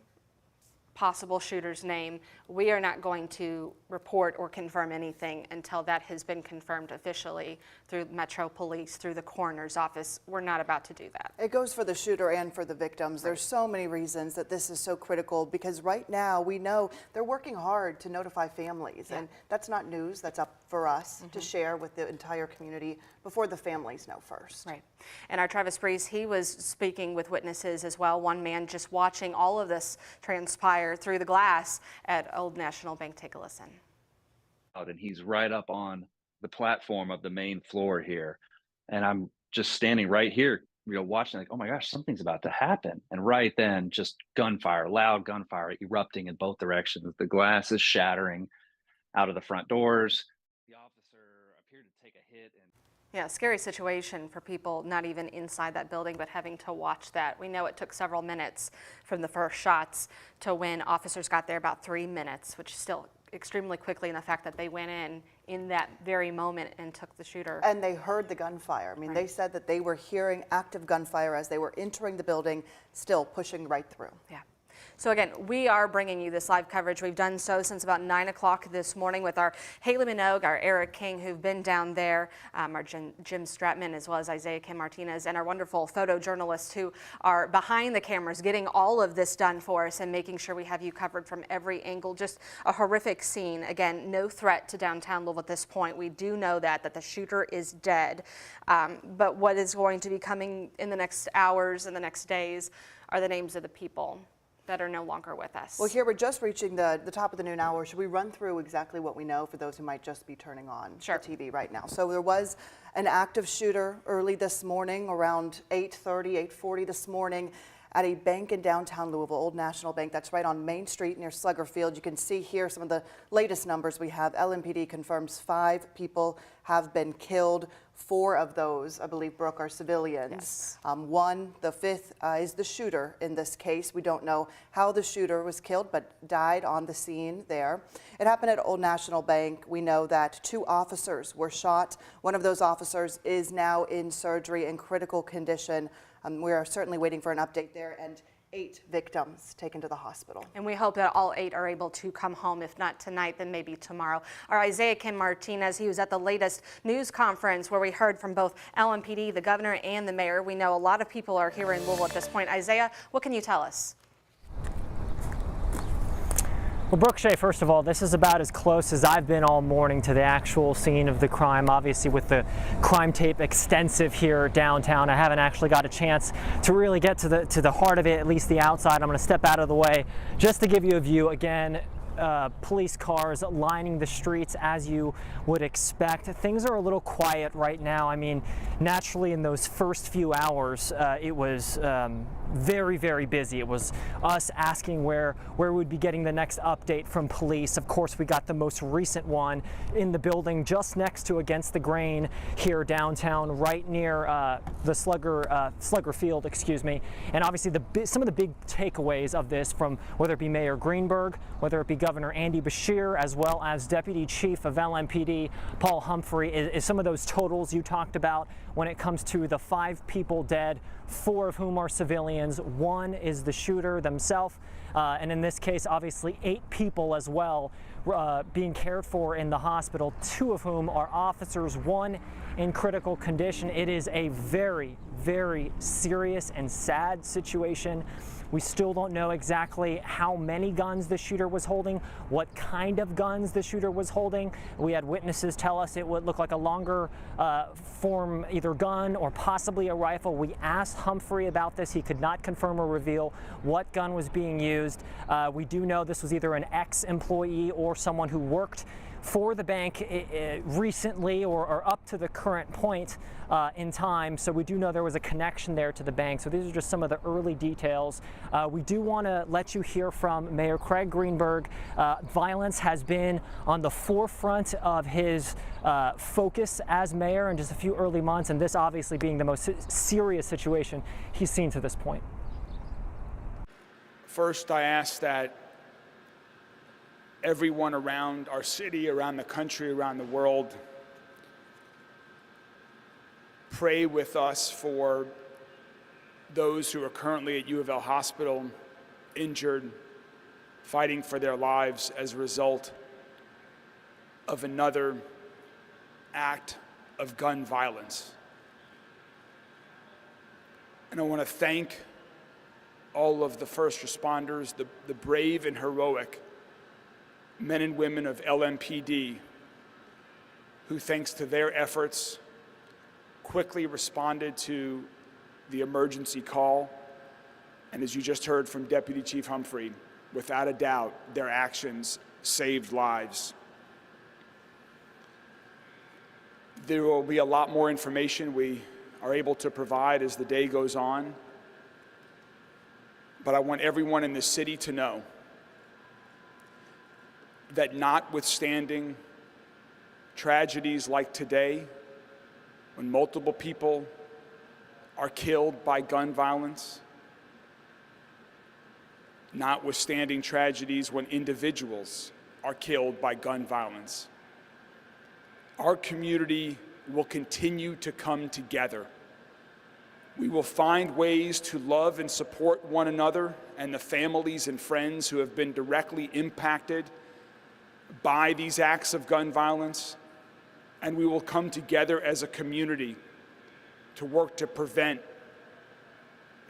E: possible shooter's name. We are not going to report or confirm anything until that has been confirmed officially through Metro Police, through the coroner's office. We're not about to do that.
P: It goes for the shooter and for the victims. There's so many reasons that this is so critical, because right now we know they're working hard to notify families, and that's not news. That's up for us to share with the entire community before the families know first.
E: Right. And our Travis Breeze, he was speaking with witnesses as well. One man just watching all of this transpire through the glass at Old National Bank. Take a listen.
K: And he's right up on the platform of the main floor here. And I'm just standing right here, watching like, oh my gosh, something's about to happen. And right then, just gunfire, loud gunfire erupting in both directions. The glass is shattering out of the front doors. The officer appeared to take a hit.
E: Yeah, scary situation for people not even inside that building, but having to watch that. We know it took several minutes from the first shots to when officers got there, about 3 minutes, which is still extremely quickly, in the fact that they went in that very moment and took the shooter.
P: And they heard the gunfire. I mean, they said that they were hearing active gunfire as they were entering the building, still pushing right through.
E: Yeah. So again, we are bringing you this live coverage. We've done so since about 9 o'clock this morning with our Haley Minogue, our Eric King, who've been down there, our Jim Stratman, as well as Isaiah Kim Martinez, and our wonderful photojournalists who are behind the cameras getting all of this done for us and making sure we have you covered from every angle. Just a horrific scene. Again, no threat to downtown Louisville at this point. We do know that the shooter is dead. But what is going to be coming in the next hours and the next days are the names of the people that are no longer with us.
P: Well, here we're just reaching the top of the noon hour. Should we run through exactly what we know for those who might just be turning on the TV right now? So there was an active shooter early this morning, around 8:30, 8:40 this morning, at a bank in downtown Louisville, Old National Bank. That's right on Main Street near Slugger Field. You can see here some of the latest numbers we have. LMPD confirms 5 people have been killed. 4 of those, I believe, Brooke, are civilians. One, the 5th, is the shooter in this case. We don't know how the shooter was killed, but died on the scene there. It happened at Old National Bank. We know that 2 officers were shot. One of those officers is now in surgery in critical condition. We are certainly waiting for an update there, and 8 victims taken to the hospital.
E: And we hope that all 8 are able to come home, if not tonight, then maybe tomorrow. Our Isaiah Kim Martinez, he was at the latest news conference where we heard from both LMPD, the governor, and the mayor. We know a lot of people are here in Louisville at this point. Isaiah, what can you tell us?
I: Well, Brooke Shea, first of all, this is about as close as I've been all morning to the actual scene of the crime. Obviously, with the crime tape extensive here downtown, I haven't actually got a chance to really get to the heart of it, at least the outside. I'm going to step out of the way just to give you a view. Again, police cars lining the streets as you would expect. Things are a little quiet right now. I mean, naturally in those first few hours, it was very, very busy. It was us asking where we'd be getting the next update from police. Of course, we got the most recent one in the building just next to Against the Grain here downtown, right near the Slugger Field, excuse me. And obviously, some of the big takeaways of this, from whether it be Mayor Greenberg, whether it be Governor Andy Beshear, as well as Deputy Chief of LMPD Paul Humphrey, is some of those totals you talked about when it comes to the 5 people dead, 4 of whom are civilians. 1 is the shooter themselves, and in this case, obviously 8 people as well being cared for in the hospital, 2 of whom are officers, 1 in critical condition. It is a very, very serious and sad situation. We still don't know exactly how many guns the shooter was holding, what kind of guns the shooter was holding. We had witnesses tell us it would look like a longer form, either gun or possibly a rifle. We asked Humphrey about this. He could not confirm or reveal what gun was being used. We do know this was either an ex-employee or someone who worked for the bank recently or up to the current point in time. So we do know there was a connection there to the bank. So these are just some of the early details. We do want to let you hear from Mayor Craig Greenberg. Violence has been on the forefront of his focus as mayor in just a few early months, and this obviously being the most serious situation he's seen to this point.
M: First, I ask that everyone around our city, around the country, around the world, pray with us for those who are currently at U of L Hospital, injured, fighting for their lives as a result of another act of gun violence. And I want to thank all of the first responders, the brave and heroic men and women of LMPD, who, thanks to their efforts, quickly responded to the emergency call. And as you just heard from Deputy Chief Humphrey, without a doubt, their actions saved lives. There will be a lot more information we are able to provide as the day goes on. But I want everyone in this city to know that notwithstanding tragedies like today, when multiple people are killed by gun violence, notwithstanding tragedies when individuals are killed by gun violence, our community will continue to come together. We will find ways to love and support one another and the families and friends who have been directly impacted by these acts of gun violence, and we will come together as a community to work to prevent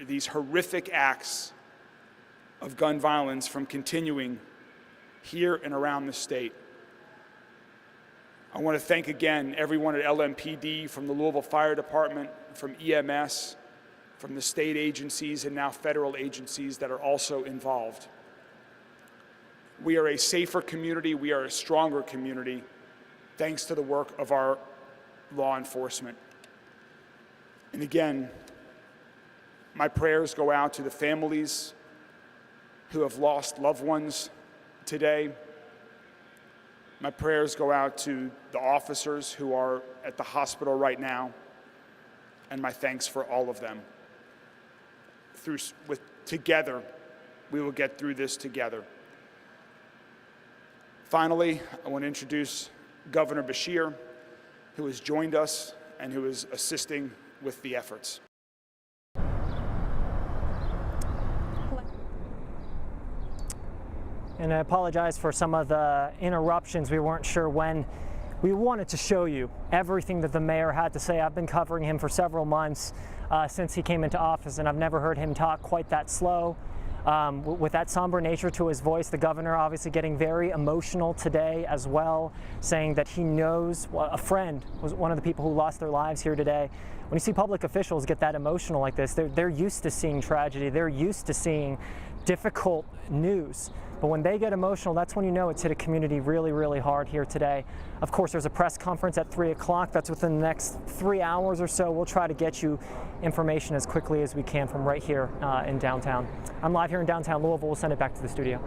M: these horrific acts of gun violence from continuing here and around the state. I want to thank again everyone at LMPD, from the Louisville Fire Department, from EMS, from the state agencies and now federal agencies that are also involved. We are a safer community, we are a stronger community, thanks to the work of our law enforcement. And again, my prayers go out to the families who have lost loved ones today. My prayers go out to the officers who are at the hospital right now, and my thanks for all of them. Together, we will get through this together. Finally, I want to introduce Governor Beshear, who has joined us and who is assisting with the efforts.
I: And I apologize for some of the interruptions. We weren't sure when. We wanted to show you everything that the mayor had to say. I've been covering him for several months since he came into office, and I've never heard him talk quite that slow. With that somber nature to his voice, the governor obviously getting very emotional today as well, saying that he knows a friend was one of the people who lost their lives here today. When you see public officials get that emotional like this, they're used to seeing tragedy. They're used to seeing difficult news. But when they get emotional, that's when you know it's hit a community really, really hard here today. Of course, there's a press conference at 3 o'clock. That's within the next 3 hours or so. We'll try to get you information as quickly as we can from right here in downtown. I'm live here in downtown Louisville. We'll send it back to the studio.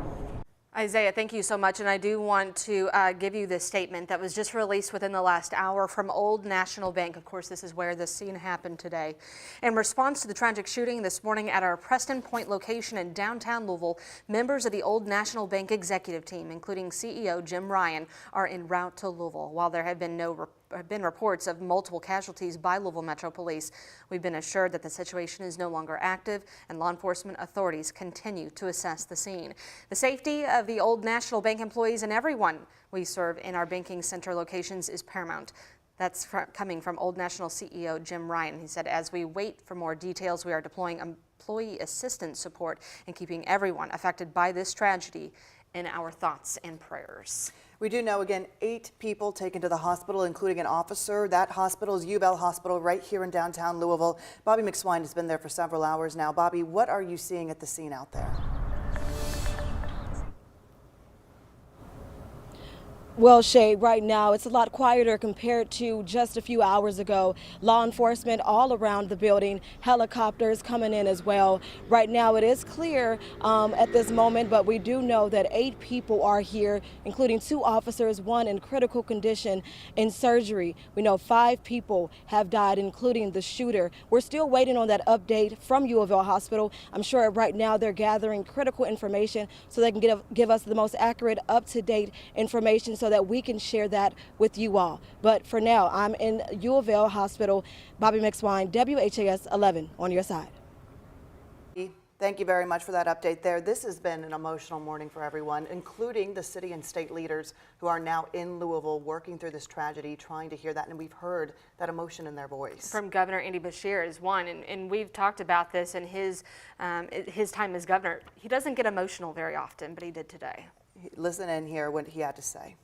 E: Isaiah, thank you so much. And I do want to give you this statement that was just released within the last hour from Old National Bank. Of course, this is where this scene happened today. In response to the tragic shooting this morning at our Preston Point location in downtown Louisville, members of the Old National Bank executive team, including CEO Jim Ryan, are en route to Louisville. While there have been reports of multiple casualties by Louisville Metro Police, we've been assured that the situation is no longer active and law enforcement authorities continue to assess the scene. The safety of the Old National Bank employees and everyone we serve in our banking center locations is paramount. That's coming from Old National CEO Jim Ryan. He said, as we wait for more details, we are deploying employee assistance support and keeping everyone affected by this tragedy in our thoughts and prayers.
P: We do know, again, 8 people taken to the hospital, including an officer. That hospital is U of L Hospital right here in downtown Louisville. Bobby McSwine has been there for several hours now. Bobby, what are you seeing at the scene out there?
J: Well, Shay, right now it's a lot quieter compared to just a few hours ago. Law enforcement all around the building, helicopters coming in as well. Right now it is clear at this moment, but we do know that 8 people are here, including 2 officers, 1 in critical condition in surgery. We know 5 people have died, including the shooter. We're still waiting on that update from Louisville Hospital. I'm sure right now they're gathering critical information so they can give us the most accurate, up-to-date information so that we can share that with you all. But for now, I'm in Louisville Hospital. Bobby McSwine, WHAS 11, on your side.
P: Thank you very much for that update there. This has been an emotional morning for everyone, including the city and state leaders who are now in Louisville working through this tragedy, trying to hear that, and we've heard that emotion in their voice.
E: From Governor Andy Beshear is one, and we've talked about this in his time as governor. He doesn't get emotional very often, but he did today.
P: Listen and hear what he had to say.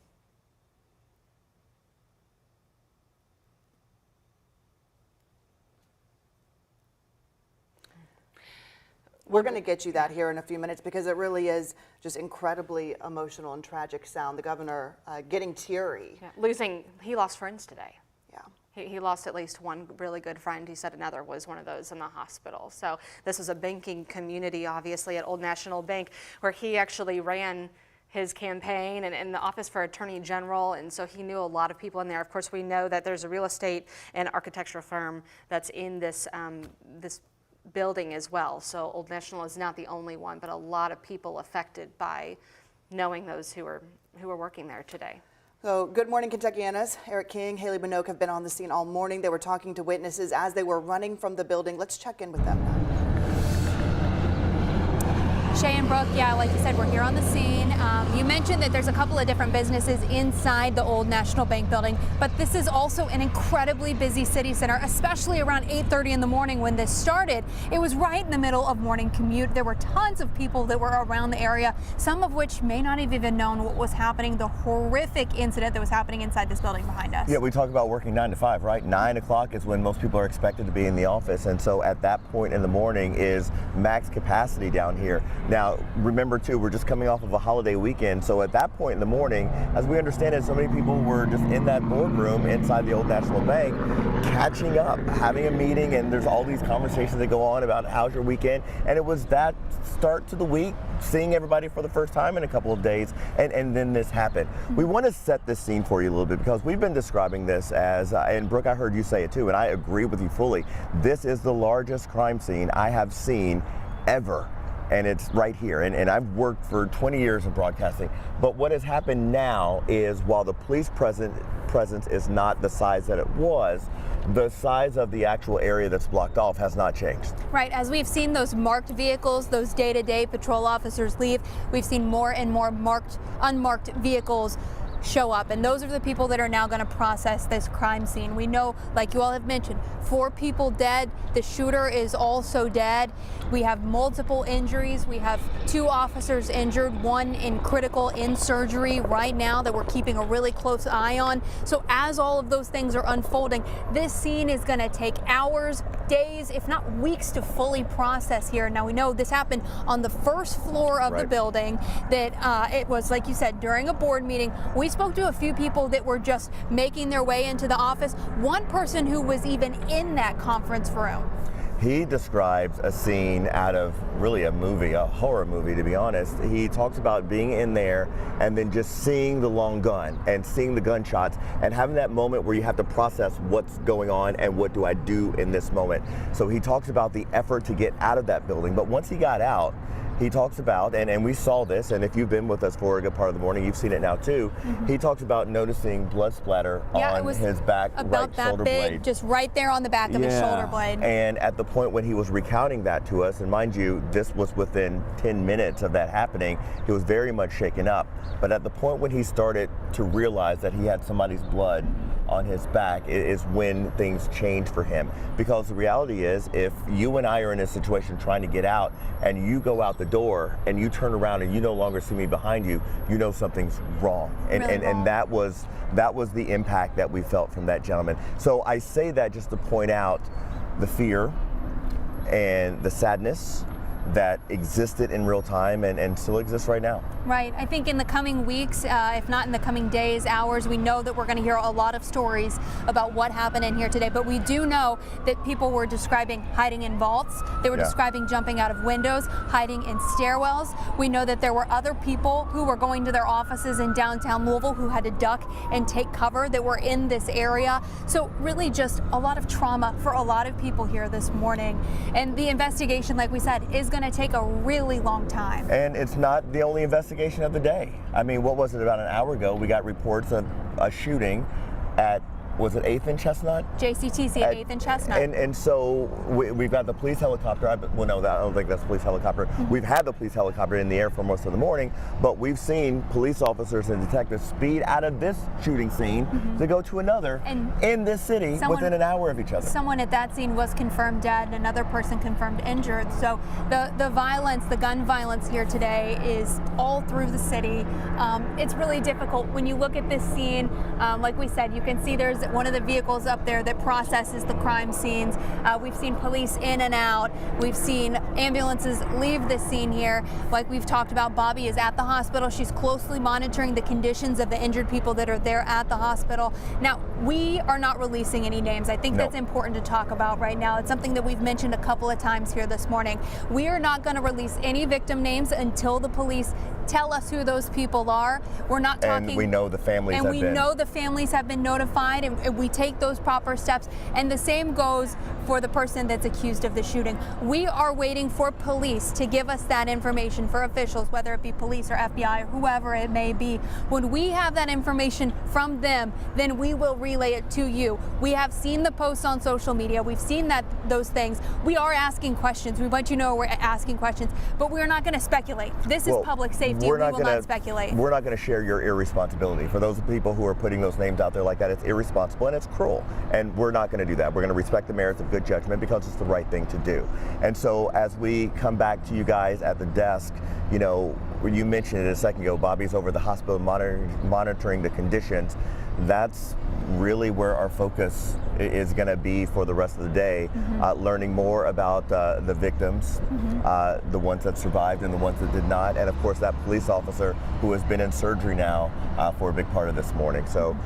P: We're going to get you that here in a few minutes because it really is just incredibly emotional and tragic sound. The governor getting teary.
E: Yeah, he lost friends today.
P: Yeah.
E: He lost at least one really good friend. He said another was one of those in the hospital. So this was a banking community, obviously, at Old National Bank, where he actually ran his campaign and in the office for Attorney General, and so he knew a lot of people in there. Of course, we know that there's a real estate and architectural firm that's in this this building as well. So Old National is not the only one, but a lot of people affected by knowing those who are working there today.
P: So good morning, Kentuckianas. Eric King, Haley Minogue have been on the scene all morning. They were talking to witnesses as they were running from the building. Let's check in with them now.
D: Shay and Brooke, yeah, like you said, we're here on the scene. You mentioned that there's a couple of different businesses inside the Old National Bank building, but this is also an incredibly busy city center, especially around 8:30 in the morning when this started. It was right in the middle of morning commute. There were tons of people that were around the area, some of which may not have even known what was happening, the horrific incident that was happening inside this building behind us.
C: Yeah, we talk about working 9 to 5, right? 9 o'clock is when most people are expected to be in the office, and so at that point in the morning is max capacity down here. Now, remember too, we're just coming off of a holiday weekend, so at that point in the morning, as we understand it, so many people were just in that boardroom inside the Old National Bank, catching up, having a meeting, and there's all these conversations that go on about how's your weekend, and it was that start to the week, seeing everybody for the first time in a couple of days, and then this happened. We want to set this scene for you a little bit because we've been describing this as, and Brooke, I heard you say it too, and I agree with you fully, this is the largest crime scene I have seen ever. And it's right here. And I've worked for 20 years in broadcasting. But what has happened now is while the police presence is not the size that it was, the size of the actual area that's blocked off has not changed.
D: Right, as we've seen those marked vehicles, those day-to-day patrol officers leave, we've seen more and more unmarked vehicles show up, and those are the people that are now going to process this crime scene. We know, like you all have mentioned, 4 people dead. The shooter is also dead. We have multiple injuries. We have 2 officers injured, 1 in critical in surgery right now that we're keeping a really close eye on. So as all of those things are unfolding, this scene is going to take hours, days, if not weeks to fully process here. Now we know this happened on the first floor of the building, that it was, like you said, during a board meeting. We spoke to a few people that were just making their way into the office. One person who was even in that conference room.
C: He describes a scene out of really a movie, a horror movie, to be honest. He talks about being in there and then just seeing the long gun and seeing the gunshots and having that moment where you have to process what's going on and what do I do in this moment. So he talks about the effort to get out of that building. But once he got out, he talks about, and we saw this, and if you've been with us for a good part of the morning, you've seen it now too. He talks about noticing blood splatter on his back, right shoulder blade.
D: Just right there on the back of his shoulder blade.
C: And at the point when he was recounting that to us, and mind you, this was within 10 minutes of that happening, he was very much shaken up. But at the point when he started to realize that he had somebody's blood on his back is when things change for him. Because the reality is, if you and I are in a situation trying to get out and you go out the door and you turn around and you no longer see me behind you, you know something's wrong. And that was the impact that we felt from that gentleman. So I say that just to point out the fear and the sadness that existed in real time and still exists right now.
D: Right. I think in the coming weeks, if not in the coming days, hours, we know that we're going to hear a lot of stories about what happened in here today. But we do know that people were describing hiding in vaults. They were describing jumping out of windows, hiding in stairwells. We know that there were other people who were going to their offices in downtown Louisville who had to duck and take cover that were in this area. So really just a lot of trauma for a lot of people here this morning. And the investigation, like we said, is going to take a really long time.
C: And it's not the only investigation of the day. I mean, what was it, about an hour ago, we got reports of a shooting at, was it 8th and Chestnut?
D: JCTC at 8th and Chestnut.
C: And so we've got the police helicopter. Well, no, I don't think that's a police helicopter. We've had the police helicopter in the air for most of the morning, but we've seen police officers and detectives speed out of this shooting scene to go to another in this city within an hour of each other.
D: Someone at that scene was confirmed dead, and another person confirmed injured. So the violence, the gun violence here today is all through the city. It's really difficult when you look at this scene. Like we said, you can see there's one of the vehicles up there that processes the crime scenes. We've seen police in and out. We've seen ambulances leave this scene here. Like we've talked about, Bobby is at the hospital. She's closely monitoring the conditions of the injured people that are there at the hospital. Now, we are not releasing any names. I think that's important to talk about right now. It's something that we've mentioned a couple of times here this morning. We are not going to release any victim names until the police tell us who those people are. We're not talking.
C: And we know the families have been.
D: And we know the families have been notified, and we take those proper steps. And the same goes for the person that's accused of the shooting. We are waiting for police to give us that information, for officials, whether it be police or FBI, whoever it may be. When we have that information from them, then we will relay it to you. We have seen the posts on social media. We've seen those things. We are asking questions. We want you to know we're asking questions, but we're not going to speculate. This is public safety. We will not speculate.
C: We're not going to share your irresponsibility. For those people who are putting those names out there like that, it's irresponsible and it's cruel. And we're not going to do that. We're going to respect the merits of good judgment because it's the right thing to do. And so as we come back to you guys at the desk, you know, you mentioned it a second ago, Bobby's over the hospital monitoring the conditions. That's really where our focus is going to be for the rest of the day, learning more about the victims, the ones that survived and the ones that did not, and of course that police officer who has been in surgery now for a big part of this morning. So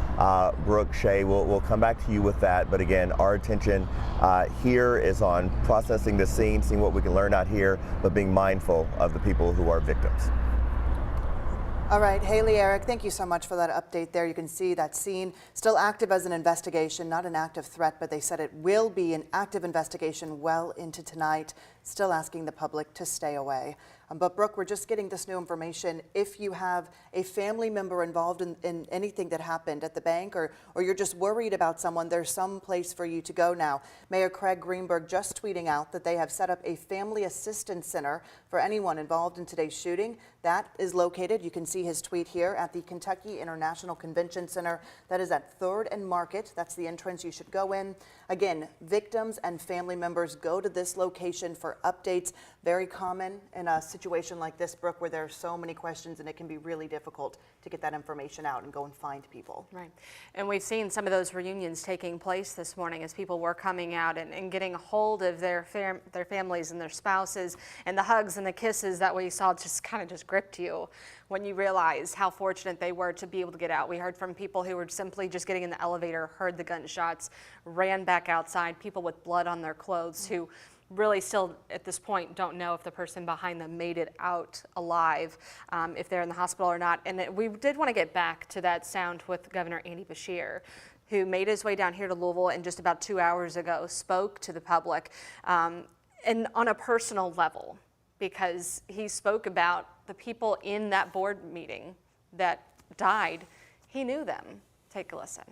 C: Brooke, Shay, we'll come back to you with that, but again, our attention here is on processing the scene, seeing what we can learn out here, but being mindful of the people who are victims.
P: All right, Haley, Eric, thank you so much for that update there. You can see that scene still active as an investigation, not an active threat, but they said it will be an active investigation well into tonight, still asking the public to stay away. But Brooke, we're just getting this new information. If you have a family member involved in anything that happened at the bank, or you're just worried about someone, there's some place for you to go now. Mayor Craig Greenberg just tweeting out that they have set up a family assistance center for anyone involved in today's shooting. That is located, you can see his tweet here, at the Kentucky International Convention Center. That is at 3rd and Market. That's the entrance you should go in. Again, victims and family members go to this location for updates. Very common in a situation like this, Brooke, where there are so many questions and it can be really difficult to get that information out and go and find people.
E: Right. And we've seen some of those reunions taking place this morning as people were coming out and getting a hold of their families and their spouses, and the hugs and the kisses that we saw just kind of just gripped you when you realize how fortunate they were to be able to get out. We heard from people who were simply just getting in the elevator, heard the gunshots, ran back outside, people with blood on their clothes who really still at this point don't know if the person behind them made it out alive, if they're in the hospital or not. And we did want to get back to that sound with Governor Andy Beshear, who made his way down here to Louisville and just about 2 hours ago spoke to the public, and on a personal level, because he spoke about the people in that board meeting that died. He knew them. Take a listen.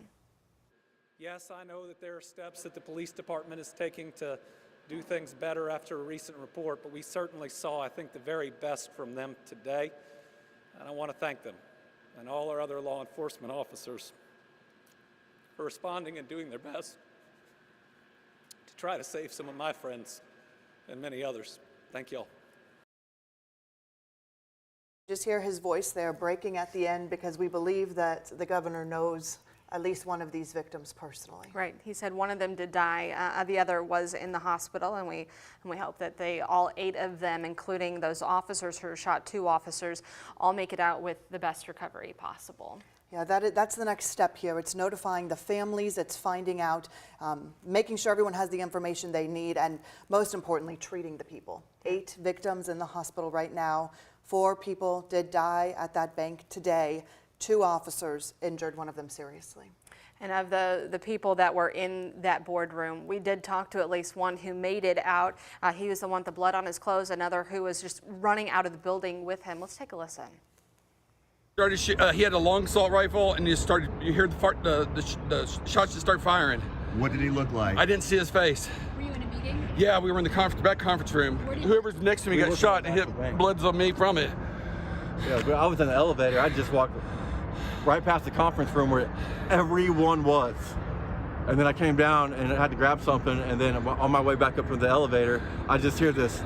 N: Yes, I know that there are steps that the police department is taking to do things better after a recent report, but we certainly saw, I think, the very best from them today, and I want to thank them and all our other law enforcement officers for responding and doing their best to try to save some of my friends and many others. Thank you all.
P: Just hear his voice there breaking at the end, because we believe that the governor knows at least one of these victims personally.
E: Right. He said one of them did die. The other was in the hospital, and we hope that all 8 of them, including those officers who shot 2 officers, all make it out with the best recovery possible.
P: Yeah, that's the next step here. It's notifying the families, it's finding out, making sure everyone has the information they need, and most importantly, treating the people. 8 victims in the hospital right now. 4 people did die at that bank today. 2 officers injured, one of them seriously.
E: And of the people that were in that boardroom, we did talk to at least one who made it out. He was the one with the blood on his clothes, another who was just running out of the building with him. Let's take a listen.
B: He had a long assault rifle, and you hear the shots just start firing.
C: What did he look like?
B: I didn't see his face.
O: Were you in a meeting?
B: Yeah, we were in the back conference room. Whoever's next to me got shot and hit bloods on me from it.
A: Yeah, I was in the elevator. I just walked right past the conference room where everyone was. And then I came down and I had to grab something, and then on my way back up from the elevator, I just hear this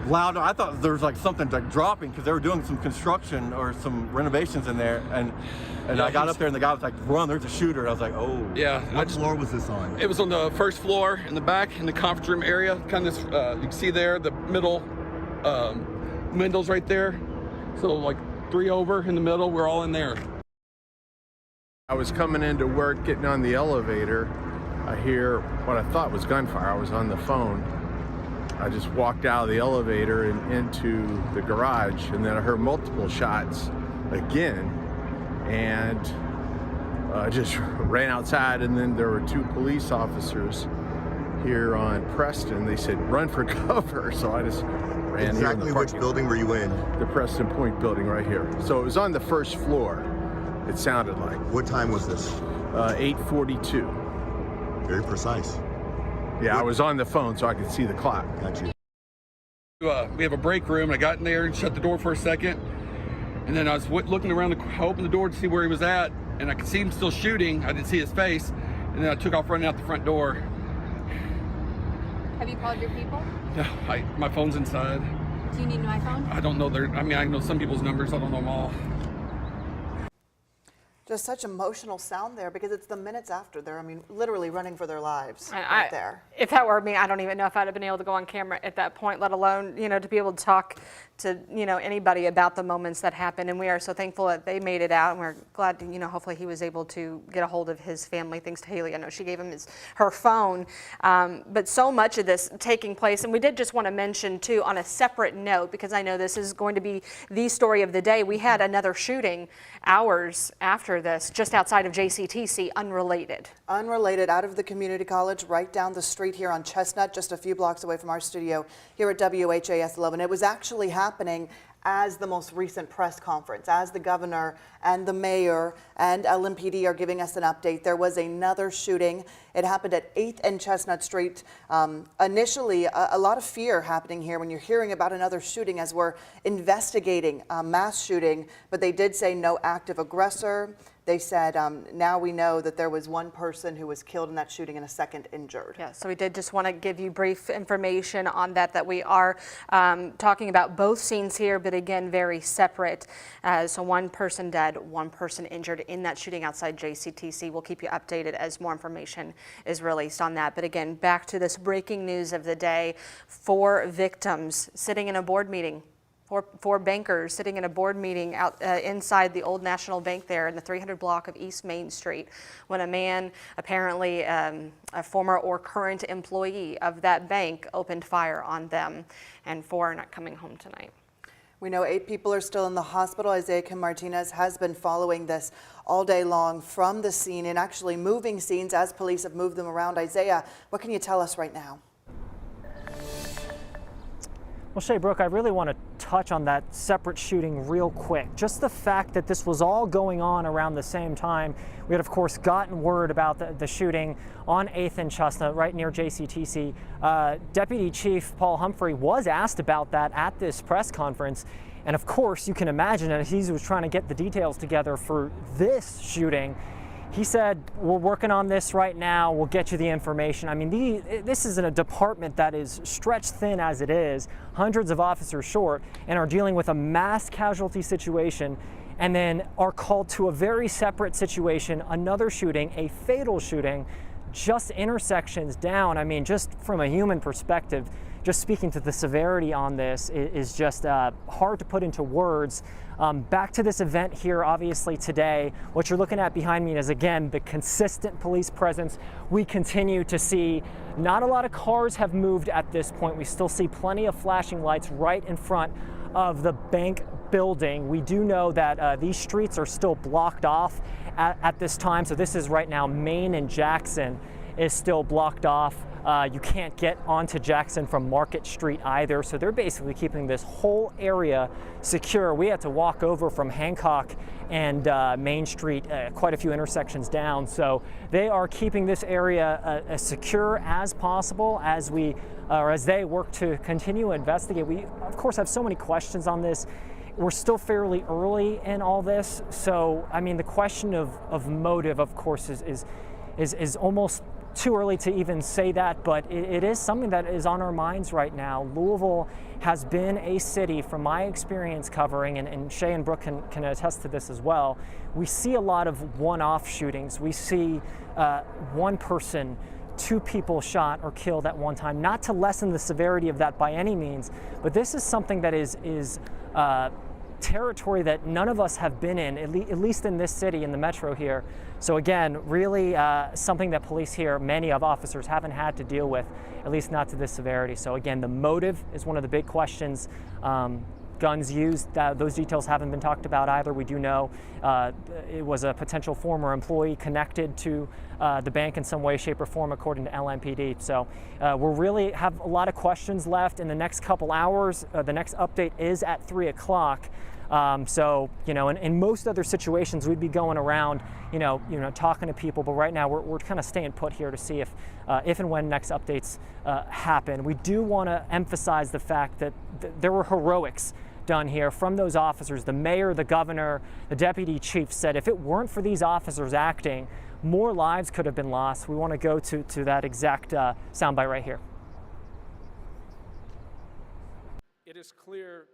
A: loud, I thought there was like something like dropping because they were doing some construction or some renovations in there, and yeah, I got up there and the guy was like, run, there's a shooter. And I was like, oh.
B: Yeah.
C: What floor was this on?
B: It was on the first floor in the back in the conference room area. Kind of, you can see there, the middle windows right there. So like 3 over in the middle, we're all in there.
F: I was coming into work, getting on the elevator. I hear what I thought was gunfire. I was on the phone. I just walked out of the elevator and into the garage, and then I heard multiple shots again, and I just ran outside, and then there were 2 police officers here on Preston. They said, run for cover, so I just ran.
C: Exactly which building were you in?
F: The Preston Point building right here. So it was on the first floor, it sounded like.
C: What time was this?
F: 8:42.
C: Very precise.
F: Yeah, I was on the phone so I could see the clock.
C: Got you.
B: We have a break room, and I got in there and shut the door for a second, and then I was looking around, I opened the door to see where he was at, and I could see him still shooting. I didn't see his face, and then I took off running out the front door.
D: Have you called your people?
B: No, my phone's inside.
D: Do you need an iPhone?
B: I don't know I know some people's numbers, I don't know them all.
P: Just such emotional sound there, because it's the minutes after they're, literally running for their lives right there.
E: If that were me, I don't even know if I'd have been able to go on camera at that point, let alone, to be able to talk to, anybody about the moments that happened. And we are so thankful that they made it out, and we're glad to, hopefully he was able to get a hold of his family. Thanks to Haley, I know she gave him her phone. But so much of this taking place, and we did just want to mention too, on a separate note, because I know this is going to be the story of the day, we had another shooting hours after this, just outside of JCTC, unrelated.
P: Unrelated, out of the community college, right down the street here on Chestnut, just a few blocks away from our studio here at WHAS 11. It was actually happening as the most recent press conference, as the governor and the mayor and LMPD are giving us an update. There was another shooting. It happened at 8th and Chestnut Street. Initially, a lot of fear happening here when you're hearing about another shooting as we're investigating a mass shooting, but they did say no active aggressor. They said now we know that there was 1 person who was killed in that shooting and a 2nd injured.
E: Yeah, so we did just want to give you brief information on that we are talking about both scenes here, but again, very separate. So 1 person dead, 1 person injured in that shooting outside JCTC. We'll keep you updated as more information is released on that. But again, back to this breaking news of the day. 4 victims sitting in a board meeting. 4 bankers sitting in a board meeting out inside the old National Bank there in the 300 block of East Main Street, when a man, apparently a former or current employee of that bank, opened fire on them, and 4 are not coming home tonight.
P: We know 8 people are still in the hospital. Isaiah Kim Martinez has been following this all day long from the scene, and actually moving scenes as police have moved them around. Isaiah, what can you tell us right now?
I: Well, Shay, Brooke, I really want to touch on that separate shooting real quick. Just the fact that this was all going on around the same time. We had, of course, gotten word about the shooting on 8th and Chestnut, right near JCTC. Deputy Chief Paul Humphrey was asked about that at this press conference. And of course, you can imagine as he was trying to get the details together for this shooting, he said, we're working on this right now, we'll get you the information. I mean, this isn't a department that is stretched thin as it is, hundreds of officers short, and are dealing with a mass casualty situation. and then are called to a very separate situation, another shooting, a fatal shooting, just intersections down. I mean, just from a human perspective, just speaking to the severity on this is just hard to put into words. Back to this event here, obviously today, what you're looking at behind me is, again, the consistent police presence. We continue to see not a lot of cars have moved at this point. We still see plenty of flashing lights right in front of the bank building. We do know that these streets are still blocked off at this time. So this is right now Main and Jackson is still blocked off. You can't get onto Jackson from Market Street either. So they're basically keeping this whole area secure. We had to walk over from Hancock and Main Street, quite a few intersections down. So they are keeping this area as secure as possible as they work to continue to investigate. We, of course, have so many questions on this. We're still fairly early in all this. So, I mean, the question of motive, of course, is almost too early to even say that, but it is something that is on our minds right now. Louisville has been a city, from my experience covering, and Shay and Brooke can attest to this as well, we see a lot of one-off shootings. We see one person, 2 people shot or killed at one time. Not to lessen the severity of that by any means, but this is something that is territory that none of us have been in, at least in this city, in the metro here. So again, really something that police here, many of officers, haven't had to deal with, at least not to this severity. So again, the motive is one of the big questions. Guns used, those details haven't been talked about either. We do know it was a potential former employee connected to the bank in some way, shape, or form, according to LMPD. So we'll really have a lot of questions left in the next couple hours. The next update is at 3 o'clock. So, you know, in most other situations, we'd be going around, you know, talking to people. But right now, we're kind of staying put here to see if and when next updates happen. We do want to emphasize the fact that there were heroics done here from those officers. The mayor, the governor, the deputy chief said if it weren't for these officers acting, more lives could have been lost. We want to go to that exact soundbite right here.
G: It is clear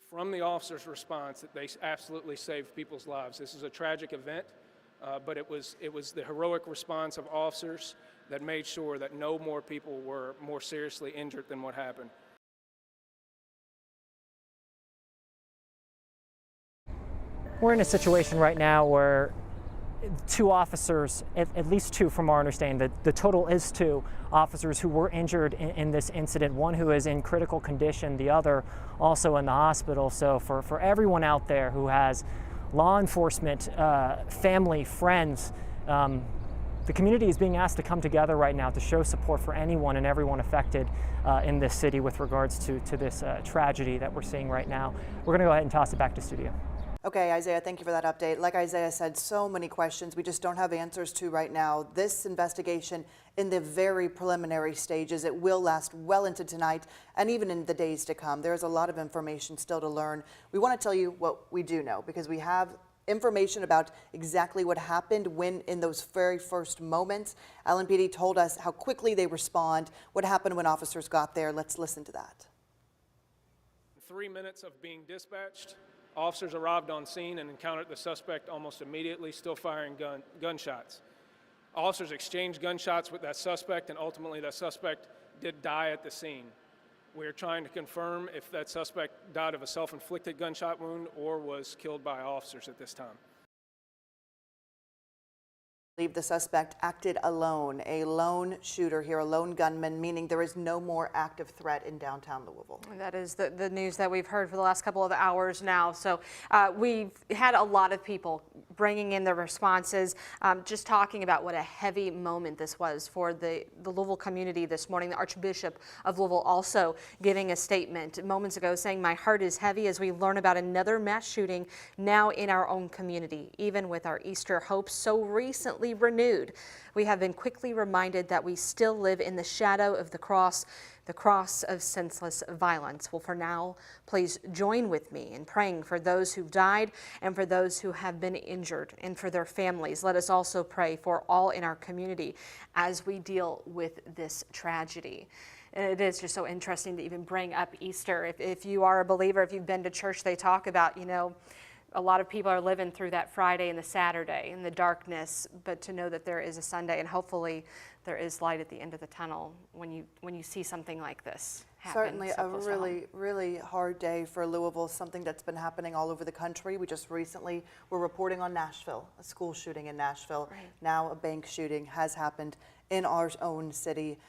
G: from the officers' response that they absolutely saved people's lives. This is a tragic event, but it was the heroic response of officers that made sure that no more people were more seriously injured than what happened.
I: We're in a situation right now where 2 officers, at least 2 from our understanding, the total is 2 officers who were injured in this incident, one who is in critical condition, the other also in the hospital. So for everyone out there who has law enforcement, family, friends, the community is being asked to come together right now to show support for anyone and everyone affected in this city with regards to this tragedy that we're seeing right now. We're going to go ahead and toss it back to studio.
P: Okay, Isaiah, thank you for that update. Like Isaiah said, so many questions we just don't have answers to right now. This investigation in the very preliminary stages. It will last well into tonight and even in the days to come. There's a lot of information still to learn. We want to tell you what we do know because we have information about exactly what happened when in those very first moments. LMPD told us how quickly they respond, what happened when officers got there. Let's listen to that.
G: 3 minutes of being dispatched, officers arrived on scene and encountered the suspect almost immediately, still firing gunshots. Officers exchanged gunshots with that suspect, and ultimately that suspect did die at the scene. We are trying to confirm if that suspect died of a self-inflicted gunshot wound or was killed by officers at this time.
P: The suspect acted alone, a lone shooter here, a lone gunman, meaning there is no more active threat in downtown Louisville.
E: That is the news that we've heard for the last couple of hours now. So we've had a lot of people bringing in their responses, just talking about what a heavy moment this was for the Louisville community this morning. The Archbishop of Louisville also giving a statement moments ago saying, "My heart is heavy as we learn about another mass shooting now in our own community. Even with our Easter hopes so recently renewed, we have been quickly reminded that we still live in the shadow of the cross of senseless violence." Well, for now, please join with me in praying for those who've died and for those who have been injured and for their families. Let us also pray for all in our community as we deal with this tragedy. It is just so interesting to even bring up Easter. If you are a believer, if you've been to church, they talk about, a lot of people are living through that Friday and the Saturday in the darkness, but to know that there is a Sunday, and hopefully there is light at the end of the tunnel when you see something like this happen.
P: Certainly
E: so
P: a
E: close to home.
P: really, really hard day for Louisville, something that's been happening all over the country. We just recently were reporting on Nashville, a school shooting in Nashville.
E: Right.
P: Now a bank shooting has happened in our own city.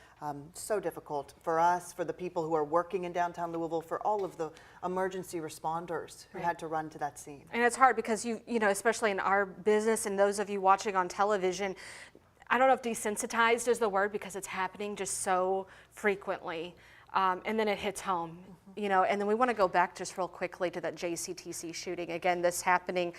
P: So difficult for us, for the people who are working in downtown Louisville, for all of the emergency responders who
E: Right.
P: had to run to that scene.
E: And it's hard because you know, especially in our business and those of you watching on television, I don't know if desensitized is the word because it's happening just so frequently. And then it hits home, you know, and then we want to go back just real quickly to that JCTC shooting. Again, this happening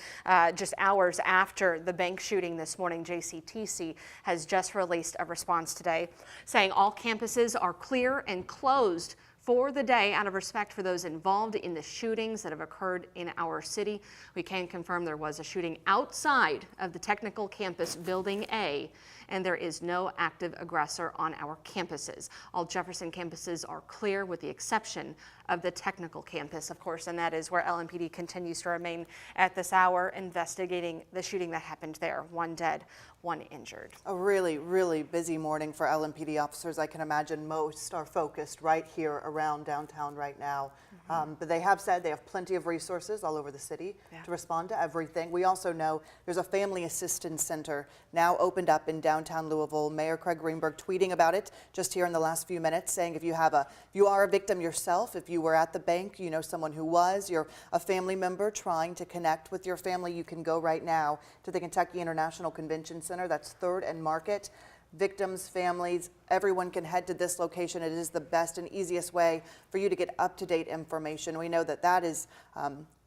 E: just hours after the bank shooting this morning. JCTC has just released a response today saying all campuses are clear and closed for the day out of respect for those involved in the shootings that have occurred in our city. We can confirm there was a shooting outside of the technical campus, Building A, and there is no active aggressor on our campuses. All Jefferson campuses are clear with the exception of the technical campus, of course, and that is where LMPD continues to remain at this hour investigating the shooting that happened there. 1 dead, 1 injured.
P: A really, really busy morning for LMPD officers. I can imagine most are focused right here around downtown right now. But they have said they have plenty of resources all over the city to respond to everything. We also know there's a family assistance center now opened up in downtown Louisville. Mayor Craig Greenberg tweeting about it just here in the last few minutes, saying if you are a victim yourself, if you were at the bank, you know someone who was, you're a family member trying to connect with your family, you can go right now to the Kentucky International Convention Center. That's 3rd and Market. Victims, families, everyone can head to this location. It is the best and easiest way for you to get up-to-date information. We know that that is,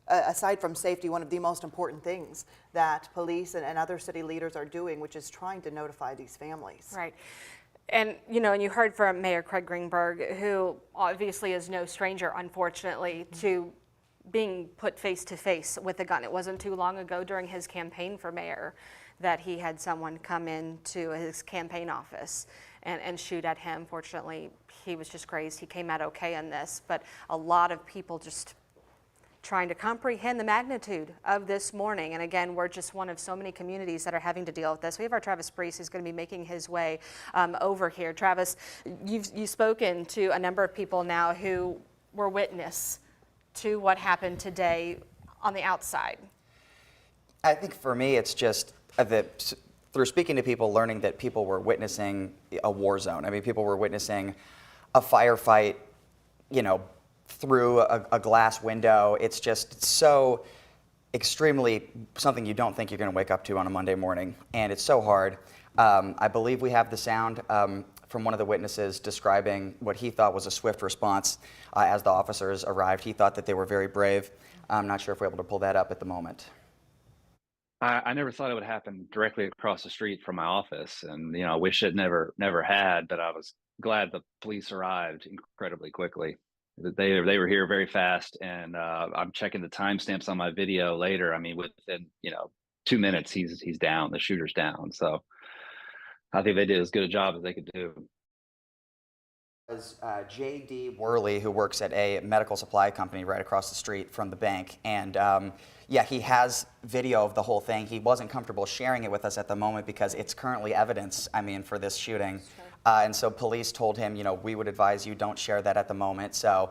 P: aside from safety, one of the most important things that police and other city leaders are doing, which is trying to notify these families.
E: Right. And, you know, and you heard from Mayor Craig Greenberg, who obviously is no stranger, unfortunately, to being put face to face with a gun. It wasn't too long ago during his campaign for mayor that he had someone come into his campaign office and shoot at him. Fortunately, he was just grazed. He came out okay on this, but a lot of people just trying to comprehend the magnitude of this morning. And again, we're just one of so many communities that are having to deal with this. We have our Travis Priest who's going to be making his way over here. Travis, you've spoken to a number of people now who were witness to what happened today on the outside.
L: I think for me, it's just through speaking to people, learning that people were witnessing a war zone. I mean, people were witnessing a firefight, you know, through a glass window. It's just so extremely something you don't think you're going to wake up to on a Monday morning, and it's so hard. I believe we have the sound from one of the witnesses describing what he thought was a swift response as the officers arrived. He thought that they were very brave. I'm not sure if we're able to pull that up at the moment.
K: I never thought it would happen directly across the street from my office, and you know, I wish it never had. But I was glad the police arrived incredibly quickly. They were here very fast, and I'm checking the timestamps on my video later. I mean, within 2 minutes, he's down. The shooter's down. So I think they did as good a job as they could do.
L: Was J.D. Worley, who works at a medical supply company right across the street from the bank. And yeah, he has video of the whole thing. He wasn't comfortable sharing it with us at the moment because it's currently evidence, I mean, for this shooting. And so police told him, we would advise you don't share that at the moment. So,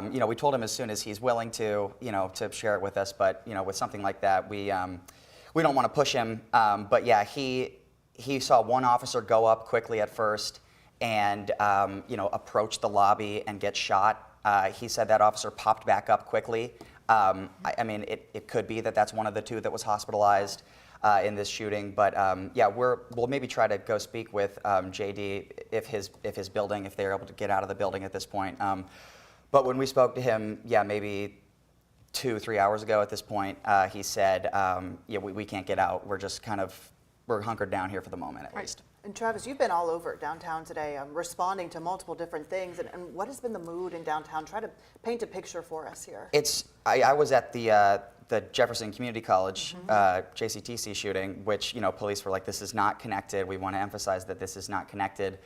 L: we told him as soon as he's willing to, to share it with us. But, with something like that, we don't want to push him. But yeah, he saw one officer go up quickly at first and approach the lobby and get shot. He said that officer popped back up quickly. I mean, it could be that that's one of the two that was hospitalized in this shooting. But yeah, we'll maybe try to go speak with JD if his building, if they're able to get out of the building at this point. But when we spoke to him, yeah, maybe 2-3 hours ago at this point, he said, yeah, we can't get out. We're just we're hunkered down here for the moment at least.
P: And Travis, you've been all over downtown today, responding to multiple different things. And what has been the mood in downtown? Try to paint a picture for us here.
L: I was at the Jefferson Community College JCTC shooting, which police were like, this is not connected. We want to emphasize that this is not connected.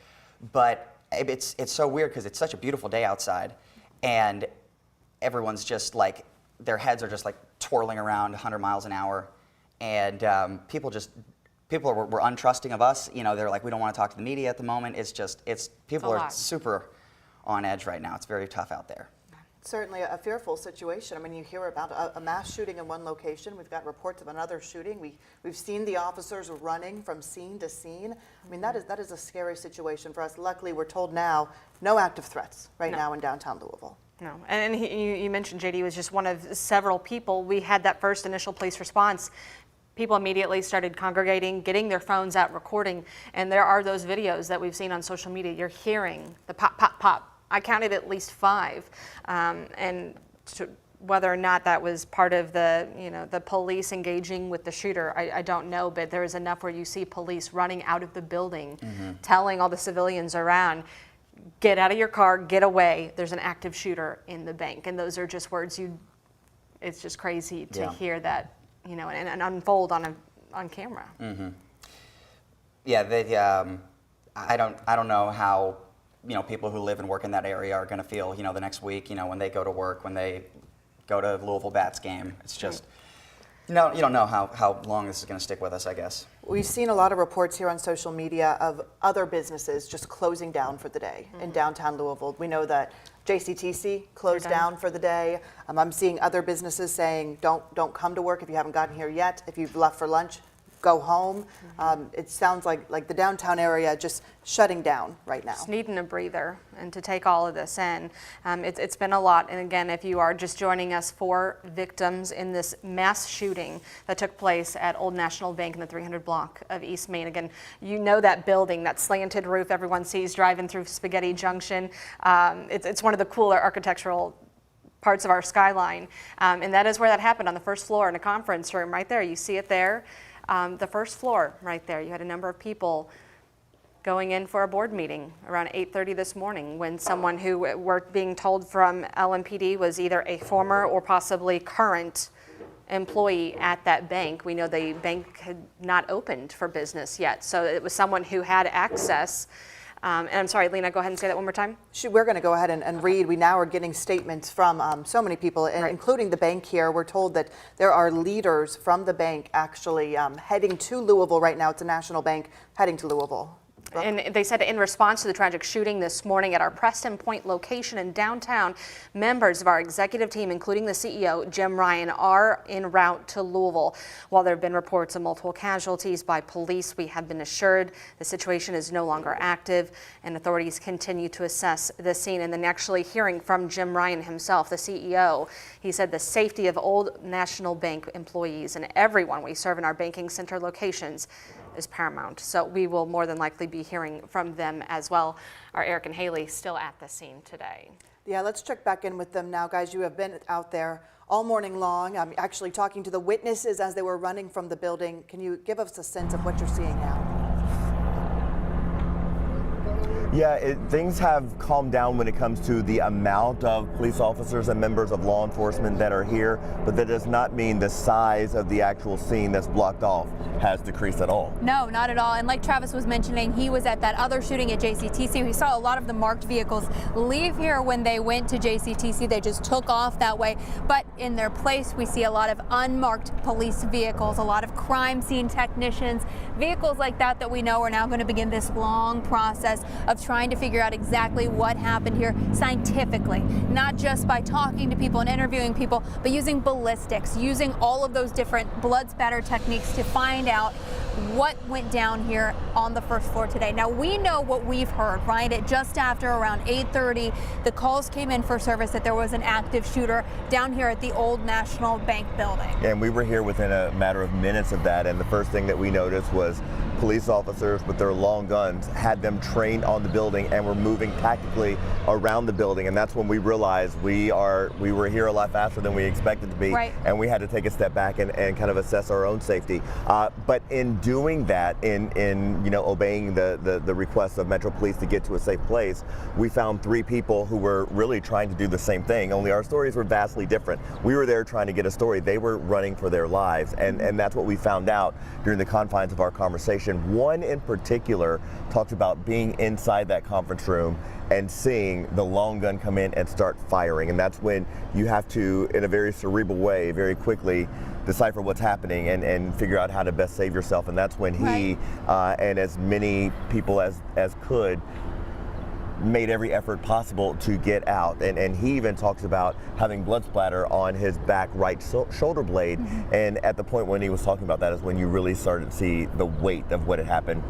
L: But it's so weird because it's such a beautiful day outside, and everyone's just like their heads are just like twirling around 100 miles an hour, and people were untrusting of us. You know, they're like, we don't want to talk to the media at the moment. People are super on edge right now. It's very tough out there.
P: Certainly a fearful situation. I mean, you hear about a mass shooting in one location. We've got reports of another shooting. We've seen the officers running from scene to scene. I mean, that is a scary situation for us. Luckily, we're told now, no active threats now in downtown Louisville.
E: No, and you mentioned JD was just one of several people. We had that first initial police response. People immediately started congregating, getting their phones out, recording, and there are those videos that we've seen on social media. You're hearing the pop, pop, pop. I counted at least 5, and whether or not that was part of the police engaging with the shooter, I don't know, but there is enough where you see police running out of the building, telling all the civilians around, get out of your car, get away, there's an active shooter in the bank. And those are just words it's just crazy to hear that, and unfold on camera.
L: Yeah, I don't know how people who live and work in that area are going to feel, the next week, when they go to work, when they go to Louisville Bats game. It's just, you don't know how long this is going to stick with us, I guess.
P: We've seen a lot of reports here on social media of other businesses just closing down for the day in downtown Louisville. We know that JCTC closed down for the day. I'm seeing other businesses saying, don't come to work if you haven't gotten here yet. If you've left for lunch, go home. It sounds like the downtown area just shutting down right now.
E: Just needing a breather and to take all of this in. It's been a lot. And again, if you are just joining us, 4 victims in this mass shooting that took place at Old National Bank in the 300 block of East Main. Again, you know that building, that slanted roof everyone sees driving through Spaghetti Junction. It's one of the cooler architectural parts of our skyline. And that is where that happened, on the first floor in a conference room right there. You see it there. The first floor right there, you had a number of people going in for a board meeting around 8:30 this morning when someone who we're being told from LMPD was either a former or possibly current employee at that bank. We know the bank had not opened for business yet, so it was someone who had access. And I'm sorry, Lena, go ahead and say that one more time.
P: We're going to go ahead and read. We now are getting statements from so many people, including the bank here. We're told that there are leaders from the bank actually heading to Louisville right now. It's a national bank heading to Louisville.
E: And they said in response to the tragic shooting this morning at our Preston Point location in downtown, members of our executive team, including the CEO, Jim Ryan, are en route to Louisville. While there have been reports of multiple casualties by police, we have been assured the situation is no longer active and authorities continue to assess the scene. And then actually hearing from Jim Ryan himself, the CEO, he said the safety of Old National Bank employees and everyone we serve in our banking center locations is paramount. So we will more than likely be hearing from them as well. Our Eric and Haley still at the scene today.
P: Yeah, let's check back in with them now, guys. You have been out there all morning long. I'm actually talking to the witnesses as they were running from the building. Can you give us a sense of what you're seeing now?
C: Yeah, things have calmed down when it comes to the amount of police officers and members of law enforcement that are here, but that does not mean the size of the actual scene that's blocked off has decreased at all.
D: No, not at all. And like Travis was mentioning, he was at that other shooting at JCTC. We saw a lot of the marked vehicles leave here when they went to JCTC. They just took off that way. But in their place, we see a lot of unmarked police vehicles, a lot of crime scene technicians, vehicles like that we know are now going to begin this long process of trying to figure out exactly what happened here scientifically, not just by talking to people and interviewing people, but using ballistics, using all of those different blood spatter techniques to find out what went down here on the first floor today. Now, we know what we've heard, right? At just after around 8:30, the calls came in for service that there was an active shooter down here at the Old National Bank building.
C: And we were here within a matter of minutes of that, and the first thing that we noticed was police officers with their long guns had them trained on the building and were moving tactically around the building, and that's when we realized we were here a lot faster than we expected to be,
D: right.
C: And we had to take a step back and kind of assess our own safety. But in doing that, in obeying the request of Metro Police to get to a safe place, we found 3 people who were really trying to do the same thing, only our stories were vastly different. We were there trying to get a story. They were running for their lives, and that's what we found out during the confines of our conversation conversation. One in particular talked about being inside that conference room and seeing the long gun come in and start firing. And that's when you have to, in a very cerebral way, very quickly decipher what's happening and figure out how to best save yourself. And that's when he and as many people as could made every effort possible to get out. And he even talks about having blood splatter on his back right shoulder blade. And at the point when he was talking about that is when you really started to see the weight of what had happened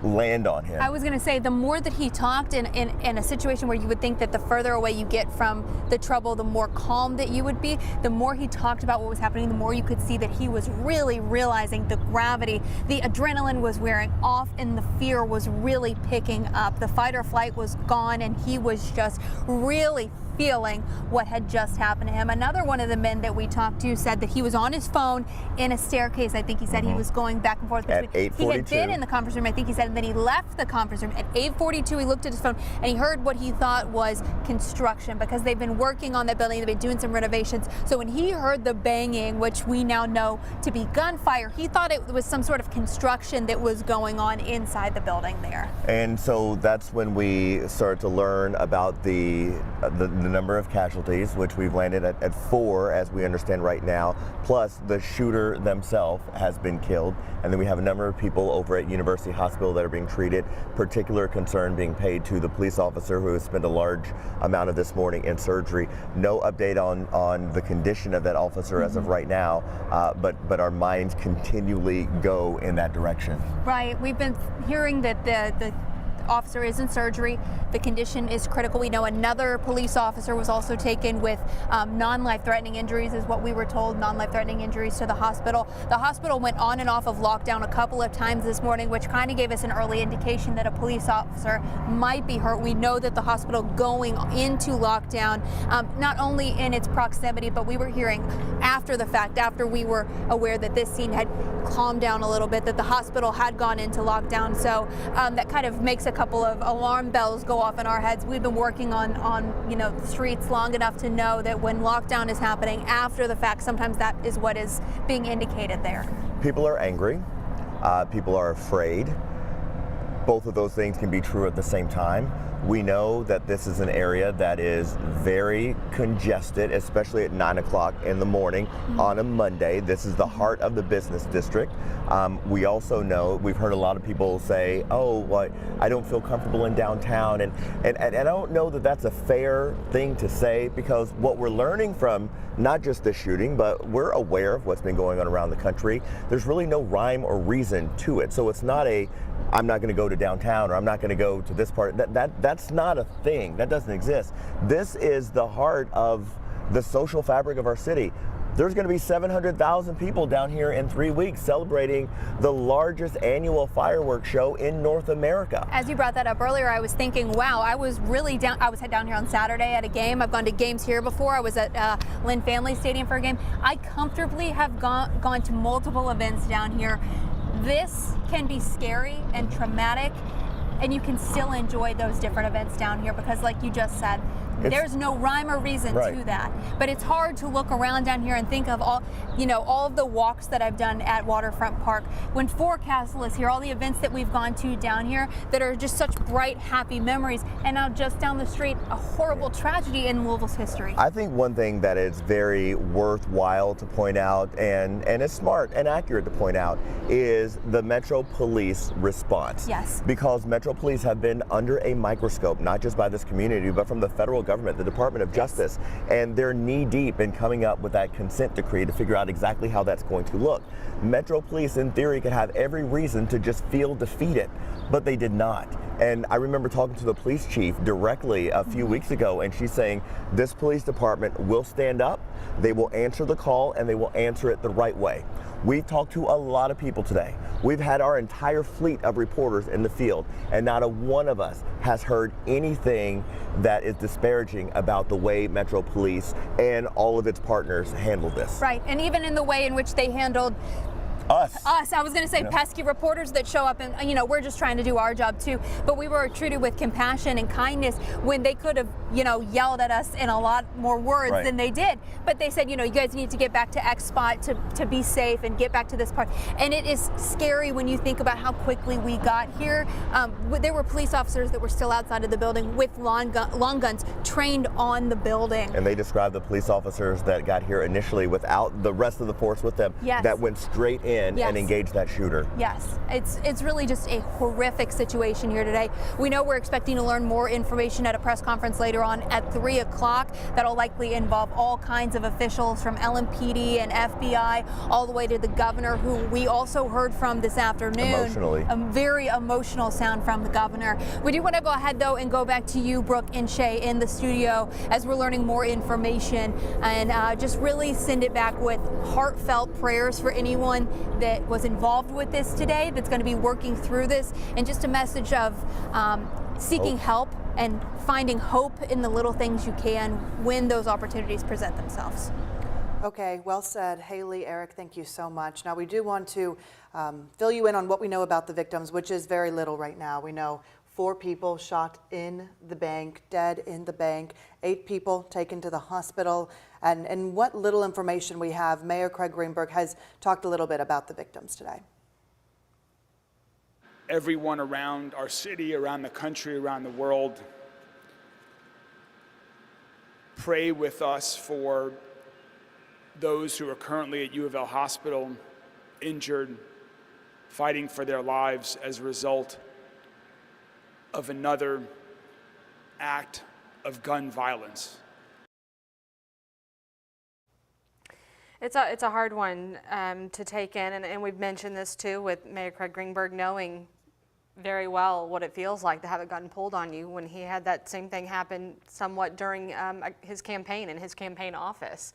C: land on him.
D: I was going to say, the more that he talked in a situation where you would think that the further away you get from the trouble, the more calm that you would be, the more he talked about what was happening, the more you could see that he was really realizing the gravity. The adrenaline was wearing off and the fear was really picking up. The fight or flight was gone and he was just really feeling what had just happened to him. Another one of the men that we talked to said that he was on his phone in a staircase. I think he said he was going back and forth between.
C: At 8:42.
D: He had been in the conference room, I think he said, and then he left the conference room. At 8:42, he looked at his phone and he heard what he thought was construction, because they've been working on that building. They've been doing some renovations. So when he heard the banging, which we now know to be gunfire, he thought it was some sort of construction that was going on inside the building there.
C: And so that's when we started to learn about the number of casualties, which we've landed at 4 as we understand right now, plus the shooter themselves has been killed. And then we have a number of people over at University Hospital that are being treated, particular concern being paid to the police officer who has spent a large amount of this morning in surgery. No update on the condition of that officer as of right now, but our minds continually go in that direction.
D: Right, we've been hearing that the officer is in surgery. The condition is critical. We know another police officer was also taken with non-life-threatening injuries, is what we were told, non-life-threatening injuries to the hospital. The hospital went on and off of lockdown a couple of times this morning, which kind of gave us an early indication that a police officer might be hurt. We know that the hospital going into lockdown, not only in its proximity, but we were hearing after the fact, after we were aware that this scene had calmed down a little bit, that the hospital had gone into lockdown. So that kind of makes a couple of alarm bells go off in our heads. We've been working on the streets long enough to know that when lockdown is happening after the fact, sometimes that is what is being indicated there.
C: People are angry. People are afraid. Both of those things can be true at the same time. We know that this is an area that is very congested, especially at 9 o'clock in the morning on a Monday. This is the heart of the business district. We also know, we've heard a lot of people say, oh, well, I don't feel comfortable in downtown. And I don't know that that's a fair thing to say, because what we're learning from not just this shooting, but we're aware of what's been going on around the country. There's really no rhyme or reason to it. So it's not I'm not going to go to downtown, or I'm not going to go to this part. That's not a thing. That doesn't exist. This is the heart of the social fabric of our city. There's going to be 700,000 people down here in 3 weeks celebrating the largest annual fireworks show in North America.
D: As you brought that up earlier, I was thinking, wow, I was down here on Saturday at a game. I've gone to games here before. I was at Lynn Family Stadium for a game. I comfortably have gone to multiple events down here. This can be scary and traumatic, and you can still enjoy those different events down here because, like you just said, there's no rhyme or reason to that. But it's hard to look around down here and think of all of the walks that I've done at Waterfront Park. When Forecastle is here, all the events that we've gone to down here that are just such bright, happy memories. And now just down the street, a horrible tragedy in Louisville's history.
C: I think one thing that is very worthwhile to point out, and is smart and accurate to point out, is the Metro Police response.
D: Yes.
C: Because Metro Police have been under a microscope, not just by this community, but from the federal government, the Department of Justice, and they're knee deep in coming up with that consent decree to figure out exactly how that's going to look. Metro Police, in theory, could have every reason to just feel defeated, but they did not. And I remember talking to the police chief directly a few weeks ago, and she's saying this police department will stand up, they will answer the call, and they will answer it the right way. We've talked to a lot of people today. We've had our entire fleet of reporters in the field, and not a one of us has heard anything that is disparaging about the way Metro Police and all of its partners handled this.
D: Right, and even in the way in which they handled
C: Us.
D: I was going to say pesky reporters that show up and, we're just trying to do our job too. But we were treated with compassion and kindness when they could have, yelled at us in a lot more words than they did. But they said, you guys need to get back to X spot to be safe and get back to this part. And it is scary when you think about how quickly we got here. There were police officers that were still outside of the building with long guns trained on the building.
C: And they described the police officers that got here initially without the rest of the force with them that went straight in and engage that shooter.
D: Yes, it's really just a horrific situation here today. We know we're expecting to learn more information at a press conference later on at 3 o'clock. That'll likely involve all kinds of officials from LMPD and FBI, all the way to the governor, who we also heard from this afternoon.
C: Emotionally.
D: A very emotional sound from the governor. We do want to go ahead though and go back to you, Brooke and Shay, in the studio as we're learning more information, and just really send it back with heartfelt prayers for anyone that was involved with this today, that's going to be working through this, and just a message of seeking help and finding hope in the little things you can when those opportunities present themselves.
P: Okay, well said. Haley, Eric, thank you so much. Now, we do want to fill you in on what we know about the victims, which is very little right now. We know 4 people shot in the bank, dead in the bank, 8 people taken to the hospital. And what little information we have, Mayor Craig Greenberg has talked a little bit about the victims today.
M: Everyone around our city, around the country, around the world, pray with us for those who are currently at U of L Hospital, injured, fighting for their lives as a result of another act of gun violence.
E: It's a hard one to take in, and we've mentioned this too with Mayor Craig Greenberg knowing very well what it feels like to have a gun pulled on you, when he had that same thing happen somewhat during his campaign in his campaign office.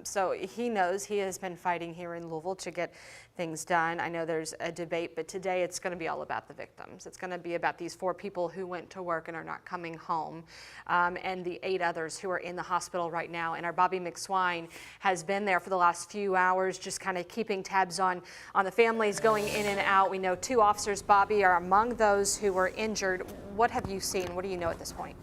E: So he knows. He has been fighting here in Louisville to get things done. I know there's a debate, but today it's going to be all about the victims. It's going to be about these 4 people who went to work and are not coming home, and the 8 others who are in the hospital right now. And our Bobby McSwine has been there for the last few hours, just kind of keeping tabs on the families going in and out. We know 2 officers, Bobby, are among those who were injured. What have you seen? What do you know at this point?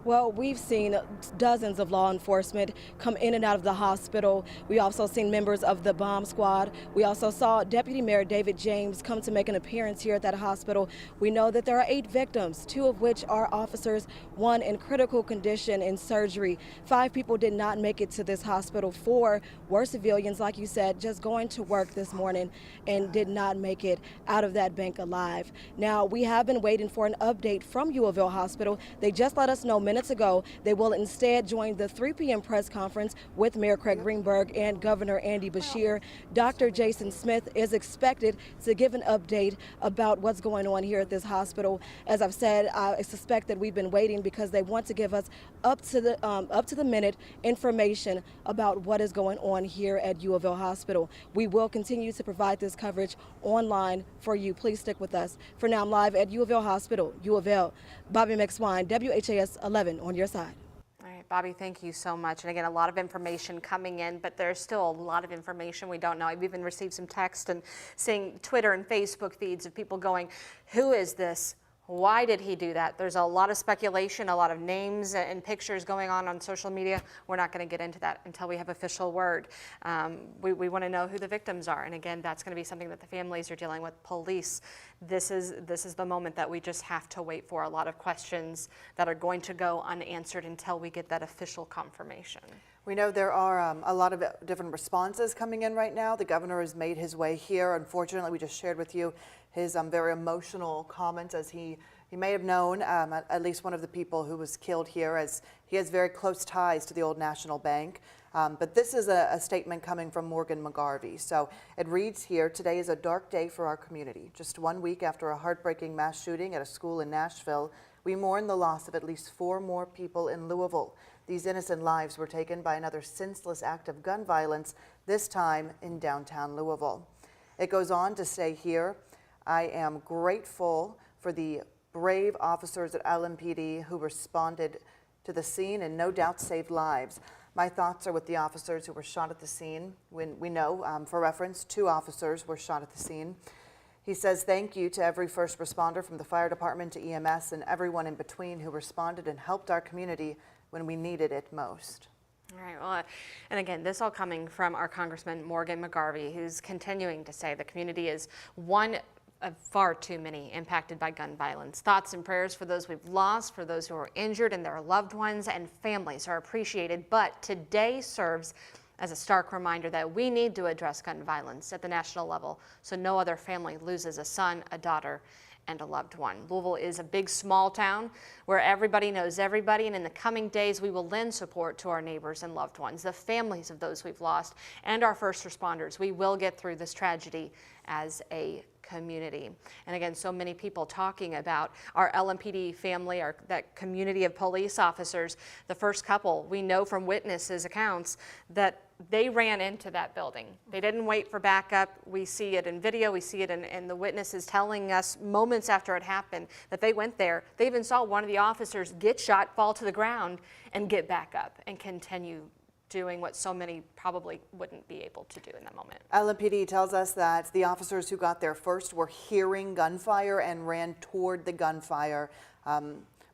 J: Well, we've seen dozens of law enforcement come in and out of the hospital. We also seen members of the bomb squad. We also saw Deputy Mayor David James come to make an appearance here at that hospital. We know that there are 8 victims, 2 of which are officers, 1 in critical condition in surgery. 5 people did not make it to this hospital. 4 were civilians, like you said, just going to work this morning and did not make it out of that bank alive. Now, we have been waiting for an update from U of L Hospital. They just let us know minutes ago they will instead join the 3 p.m. press conference with Mayor Craig Greenberg and Governor Andy Beshear. Dr. Jason Smith is expected to give an update about what's going on here at this hospital. As I've said, I suspect that we've been waiting because they want to give us up to the minute information about what is going on here at U of L Hospital. We will continue to provide this coverage online for you. Please stick with us. For now, I'm live at U of L Hospital, U of L. Bobby McSwine, WHAS 11 on your side.
E: All right, Bobby, thank you so much. And again, a lot of information coming in, but there's still a lot of information we don't know. I've even received some text and seeing Twitter and Facebook feeds of people going, who is this? Why did he do that? There's a lot of speculation, a lot of names and pictures going on social media. We're not going to get into that until we have official word. We want to know who the victims are. And again, that's going to be something that the families are dealing with. Police, this is the moment that we just have to wait for. A lot of questions that are going to go unanswered until we get that official confirmation.
P: We know there are a lot of different responses coming in right now. The governor has made his way here. Unfortunately, we just shared with you his very emotional comments, as he may have known at least one of the people who was killed here, as he has very close ties to the Old National Bank. But this is a statement coming from Morgan McGarvey. So it reads here, today is a dark day for our community. Just 1 week after a heartbreaking mass shooting at a school in Nashville, we mourn the loss of at least 4 more people in Louisville. These innocent lives were taken by another senseless act of gun violence, this time in downtown Louisville. It goes on to say here, I am grateful for the brave officers at LMPD who responded to the scene and no doubt saved lives. My thoughts are with the officers who were shot at the scene. When we know, for reference, 2 officers were shot at the scene. He says thank you to every first responder from the fire department to EMS and everyone in between who responded and helped our community when we needed it most.
E: All right, well, and again, this all coming from our Congressman Morgan McGarvey, who's continuing to say the community is one of far too many impacted by gun violence. Thoughts and prayers for those we've lost, for those who are injured and their loved ones and families are appreciated. But today serves as a stark reminder that we need to address gun violence at the national level so no other family loses a son, a daughter, and a loved one. Louisville is a big, small town where everybody knows everybody, and in the coming days, we will lend support to our neighbors and loved ones, the families of those we've lost, and our first responders. We will get through this tragedy as a community. And again, so many people talking about our LMPD family, that community of police officers. The first couple, we know from witnesses' accounts that they ran into that building. They didn't wait for backup. We see it in video. We see it in the witnesses telling us moments after it happened that they went there. They even saw one of the officers get shot, fall to the ground, and get back up and continue doing what so many probably wouldn't be able to do in that moment.
P: LMPD tells us that the officers who got there first were hearing gunfire and ran toward the gunfire.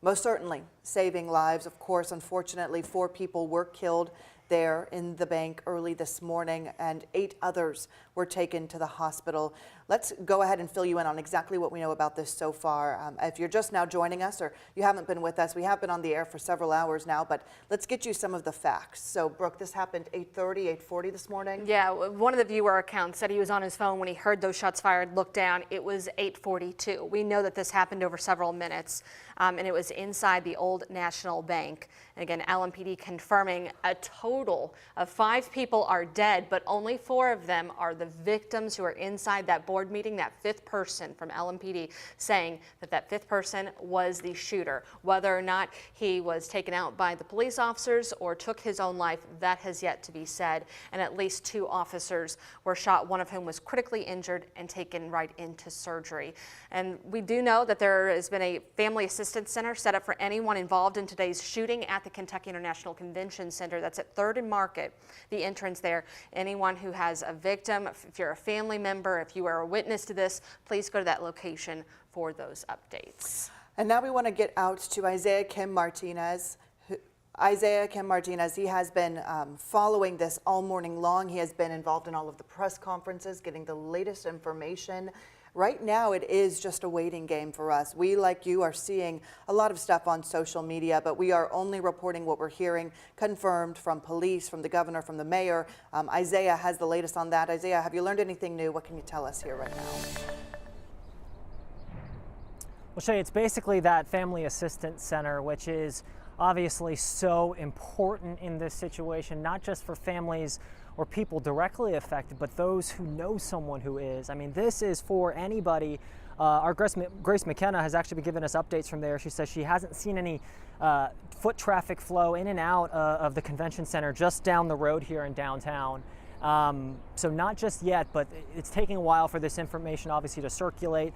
P: Most certainly saving lives. Of course, unfortunately, 4 people were killed there in the bank early this morning, and 8 others were taken to the hospital. Let's go ahead and fill you in on exactly what we know about this so far. If you're just now joining us or you haven't been with us, we have been on the air for several hours now, but let's get you some of the facts. So, Brooke, this happened 8:30, 8:40 this morning?
E: Yeah, one of the viewer accounts said he was on his phone when he heard those shots fired, looked down. It was 8:42. We know that this happened over several minutes, and it was inside the Old National Bank. And again, LMPD confirming a total of 5 people are dead, but only 4 of them are the victims who are inside that board meeting. That 5th person from LMPD saying that that 5th person was the shooter. Whether or not he was taken out by the police officers or took his own life, that has yet to be said. And at least 2 officers were shot, one of whom was critically injured and taken right into surgery. And we do know that there has been a family assistance center set up for anyone involved in today's shooting at the Kentucky International Convention Center. That's at 3rd and Market, the entrance there. Anyone who has a victim, if you're a family member, if you are a witness to this, please go to that location for those updates.
P: And now we want to get out to Isaiah Kim Martinez. Isaiah Kim Martinez, he has been following this all morning long. He has been involved in all of the press conferences, getting the latest information. Right now, it is just a waiting game for us. We, like you, are seeing a lot of stuff on social media, but we are only reporting what we're hearing confirmed from police, from the governor, from the mayor. Isaiah has the latest on that. Isaiah, have you learned anything new? What can you tell us here right now?
I: Well, Shay, it's basically that Family Assistance Center, which is obviously so important in this situation, not just for families or people directly affected, but those who know someone who is. I mean, this is for anybody. Our Grace McKenna has actually been giving us updates from there. She says she hasn't seen any foot traffic flow in and out of the convention center just down the road here in downtown. So not just yet, but it's taking a while for this information obviously to circulate.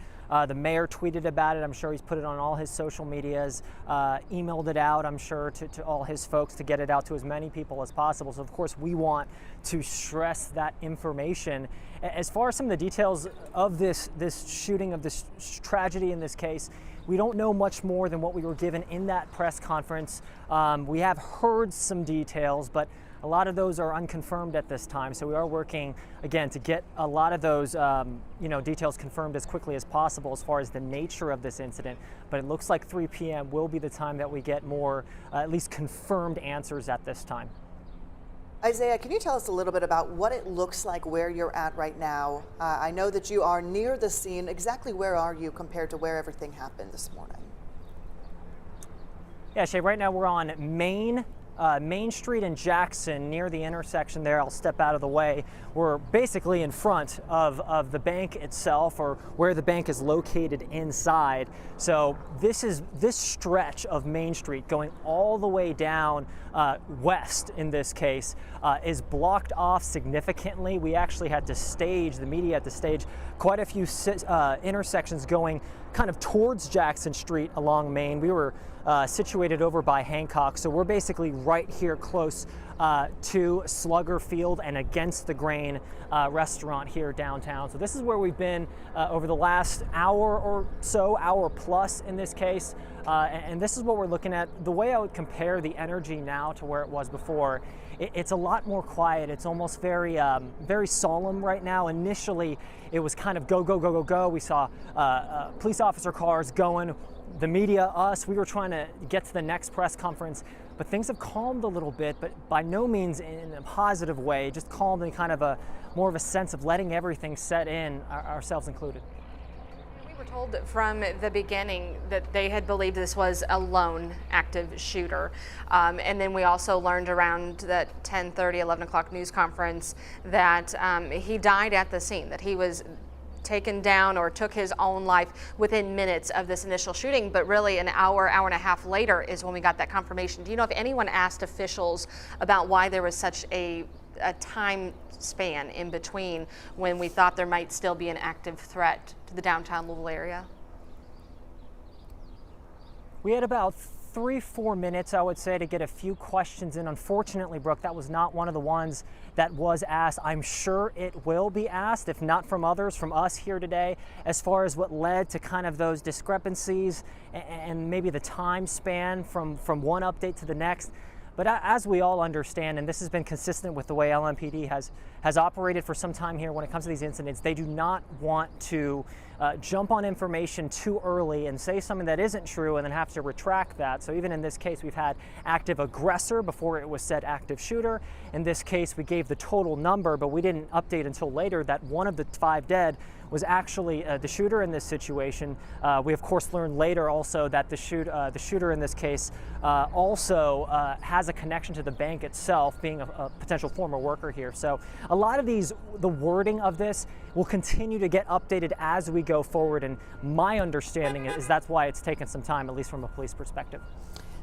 I: The mayor tweeted about it. I'm sure he's put it on all his social medias, emailed it out, I'm sure, to all his folks to get it out to as many people as possible. So of course we want to stress that information. As far as some of the details of this shooting, of this tragedy in this case, we don't know much more than what we were given in that press conference. We have heard some details, but a lot of those are unconfirmed at this time, so we are working, again, to get a lot of those details confirmed as quickly as possible as far as the nature of this incident. But it looks like 3 p.m. will be the time that we get more, at least confirmed answers at this time.
P: Isaiah, can you tell us a little bit about what it looks like where you're at right now? I know that you are near the scene. Exactly where are you compared to where everything happened this morning?
I: Yeah, Shay, right now we're on Main Street and Jackson, near the intersection there. I'll step out of the way. We're basically in front of the bank itself, or where the bank is located inside. So this stretch of Main Street going all the way down west in this case is blocked off significantly. We actually had to stage, the media had to stage quite a few intersections going kind of towards Jackson Street along Main. We were situated over by Hancock, so we're basically right here close to Slugger Field and Against the Grain restaurant here downtown. So this is where we've been over the last hour or so, hour plus in this case. And this is what we're looking at. The way I would compare the energy now to where it was before, it's a lot more quiet. It's almost very, very solemn right now. Initially, it was kind of go, go, go, go, go. We saw police officer cars going. The media, us, we were trying to get to the next press conference, but things have calmed a little bit, but by no means in a positive way, just calmed in kind of more of a sense of letting everything set in, ourselves included.
E: We were told from the beginning that they had believed this was a lone active shooter. And then we also learned around that 10:30, 11 o'clock news conference that he died at the scene, that he was taken down or took his own life within minutes of this initial shooting, but really an hour and a half later is when we got that confirmation. Do you know if anyone asked officials about why there was such a time span in between when we thought there might still be an active threat to the downtown Louisville area?
I: We had about 3-4 minutes, I would say, to get a few questions in. Unfortunately, Brooke, that was not one of the ones that was asked. I'm sure it will be asked, if not from others, from us here today, as far as what led to kind of those discrepancies and maybe the time span from one update to the next. But as we all understand, and this has been consistent with the way LMPD has operated for some time here when it comes to these incidents, they do not want to jump on information too early and say something that isn't true and then have to retract that. So even in this case, we've had active aggressor before it was said active shooter. In this case, we gave the total number, but we didn't update until later that one of the 5 dead was actually the shooter in this situation. We of course learned later also that the shooter in this case also has a connection to the bank itself, being a potential former worker here. So a lot of the wording of this will continue to get updated as we go forward, and my understanding is that's why it's taken some time, at least from a police perspective.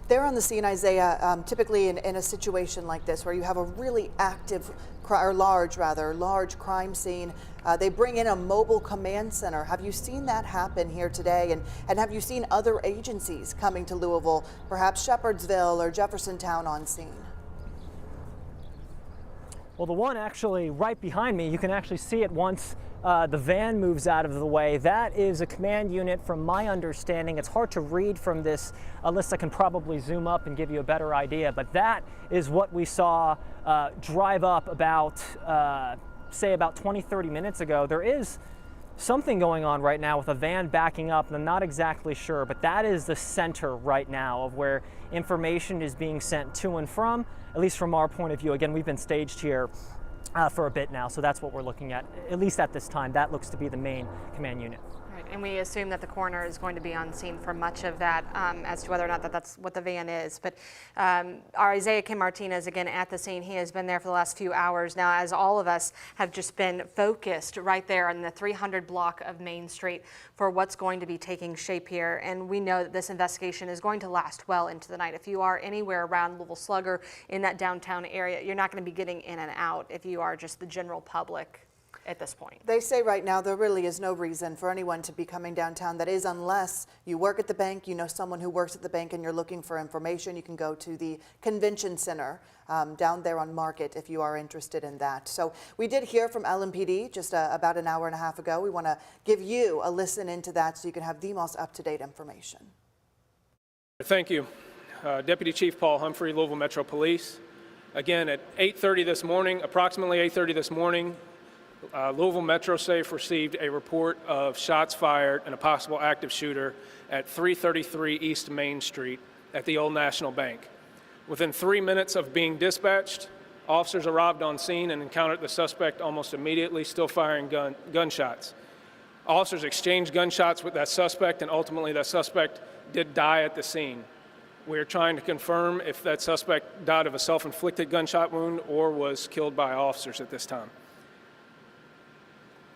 P: They're on the scene, Isaiah, typically in a situation like this where you have a really active, or large crime scene. They bring in a mobile command center. Have you seen that happen here today? And have you seen other agencies coming to Louisville, perhaps Shepherdsville or Jeffersontown on scene?
I: Well, the one actually right behind me, you can actually see it once the van moves out of the way. That is a command unit from my understanding. It's hard to read from this. Alyssa can probably zoom up and give you a better idea, but that is what we saw drive up about, say about 20-30 minutes ago. There is something going on right now with a van backing up, and I'm not exactly sure, but that is the center right now of where information is being sent to and from, at least from our point of view. Again, we've been staged here for a bit now, so that's what we're looking at least at this time. That looks to be the main command unit.
E: Right, and we assume that the coroner is going to be on scene for much of that as to whether or not that's what the van is. But our Isaiah Kim Martinez, again, at the scene, he has been there for the last few hours now, as all of us have just been focused right there on the 300 block of Main Street for what's going to be taking shape here. And we know that this investigation is going to last well into the night. If you are anywhere around Louisville Slugger in that downtown area, you're not going to be getting in and out if you are just the general public at this point.
P: They say right now there really is no reason for anyone to be coming downtown. That is, unless you work at the bank, you know someone who works at the bank and you're looking for information. You can go to the convention center down there on Market if you are interested in that. So we did hear from LMPD just about an hour and a half ago. We want to give you a listen into that so you can have the most up-to-date information.
G: Thank you. Deputy Chief Paul Humphrey, Louisville Metro Police. Again, at 8:30 this morning, approximately 8:30 this morning, Louisville Metro Safe received a report of shots fired and a possible active shooter at 333 East Main Street at the Old National Bank. Within 3 minutes of being dispatched, officers arrived on scene and encountered the suspect almost immediately, still firing gunshots. Officers exchanged gunshots with that suspect, and ultimately that suspect did die at the scene. We are trying to confirm if that suspect died of a self-inflicted gunshot wound or was killed by officers at this time.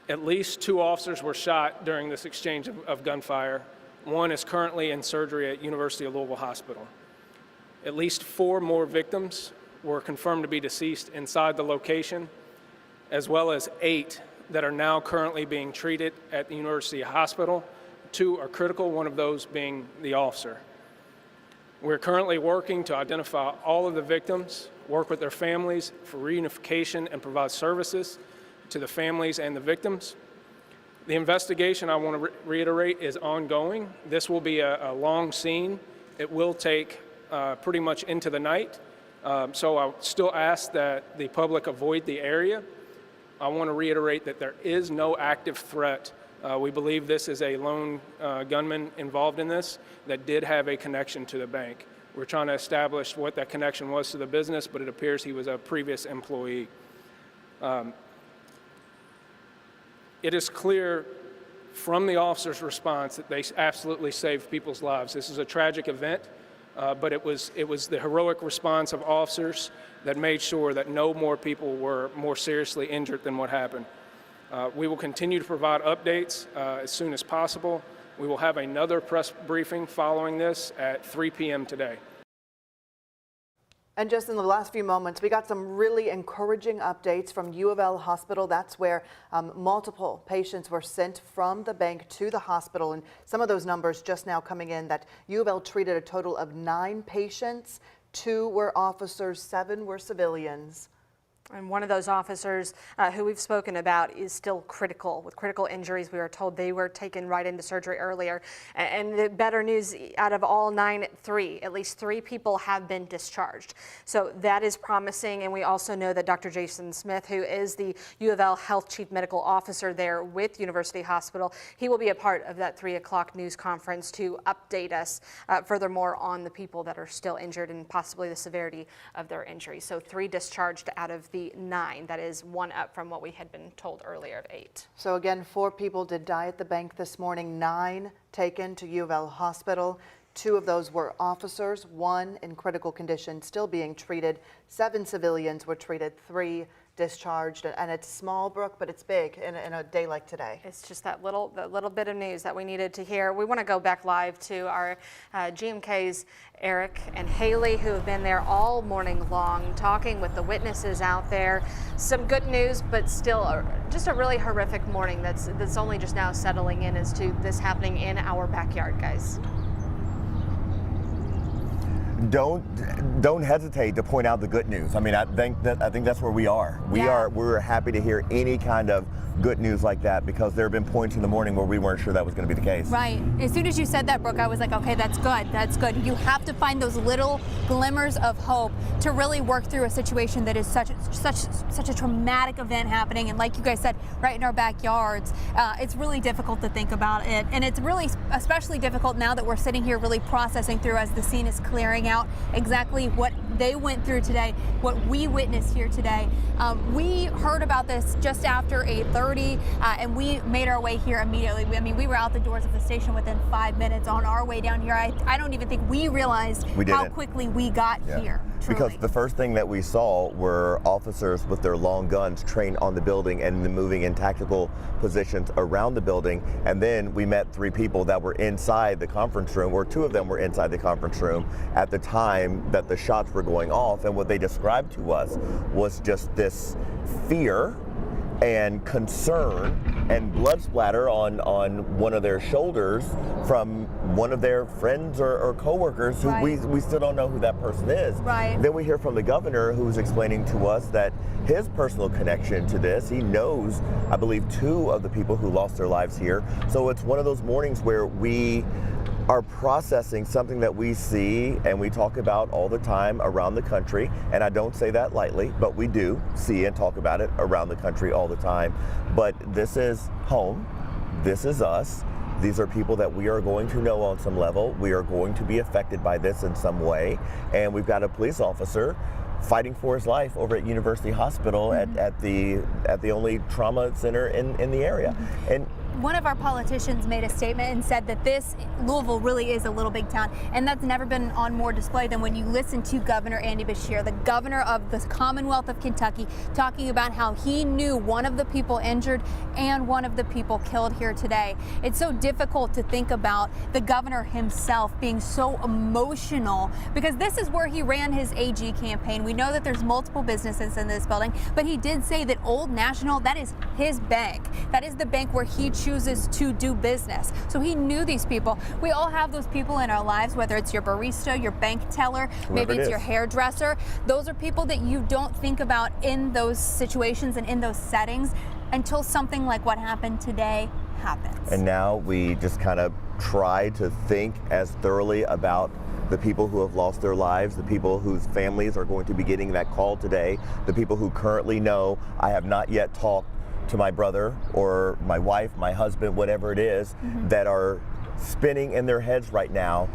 G: At least 2 officers were shot during this exchange of gunfire. One is currently in surgery at University of Louisville Hospital. At least 4 more victims were confirmed to be deceased inside the location, as well as 8 that are now currently being treated at the University Hospital. 2 are critical, one of those being the officer. We're currently working to identify all of the victims, work with their families for reunification, and provide services to the families and the victims. The investigation, I want to reiterate, is ongoing. This will be a long scene. It will take pretty much into the night. So I still ask that the public avoid the area. I want to reiterate that there is no active threat. We believe this is a lone gunman involved in this that did have a connection to the bank. We're trying to establish what that connection was to the business, but it appears he was a previous employee. It is clear from the officer's response that they absolutely saved people's lives. This is a tragic event, but it was the heroic response of officers that made sure that no more people were more seriously injured than what happened. We will continue to provide updates as soon as possible. We will have another press briefing following this at 3 p.m. today.
P: And just in the last few moments, we got some really encouraging updates from U of L Hospital. That's where multiple patients were sent from the bank to the hospital. And some of those numbers just now coming in that U of L treated a total of 9 patients. 2 were officers, 7 were civilians.
E: And one of those officers who we've spoken about is still critical, with critical injuries. We were told they were taken right into surgery earlier. And the better news, out of all 9, at least 3 people have been discharged. So that is promising. And we also know that Dr. Jason Smith, who is the U of L Health Chief Medical Officer there with University Hospital, he will be a part of that 3 o'clock news conference to update us furthermore on the people that are still injured and possibly the severity of their injuries. So 3 discharged out of the 9. That is 1 up from what we had been told earlier of 8.
P: So again, 4 people did die at the bank this morning, 9 taken to U of L Hospital. 2 of those were officers, 1 in critical condition, still being treated. 7 civilians were treated, 3 discharged, and it's small, Brooke, but it's big in a day like today.
E: It's just that little bit of news that we needed to hear. We want to go back live to our GMK's Eric and Haley, who have been there all morning long, talking with the witnesses out there. Some good news, but still just a really horrific morning that's only just now settling in as to this happening in our backyard, guys.
C: Don't hesitate to point out the good news. I mean, I think that's where we are. We're happy to hear any kind of good news like that, because there have been points in the morning where we weren't sure that was going to be the case.
D: Right. As soon as you said that, Brooke, I was like, okay, that's good. That's good. You have to find those little glimmers of hope to really work through a situation that is such a traumatic event happening. And like you guys said, right in our backyards, it's really difficult to think about it. And it's really especially difficult now that we're sitting here really processing through as the scene is clearing out exactly what they went through today, what we witnessed here today. We heard about this just after 8:30, and we made our way here immediately. I mean, we were out the doors of the station within 5 minutes on our way down here. I don't even think we realized how quickly we got here. Truly.
C: Because the first thing that we saw were officers with their long guns trained on the building and moving in tactical positions around the building. And then we met 3 people that were inside the conference room, or 2 of them were inside the conference room at the time that the shots were going off. And what they described to us was just this fear and concern and blood splatter on one of their shoulders from one of their friends or coworkers who we still don't know who that person is.
D: Right.
C: Then we hear from the governor, who's explaining to us that his personal connection to this, he knows, I believe, 2 of the people who lost their lives here. So it's one of those mornings where we are processing something that we see and we talk about all the time around the country. And I don't say that lightly, but we do see and talk about it around the country all the time. But this is home. This is us. These are people that we are going to know on some level. We are going to be affected by this in some way. And we've got a police officer fighting for his life over at University Hospital at the only trauma center in the area. And
D: one of our politicians made a statement and said that Louisville really is a little big town, and that's never been on more display than when you listen to Governor Andy Beshear, the governor of the Commonwealth of Kentucky, talking about how he knew one of the people injured and one of the people killed here today. It's so difficult to think about the governor himself being so emotional, because this is where he ran his AG campaign. We know that there's multiple businesses in this building, but he did say that Old National, that is his bank. That is the bank where he chooses to do business. So he knew these people. We all have those people in our lives, whether it's your barista, your bank teller, maybe it's your hairdresser. Those are people that you don't think about in those situations and in those settings until something like what happened today happens.
C: And now we just kind of try to think as thoroughly about the people who have lost their lives, the people whose families are going to be getting that call today, the people who currently know I have not yet talked to my brother or my wife, my husband, whatever it is, that are spinning in their heads right now,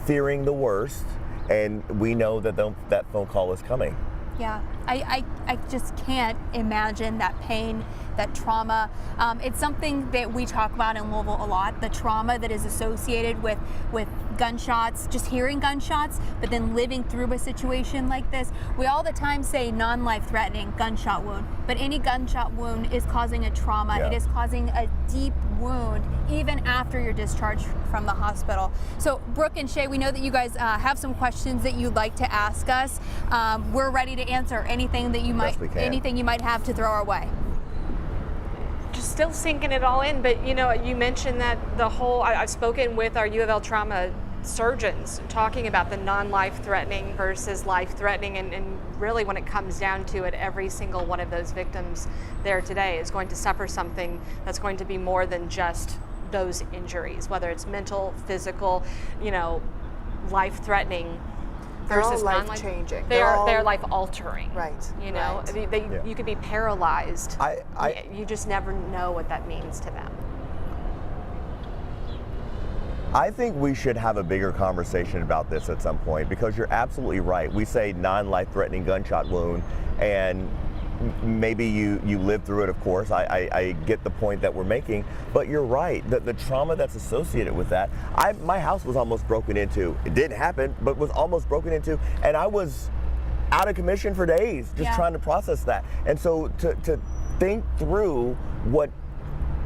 C: fearing the worst, and we know that that phone call is coming.
D: Yeah, I just can't imagine that pain, that trauma. It's something that we talk about in Louisville a lot, the trauma that is associated with gunshots, just hearing gunshots, but then living through a situation like this. We all the time say non-life-threatening gunshot wound, but any gunshot wound is causing a trauma. It is causing a deep wound even after you're discharged from the hospital. So Brooke and Shay, we know that you guys have some questions that you'd like to ask us. We're ready to answer anything that you might have to throw our way.
E: Just still sinking it all in, but you know, you mentioned that I've spoken with our U of L trauma surgeons talking about the non-life-threatening versus life-threatening, and really when it comes down to it, every single one of those victims there today is going to suffer something that's going to be more than just those injuries, whether it's mental, physical, you know, life-threatening versus
P: life-changing.
E: They're life-altering.
P: Right.
E: You know, you could be paralyzed. You just never know what that means to them.
C: I think we should have a bigger conversation about this at some point, because you're absolutely right. We say non-life-threatening gunshot wound, and maybe you lived through it, of course. I get the point that we're making, but you're right. The trauma that's associated with that. My house was almost broken into. It didn't happen, but was almost broken into, and I was out of commission for days just trying to process that. And so to think through what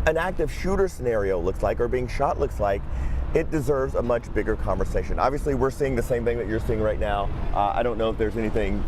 C: an active shooter scenario looks like, or being shot looks like, it deserves a much bigger conversation. Obviously, we're seeing the same thing that you're seeing right now. I don't know if there's anything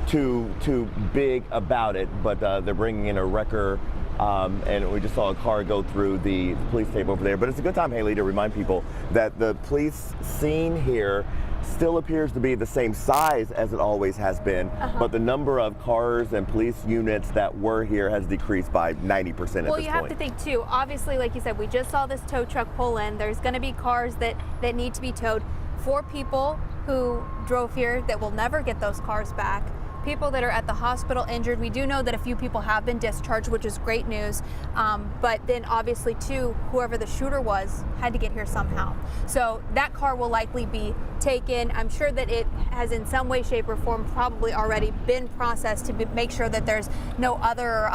C: too big about it, but they're bringing in a wrecker, and we just saw a car go through the police tape over there. But it's a good time, Haley, to remind people that the police scene here still appears to be the same size as it always has been, but the number of cars and police units that were here has decreased by 90% at this point.
D: Well, you have to think too, obviously, like you said, we just saw this tow truck pull in. There's going to be cars that need to be towed. 4 people who drove here that will never get those cars back. People that are at the hospital injured. We do know that a few people have been discharged, which is great news. But then obviously too, whoever the shooter was had to get here somehow. So that car will likely be taken. I'm sure that it has in some way, shape or form probably already been processed to make sure that there's no other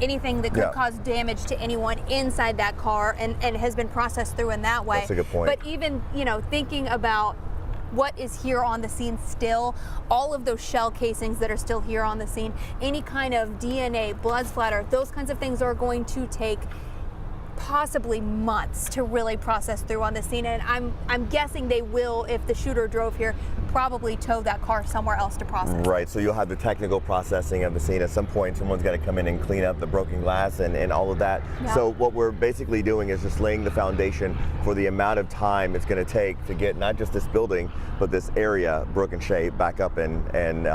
D: anything that could cause damage to anyone inside that car, and has been processed through in that way.
C: That's a good point.
D: But even, you know, thinking about what is here on the scene still, all of those shell casings that are still here on the scene, any kind of DNA, blood splatter, those kinds of things are going to take possibly months to really process through on the scene. And I'm guessing they will, if the shooter drove here, probably tow that car somewhere else to process.
C: Right, so you'll have the technical processing of the scene. At some point, someone's got to come in and clean up the broken glass and all of that.
D: Yeah.
C: So what we're basically doing is just laying the foundation for the amount of time it's going to take to get not just this building, but this area, Brooke and Shay, back up and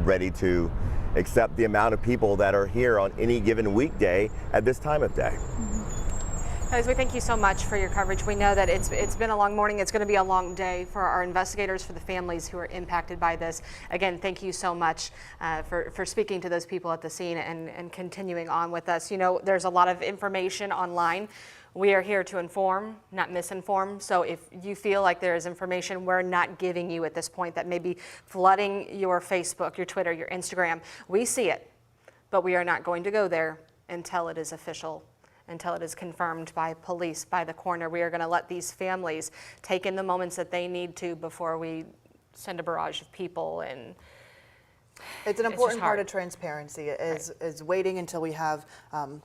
C: ready to accept the amount of people that are here on any given weekday at this time of day.
E: Guys, we thank you so much for your coverage. We know that it's been a long morning. It's going to be a long day for our investigators, for the families who are impacted by this. Again, thank you so much for speaking to those people at the scene and continuing on with us. You know, there's a lot of information online. We are here to inform, not misinform. So if you feel like there is information we're not giving you at this point that may be flooding your Facebook, your Twitter, your Instagram, we see it, but we are not going to go there until it is official, until it is confirmed by police, by the coroner. We are going to let these families take in the moments that they need to before we send a barrage of people. And
P: it's an important part of transparency is waiting until we have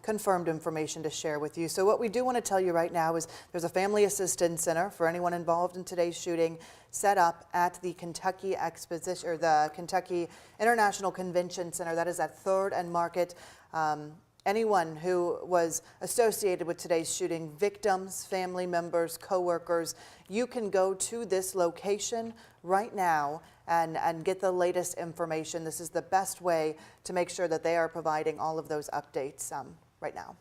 P: confirmed information to share with you. So what we do want to tell you right now is there's a family assistance center for anyone involved in today's shooting set up at the Kentucky Exposition, or the Kentucky International Convention Center. That is at 3rd and Market. anyone who was associated with today's shooting, victims, family members, coworkers, you can go to this location right now and get the latest information. This is the best way to make sure that they are providing all of those updates right now.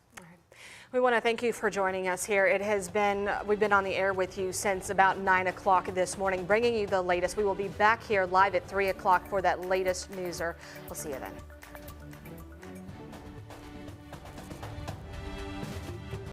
E: We want to thank you for joining us here. We've been on the air with you since about 9 o'clock this morning, bringing you the latest. We will be back here live at 3 o'clock for that latest newser. We'll see you then.